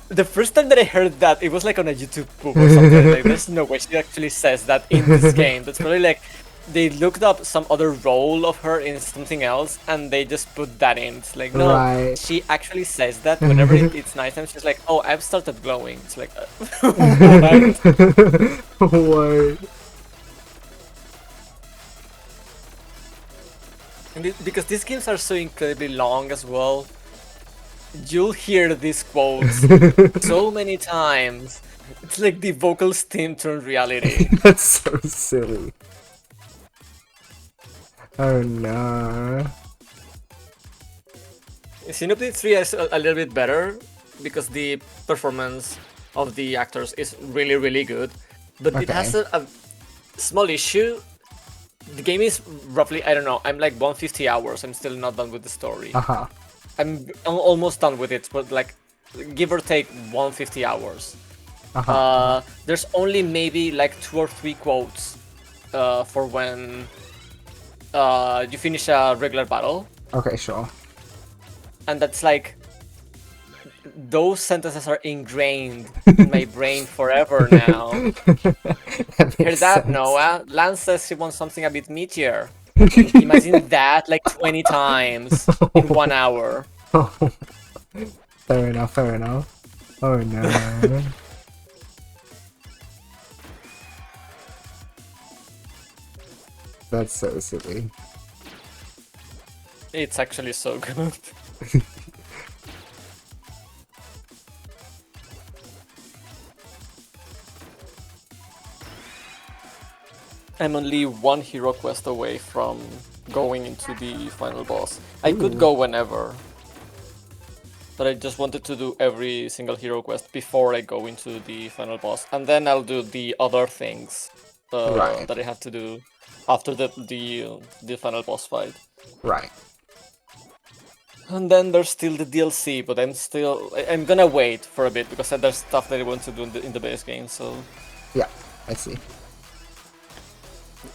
The first time that I heard that, it was like on a YouTube poop or something. Like, there's no way she actually says that in this game. That's probably like, they looked up some other role of her in something else and they just put that in. It's like, no, right. She actually says that whenever it's nighttime. She's like, oh, I've started glowing. It's like, what? What? And because these games are so incredibly long as well, You'll hear these quotes so many times. It's like the vocal steam turned reality. That's so silly. Oh no. Xenoblade 3 is a little bit better because the performance of the actors is really good, but it has a small issue. The game is roughly, I don't know, I'm like 150 hours. I'm still not done with the story. I'm almost done with it, but like give or take 150 hours. There's only maybe like 2 or 3 quotes for when you finish a regular battle. Okay, sure. And that's like, those sentences are ingrained in my brain forever now. Hear that, sense. Noah? Lance says he wants something a bit meatier. Imagine that like 20 times in 1 hour. Fair enough, fair enough. Oh no. That's so silly. It's actually so good. I'm only 1 hero quest away from going into the final boss. I could go whenever, but I just wanted to do every single hero quest before I go into the final boss, and then I'll do the other things that I have to do after the final boss fight. Right. And then there's still the DLC, but I'm gonna wait for a bit because there's stuff that I want to do in the base game. So yeah, I see.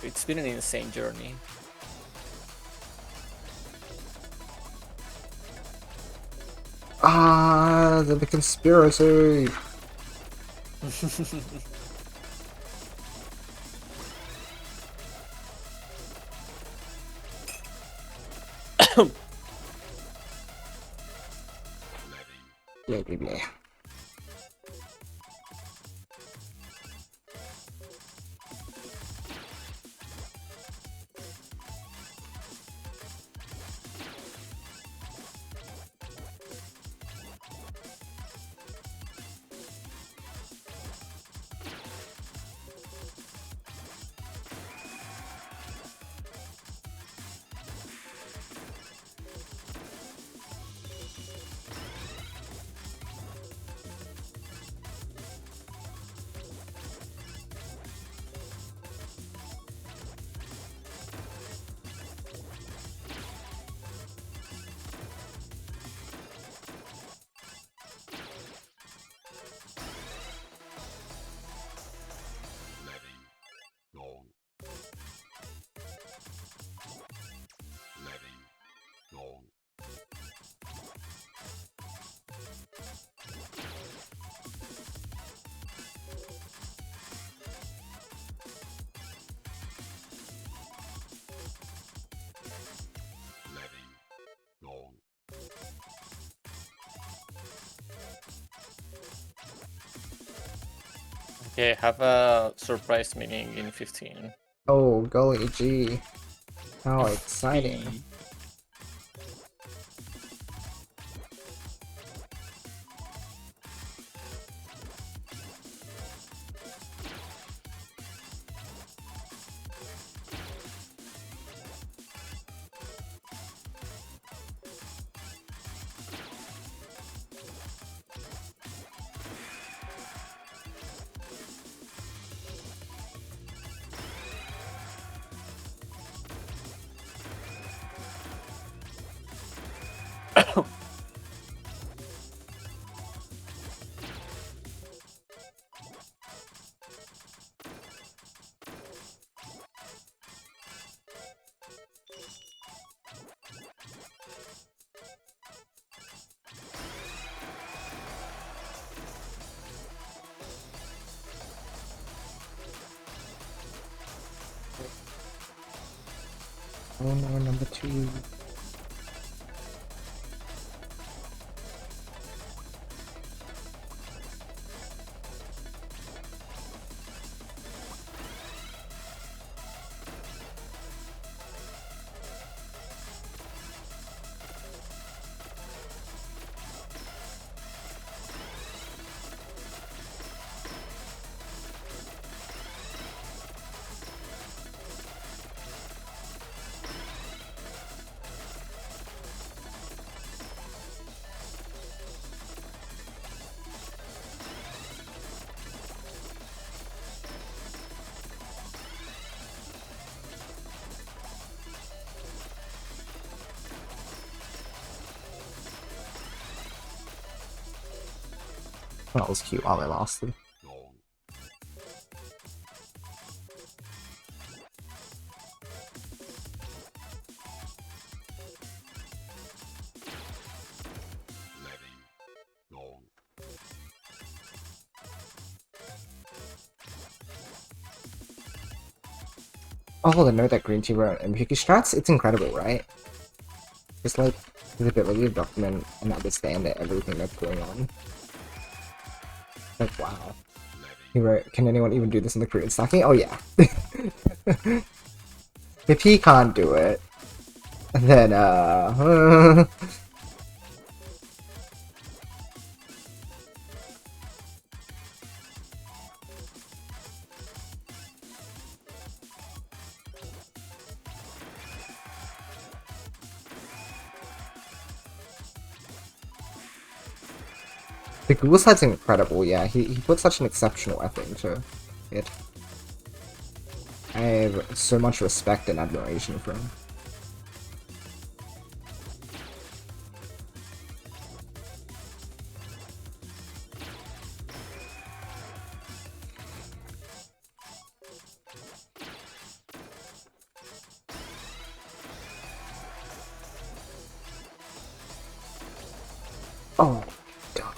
It's been an insane journey. The conspiracy. Blah, blah, blah. Okay, have a surprise meeting in 15. Oh, golly gee. How exciting. Oh no, number 2. That was cute while it lasted. Oh, the note that Green Tea wrote and Picky Strats, it's incredible, right? Just like his ability to document and understand everything that's going on. Like, wow. He wrote, can anyone even do this in the Korean stacking? Oh yeah. If he can't do it, then the Google site's incredible, yeah. He put such an exceptional effort into it. I have so much respect and admiration for him. Oh, God.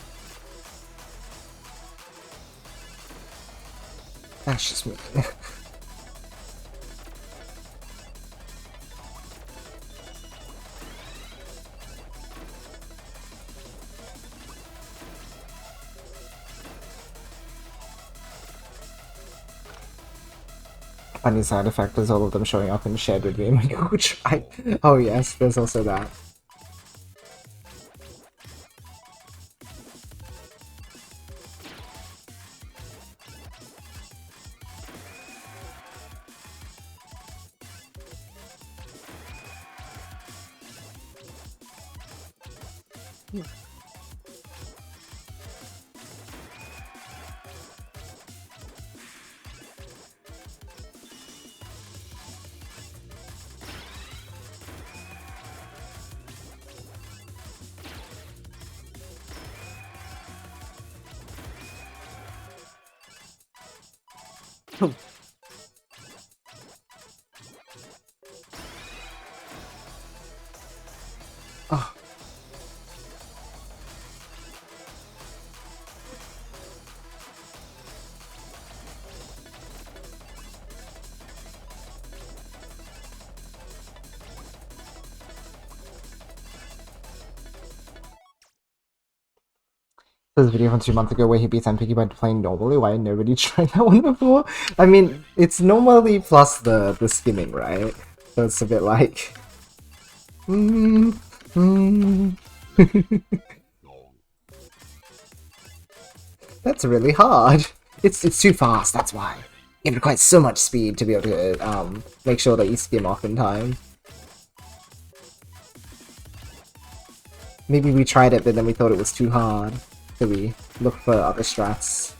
That's just me. Funny side effect is all of them showing up and shared with me in my Google Drive. Oh yes, there's also that. Oh. There's a video from 2 months ago where he beats Piggy by playing normally. Why had nobody tried that one before? I mean, it's normally plus the skimming, right? So it's a bit like... That's really hard. It's too fast, that's why. It requires so much speed to be able to make sure that you skim off in time. Maybe we tried it, but then we thought it was too hard. So we looked for other strats.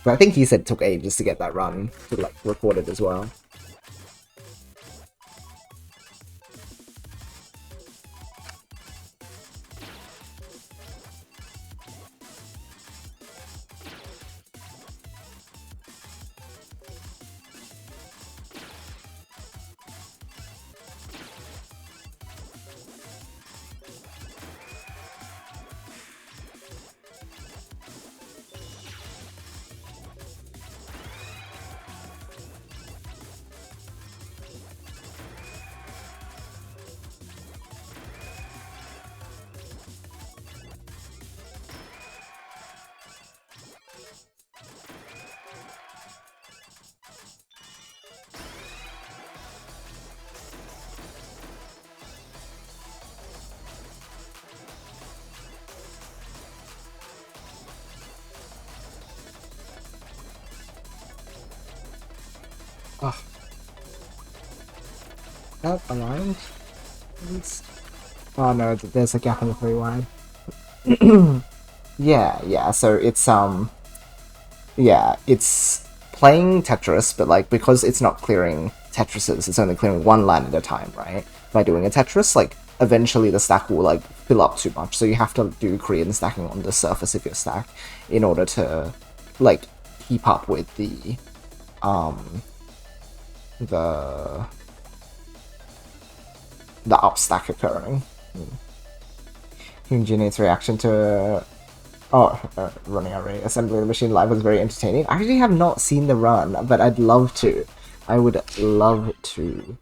But I think he said it took ages to get that run, to like record it as well. Oh. That aligned? Oh no, there's a gap in the 3-wide. Yeah, so it's yeah, it's playing Tetris, but like because it's not clearing Tetrises, it's only clearing one line at a time, right? By doing a Tetris, like eventually the stack will like fill up too much. So you have to do Korean stacking on the surface of your stack in order to like keep up with the up stack occurring. Generates reaction to running array assembly the machine live was very entertaining. I actually have not seen the run, but I'd love to. I would love to.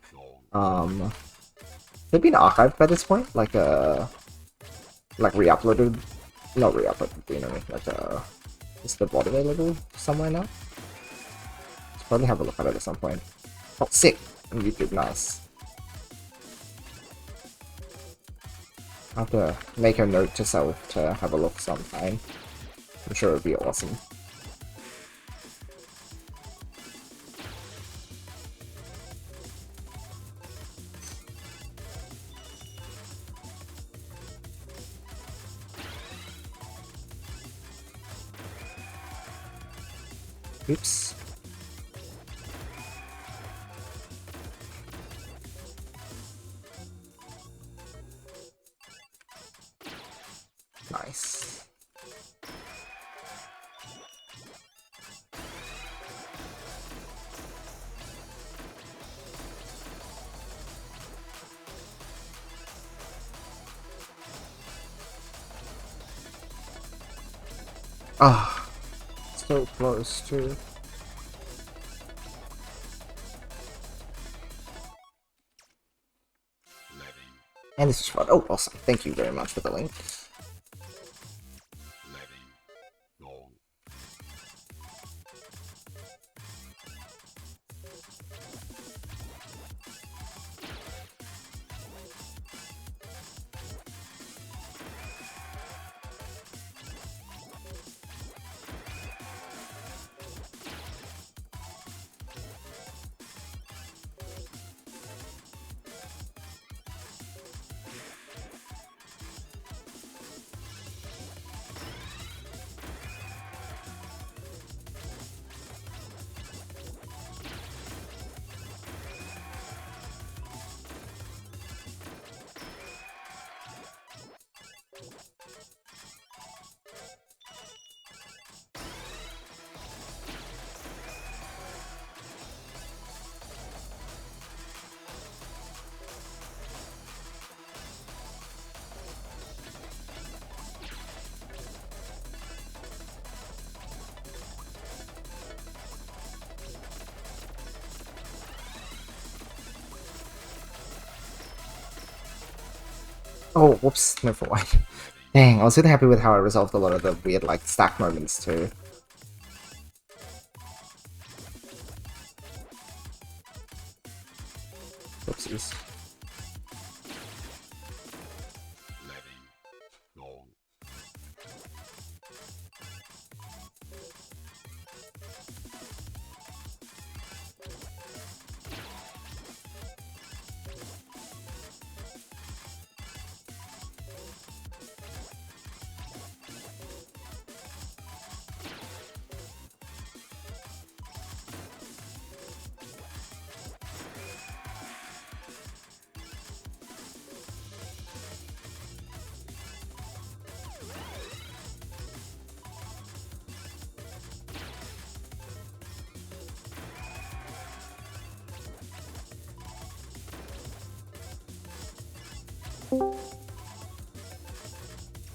They've been archived by this point, like re-uploaded, not re-uploaded, you know, like is the bot available somewhere now? Let's probably have a look at it at some point. Oh, sick on YouTube, nice. I'll have to make a note to self to have a look sometime. I'm sure it would be awesome. Oops. Nice. Ah, so close to. And this is fun. Oh, awesome. Thank you very much for the link. Oh, whoops, never mind. Dang, I was really happy with how I resolved a lot of the weird, like, stack moments, too. Whoopsies.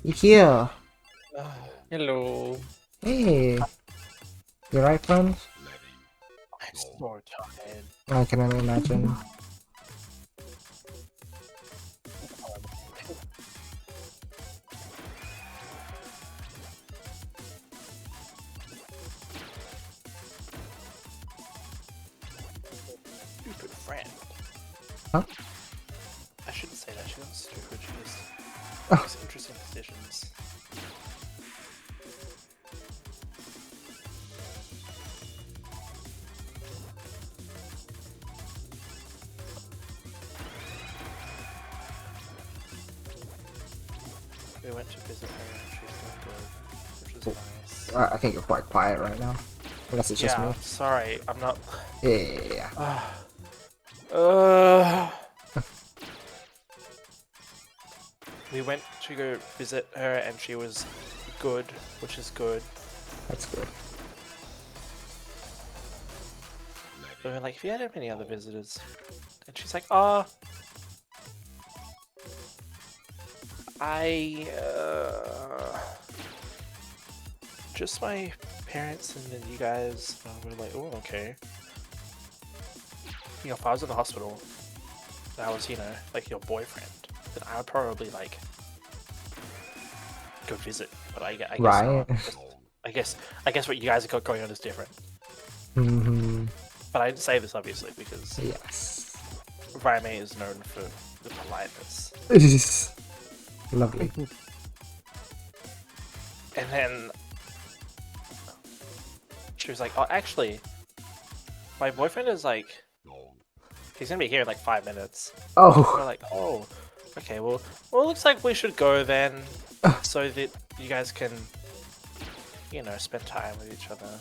You here? Hello. Hey. You right, friend? I'm so tired. I can only imagine. Stupid friend. Huh? I shouldn't say that. She's not stupid. She just Oh. makes interesting decisions. We went to visit her and she's doing good, which is nice. I think you're quite quiet right now. I guess it's just me. Sorry, I'm not. Yeah. we went to go visit her, and she was good, which is good. That's good. We were like, if you had any other visitors, and she's like, oh, just my parents and then you guys. We're like, oh, okay. You know, if I was in the hospital, and I was, you know, like your boyfriend, then I would probably like go visit. But I guess Right. not. I guess what you guys have got going on is different. Mm-hmm. But I didn't say this obviously because Yes. Raime is known for the politeness. Lovely. And then she was like, oh, actually, my boyfriend is like, he's gonna be here in like 5 minutes. Oh. We're like, oh, okay, well, it looks like we should go then, so that you guys can, you know, spend time with each other.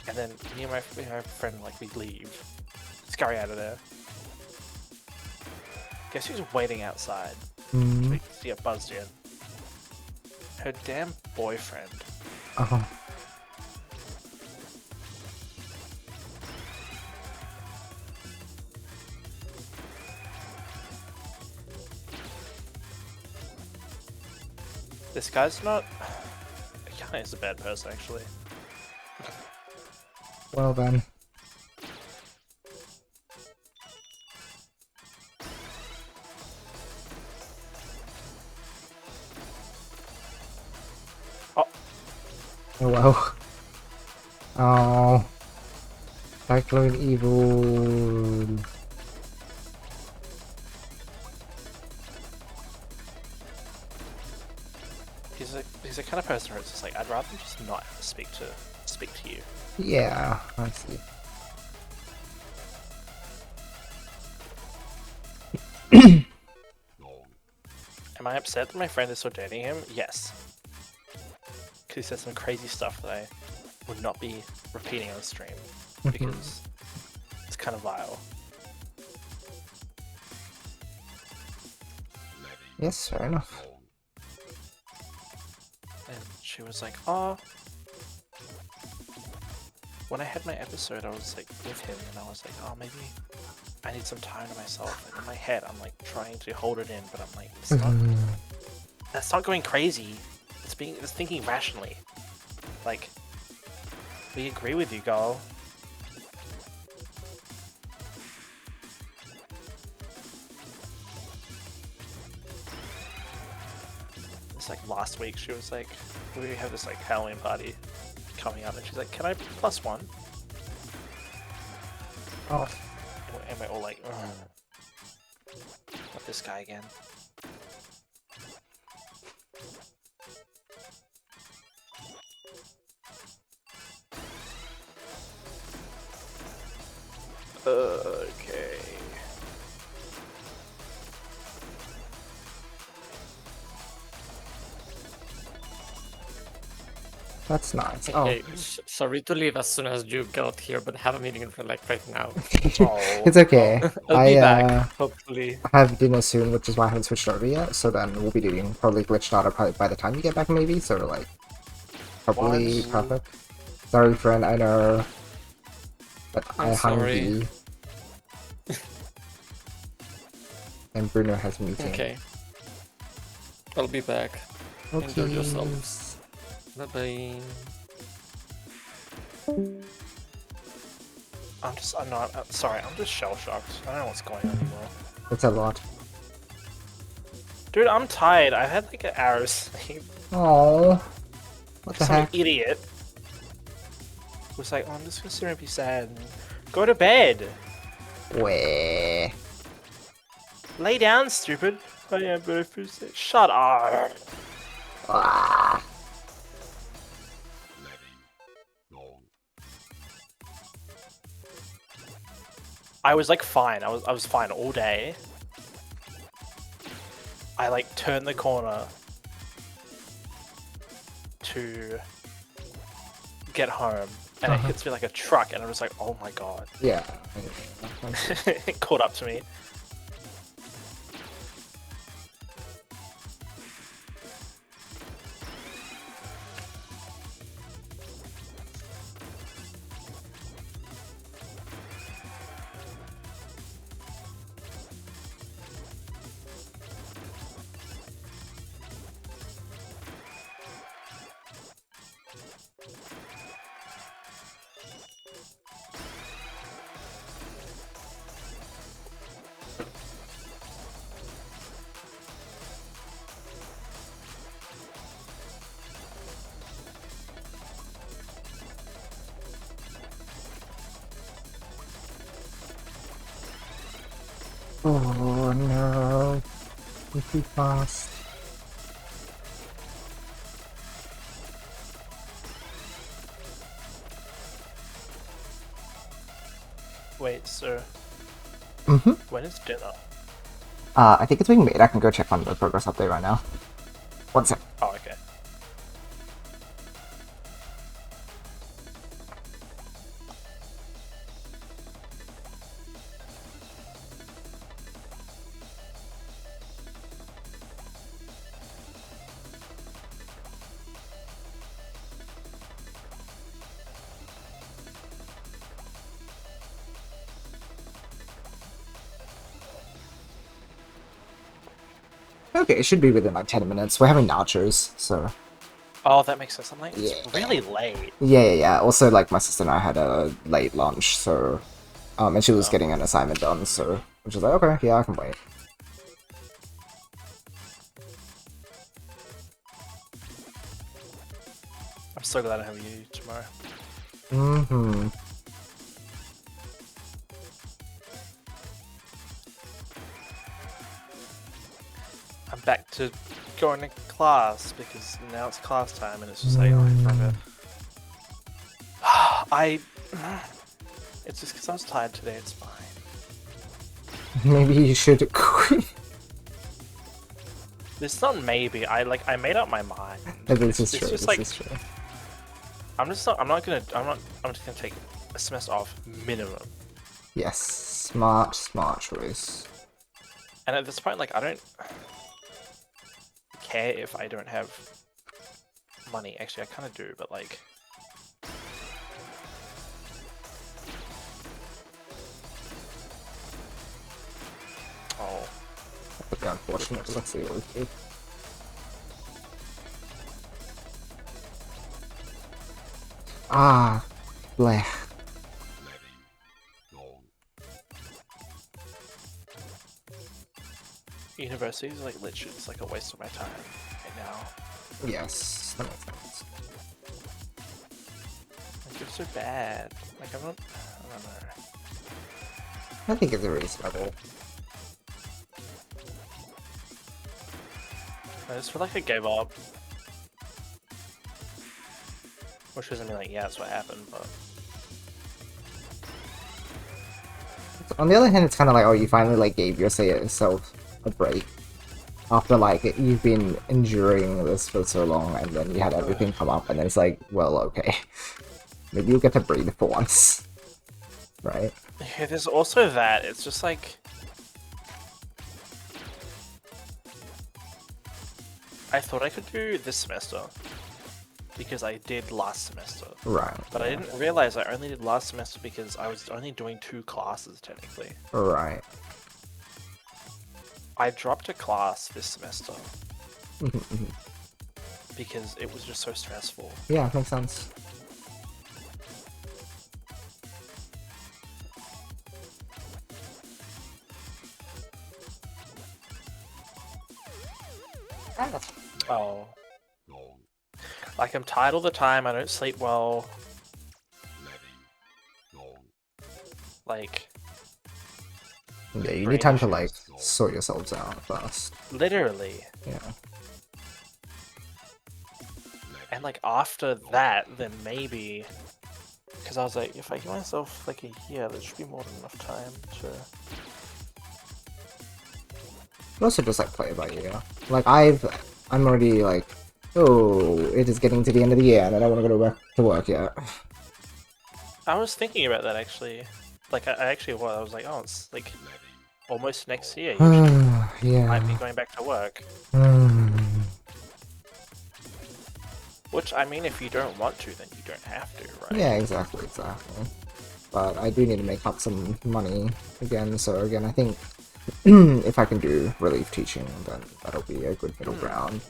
And then me and my friend, like, we leave, scurry out of there. Guess who's waiting outside? Mm. To get buzzed in. Her damn boyfriend. Uh-huh. This guy's not. He's a bad person, actually. Well then. Oh. Oh well. Oh. Cyclone evil. He's the kind of person where it's just like, I'd rather just not speak to you. Yeah, I see. Am I upset that my friend is still dating him? Yes. Because he said some crazy stuff that I would not be repeating on stream. Because it's kind of vile. Yes, fair enough. And she was like, oh. When I had my episode, I was like with him, and I was like, oh, maybe I need some time to myself. And in my head, I'm like trying to hold it in, but I'm like, it's not. That's not going crazy. It's thinking rationally. Like, we agree with you, girl. It's like last week, she was like, we have this like Halloween party coming up, and she's like, can I be +1? Oh. And we're all like, ugh. Not this guy again. Okay. That's nice. Okay, Oh. sorry to leave as soon as you got here, but I have a meeting for like right now. It's okay. I'll be back, hopefully. I have dinner soon, which is why I haven't switched over yet. So then we'll be doing probably glitched out probably by the time you get back, maybe. So like, probably perfect. Sorry, friend. I know, but I'm hungry. And Bruno has a meeting. Okay. I'll be back. Okay. Enjoy yourselves. Bye-bye. Sorry, I'm just shell-shocked. I don't know what's going on anymore. It's a lot. Dude, I'm tired. I had like an hour of sleep. Oh. What the Some heck? idiot was like, oh, I'm just gonna sit here and be sad. And go to bed. Where? Lay down, stupid. Oh yeah, but if you say, shut up. Ah. I was like fine. I was fine all day. I like turned the corner to get home, and it hits me like a truck, and I was like, oh my god. Yeah. It caught up to me. Oh no. I'm too fast. Wait, so Mm-hmm. when is dinner? I think it's being made. I can go check on the progress update right now. One sec. Oh, okay. Okay, it should be within like 10 minutes. We're having nachos, so... Oh, that makes sense. I'm like, it's Yeah. really late. Yeah. Also, like, my sister and I had a late lunch, so... and she was Oh. getting an assignment done, so... Which is like, okay, yeah, I can wait. I'm so glad I have you tomorrow. Mm-hmm. I'm back to going to class because now it's class time and it's just like, oh, forever. It's just because I was tired today, it's fine. Maybe you should quit. It's not maybe, I made up my mind. This is It's true, just this like, is true. I'm just gonna take a semester off minimum. Yes, smart choice. And at this point, like, I don't care if I don't have money. Actually, I kind of do, but like... Oh. But yeah, unfortunately, let's see what we do. Ah, bleh. University is like literally just like a waste of my time right now. Yes, that makes sense. Like, it's so bad. Like, I don't know. I think it's a reasonable. I just feel like I gave up. Which doesn't mean like, yeah, that's what happened, but... On the other hand, it's kind of like, oh, you finally like gave yourself a break after like you've been enduring this for so long, and then you had everything come up, and then it's like, well, okay, maybe you get to breathe for once, right? Yeah, there's also that. It's just like... I thought I could do this semester because I did last semester. Right. But I didn't realize I only did last semester because I was only doing 2 classes technically. Right. I dropped a class this semester because it was just so stressful. Yeah, makes sense. Oh. Like, I'm tired all the time, I don't sleep well. Like... Yeah, you need time to like sort yourselves out first. Literally. Yeah. And like, after that, then maybe... Because I was like, if I give myself like a year, there should be more than enough time to... You also just like play it by ear. Like I'm already like, oh, it is getting to the end of the year and I don't want to go to work yet. I was thinking about that actually. Like, I actually was. I was like, oh, it's like almost next year. You Yeah. might be going back to work. Which, I mean, if you don't want to, then you don't have to, right? Yeah, exactly. But I do need to make up some money again, so again, I think if I can do relief teaching, then that'll be a good middle ground.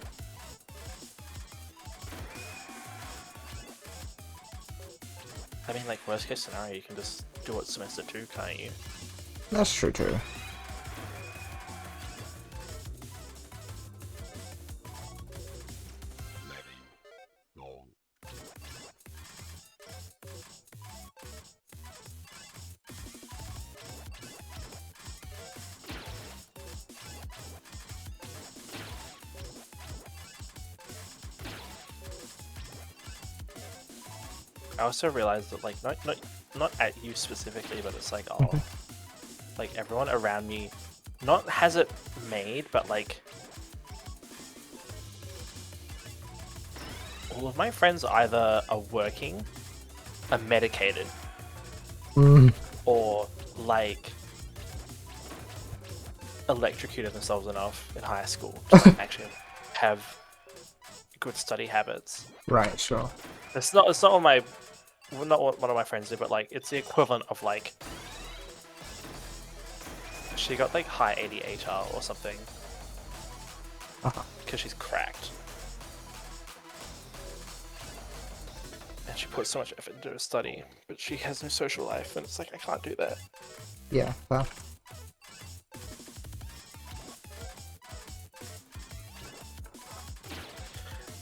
I mean, like, worst case scenario, you can just do it semester 2, can't you? That's true too. I also realized that like not at you specifically, but it's like oh, like everyone around me, not has it made, but like all of my friends either are working, are medicated, or like electrocuted themselves enough in high school to like, actually have good study habits. Right, sure. It's not what my not what one of my friends did, but like it's the equivalent of like she got like high ADHR or something because she's cracked. And she puts so much effort into her study, but she has no social life, and it's like I can't do that. Yeah, well.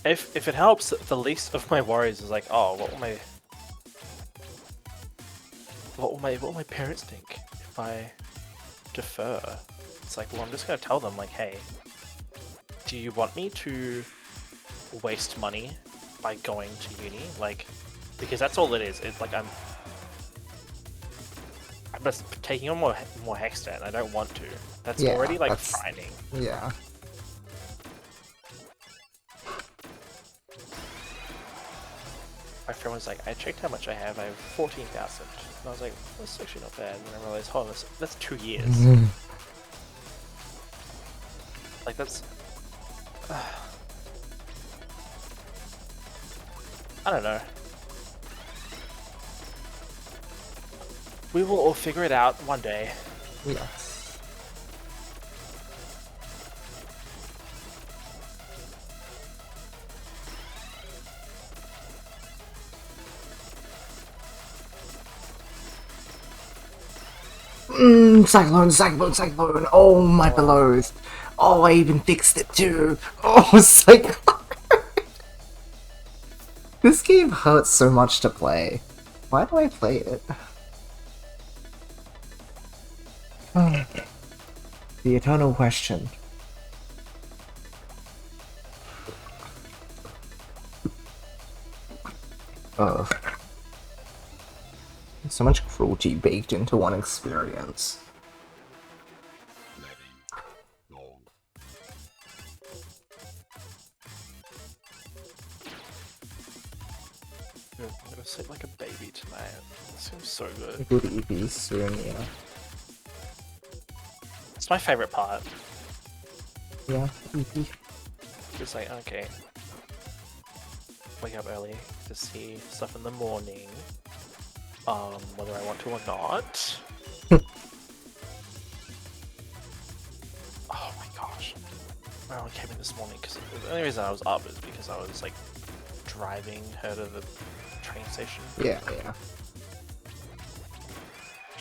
If it helps, the least of my worries is like, oh, what will my parents think if I defer? It's like, well, I'm just gonna tell them like, hey, do you want me to waste money by going to uni? Like, because that's all it is. It's like I'm just taking on more Hexter, and I don't want to. That's already like frightening. Yeah. My friend was like, I checked how much I have 14,000. And I was like, that's actually not bad. And I realized, hold on, that's 2 years. Like, that's... I don't know. We will all figure it out one day. Yes. Cyclone. Oh, my belows. Oh, I even fixed it too. Oh, Cyclone. This game hurts so much to play. Why do I play it? The eternal question. Ugh. So much cruelty baked into one experience. I'm gonna sleep like a baby tonight. It seems so good. Good EP soon, yeah. It's my favorite part. Yeah, EP. It's like, okay. Wake up early to see stuff in the morning. Whether I want to or not. Oh my gosh. I only came in this morning because the only reason I was up is because I was like driving her to the train station. Yeah.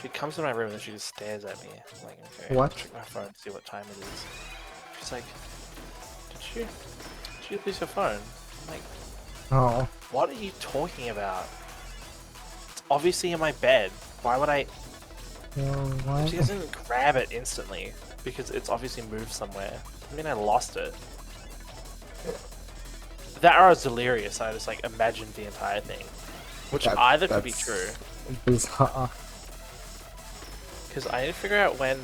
She comes to my room and she just stares at me. I'm like, okay, What? check my phone, see what time it is. She's like, did you lose your phone? I'm like, Oh. what are you talking about? It's obviously in my bed. Why would I? What? She doesn't grab it instantly because it's obviously moved somewhere. I mean, I lost it. That I was delirious. I just like imagined the entire thing, which either could be true. Bizarre. Because I need to figure out when,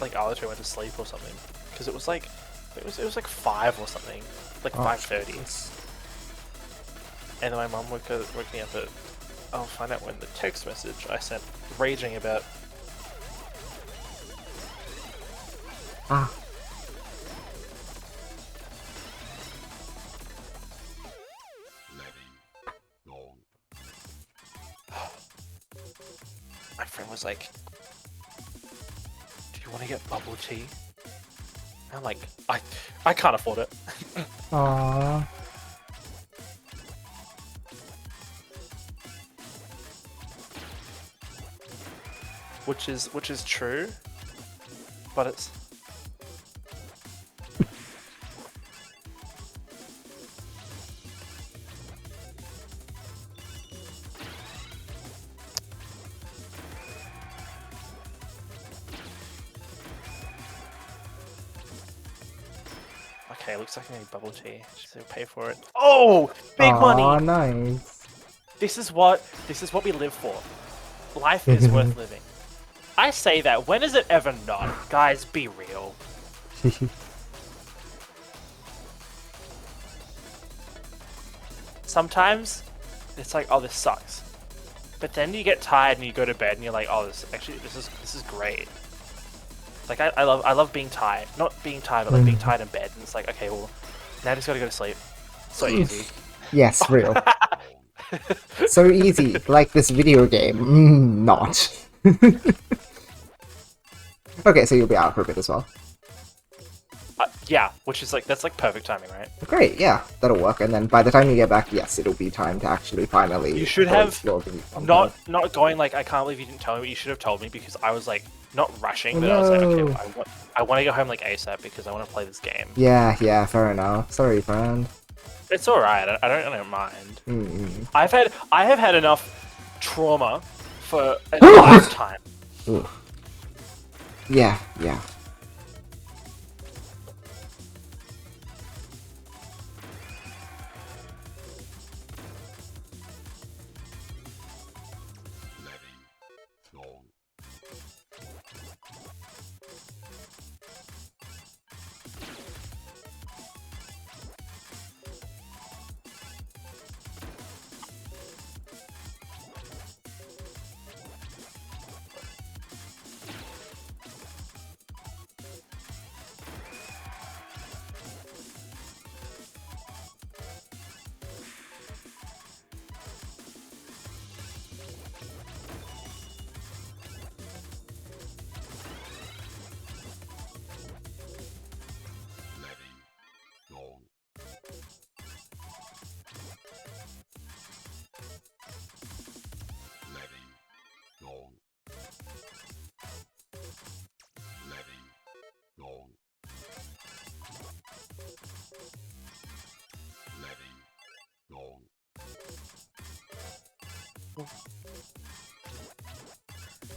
like, Alito went to sleep or something. Because it was like 5 or something, like 5:30. And then my mum woke me up at. I'll find out when the text message I sent raging about. My friend was like, "Do you want to get bubble tea?" And I'm like, I can't afford it. Aww. Which is true, but it's. Okay, looks like I need bubble tea. She'll pay for it. Oh! Big money! Aw, nice. This is what we live for. Life is worth living. I say that. When is it ever not? Guys, be real. Sometimes it's like, oh, this sucks. But then you get tired and you go to bed and you're like, oh, this is great. Like I love being tired. Not being tired, but like being tired in bed. And it's like, okay, well, now I just gotta go to sleep. So easy. Yes, real. So easy, like this video game. Not. Okay, so you'll be out for a bit as well. Yeah, which is like, that's like perfect timing, right? Great, yeah, that'll work. And then by the time you get back, yes, it'll be time to actually finally. You should have not going like, I can't believe you didn't tell me, but you should have told me, because I was like not rushing, but I was like, okay, well, I want to go home like ASAP because I want to play this game. Yeah, fair enough. Sorry, friend. It's all right. I don't mind. Mm-hmm. I have had enough trauma for a lifetime. Ooh. Yeah.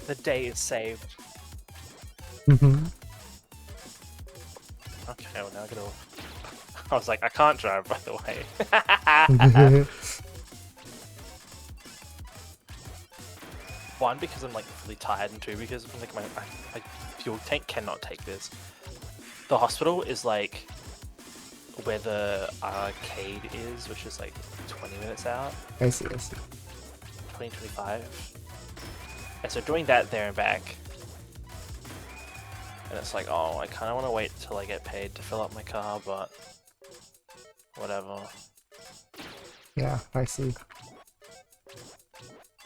The day is saved. Mm-hmm. Okay, well now I gotta. I was like, I can't drive, by the way. One, because I'm like really tired, and two, because I'm like my fuel tank cannot take this. The hospital is like where the arcade is, which is like 20 minutes out. I see. 2025. And so doing that there and back, and it's like, oh, I kind of want to wait till I get paid to fill up my car, but whatever. Yeah, I see.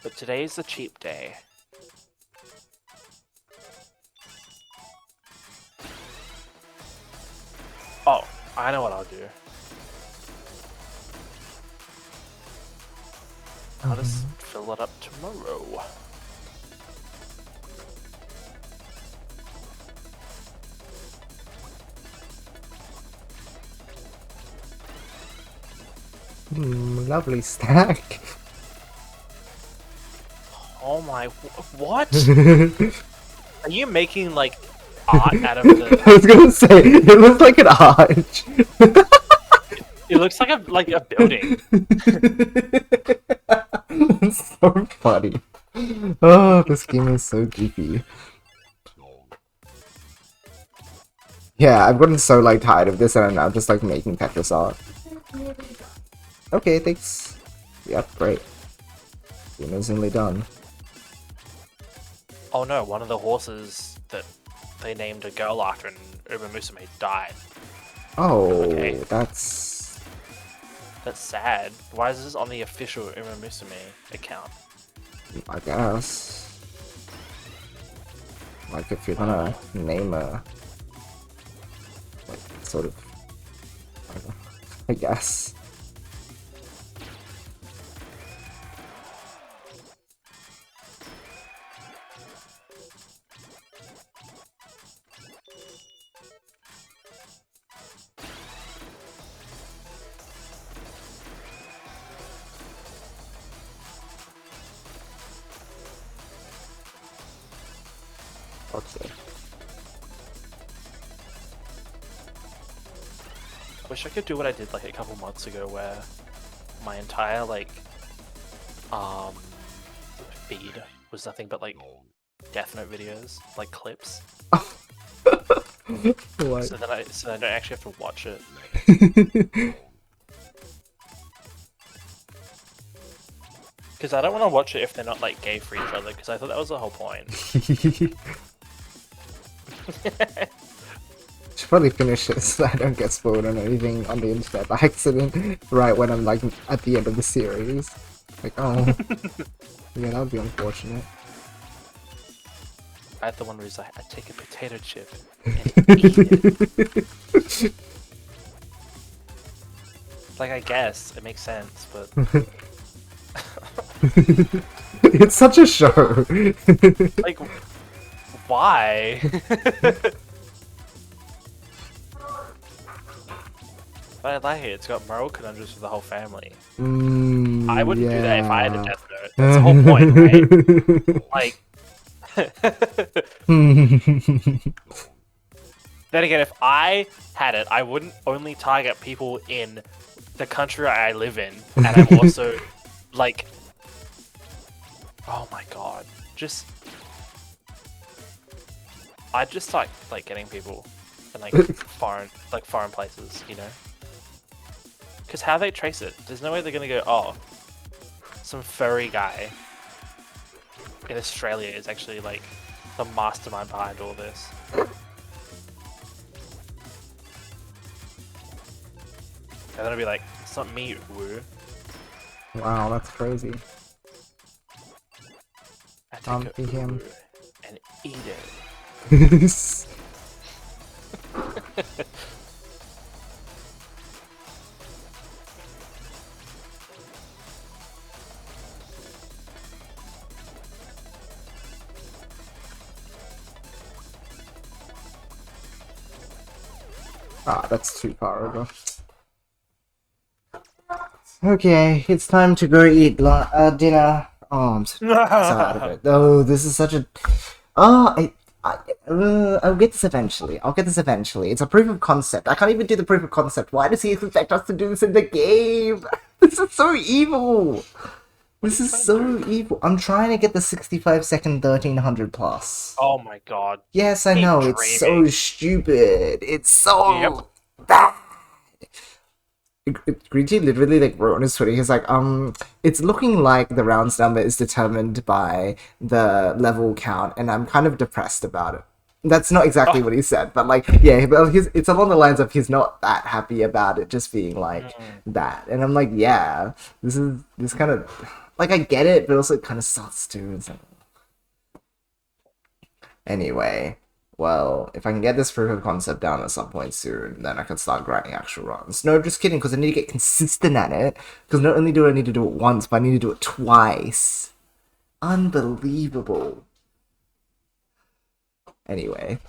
But today's the cheap day. Oh, I know what I'll do. I'll just fill it up tomorrow. Lovely stack. Oh my, what? Are you making like art out of the... I was gonna say, it looks like an arch. It looks like a building. It's so funny. Oh, this game is so goofy. Yeah, I've gotten so like tired of this, and I'm now just like making Tetris art. Okay, thanks. Yep, great. Amazingly done. Oh no, one of the horses that they named a girl after in Uma Musume died. Oh, Okay. That's sad. Why is this on the official Uma Musume account? I guess. Like if you're gonna name a like sort of I guess. Okay. I wish I could do what I did like a couple months ago, where my entire like feed was nothing but like Death Note videos, like clips. What? So then I don't actually have to watch it. Because I don't want to watch it if they're not like gay for each other. Because I thought that was the whole point. Should probably finish this so I don't get spoiled on anything on the internet by accident right when I'm like at the end of the series. Like, oh. Yeah, that would be unfortunate. I had the one where he's like, I take a potato chip and eat it. Like, I guess it makes sense, but It's such a show. like, why? But I like it. It's got moral conundrums for the whole family. I wouldn't do that if I had a Death Note. That's the whole point, right? Like. Then again, if I had it, I wouldn't only target people in the country I live in, and I'm also like, oh my god, I'd just start like getting people in like foreign places, you know? Because how they trace it? There's no way they're gonna go, oh, some furry guy in Australia is actually like the mastermind behind all this. And then it'll be like, it's not me, woo. Wow, that's crazy. I take Can't a be him. woo and eat it. Ah, that's too far over. Okay, it's time to go eat dinner. Oh, I'm so out of it. Oh, this is such a... Oh, I'll get this eventually. I'll get this eventually. It's a proof of concept. I can't even do the proof of concept. Why does he expect us to do this in the game? This is so evil. This is so evil. I'm trying to get the 65-second 1300 plus. Oh my god. Yes, I know. It's so stupid. It's so bad. Green Tea literally like wrote on his Twitter, he's like, it's looking like the rounds number is determined by the level count, and I'm kind of depressed about it. That's not exactly what he said, but like, yeah, but it's along the lines of he's not that happy about it just being like that. And I'm like, yeah, this kind of, like, I get it, but also it kind of sucks too. It's like... Anyway. Well, if I can get this proof of concept down at some point soon, then I can start grinding actual runs. No, just kidding, because I need to get consistent at it. Because not only do I need to do it once, but I need to do it twice. Unbelievable. Anyway,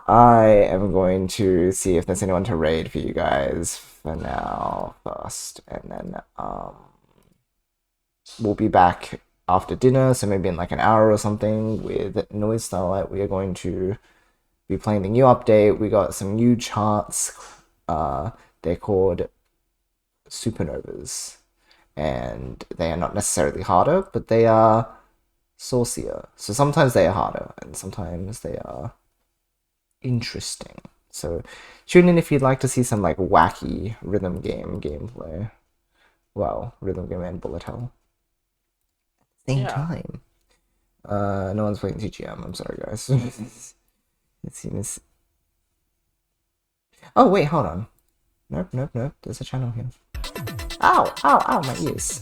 I am going to see if there's anyone to raid for you guys for now first. And then we'll be back after dinner, so maybe in like an hour or something, with Noise Starlight. We are going to be playing the new update. We got some new charts. They're called supernovas, and they are not necessarily harder, but they are saucier. So sometimes they are harder, and sometimes they are interesting. So tune in if you'd like to see some like wacky rhythm game gameplay. Well, rhythm game and bullet hell. Same time. No one's playing TGM. I'm sorry, guys. It seems. Oh wait, hold on. Nope. There's a channel here. Ow! My ears.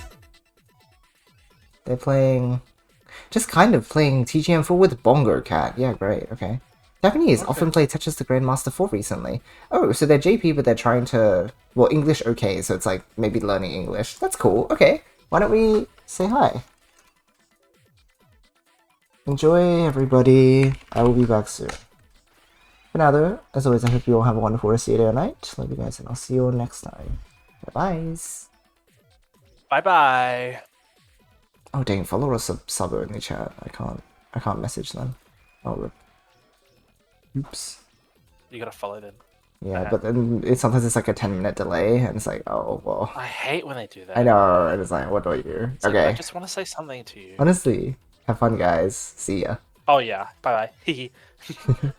They're playing. Just kind of playing TGM4 with Bongo Cat. Yeah, great. Okay. Japanese often play Tetris the Grand Master 4 recently. Oh, so they're JP, but they're trying to. Well, English okay, so it's like maybe learning English. That's cool. Okay. Why don't we say hi? Enjoy, everybody. I will be back soon. For now, though, as always, I hope you all have a wonderful rest of your day or night. Love you guys, and I'll see you all next time. Bye-bye. Bye-bye. Oh, dang, follow or sub only chat. I can't message them. Oh, rip. Oops. You gotta follow them. Yeah, but then sometimes it's like a 10-minute delay, and it's like, oh well. I hate when they do that. I know, and it's like, what do I do? It's like, Okay. I just want to say something to you. Honestly, have fun, guys. See ya. Oh yeah, bye bye.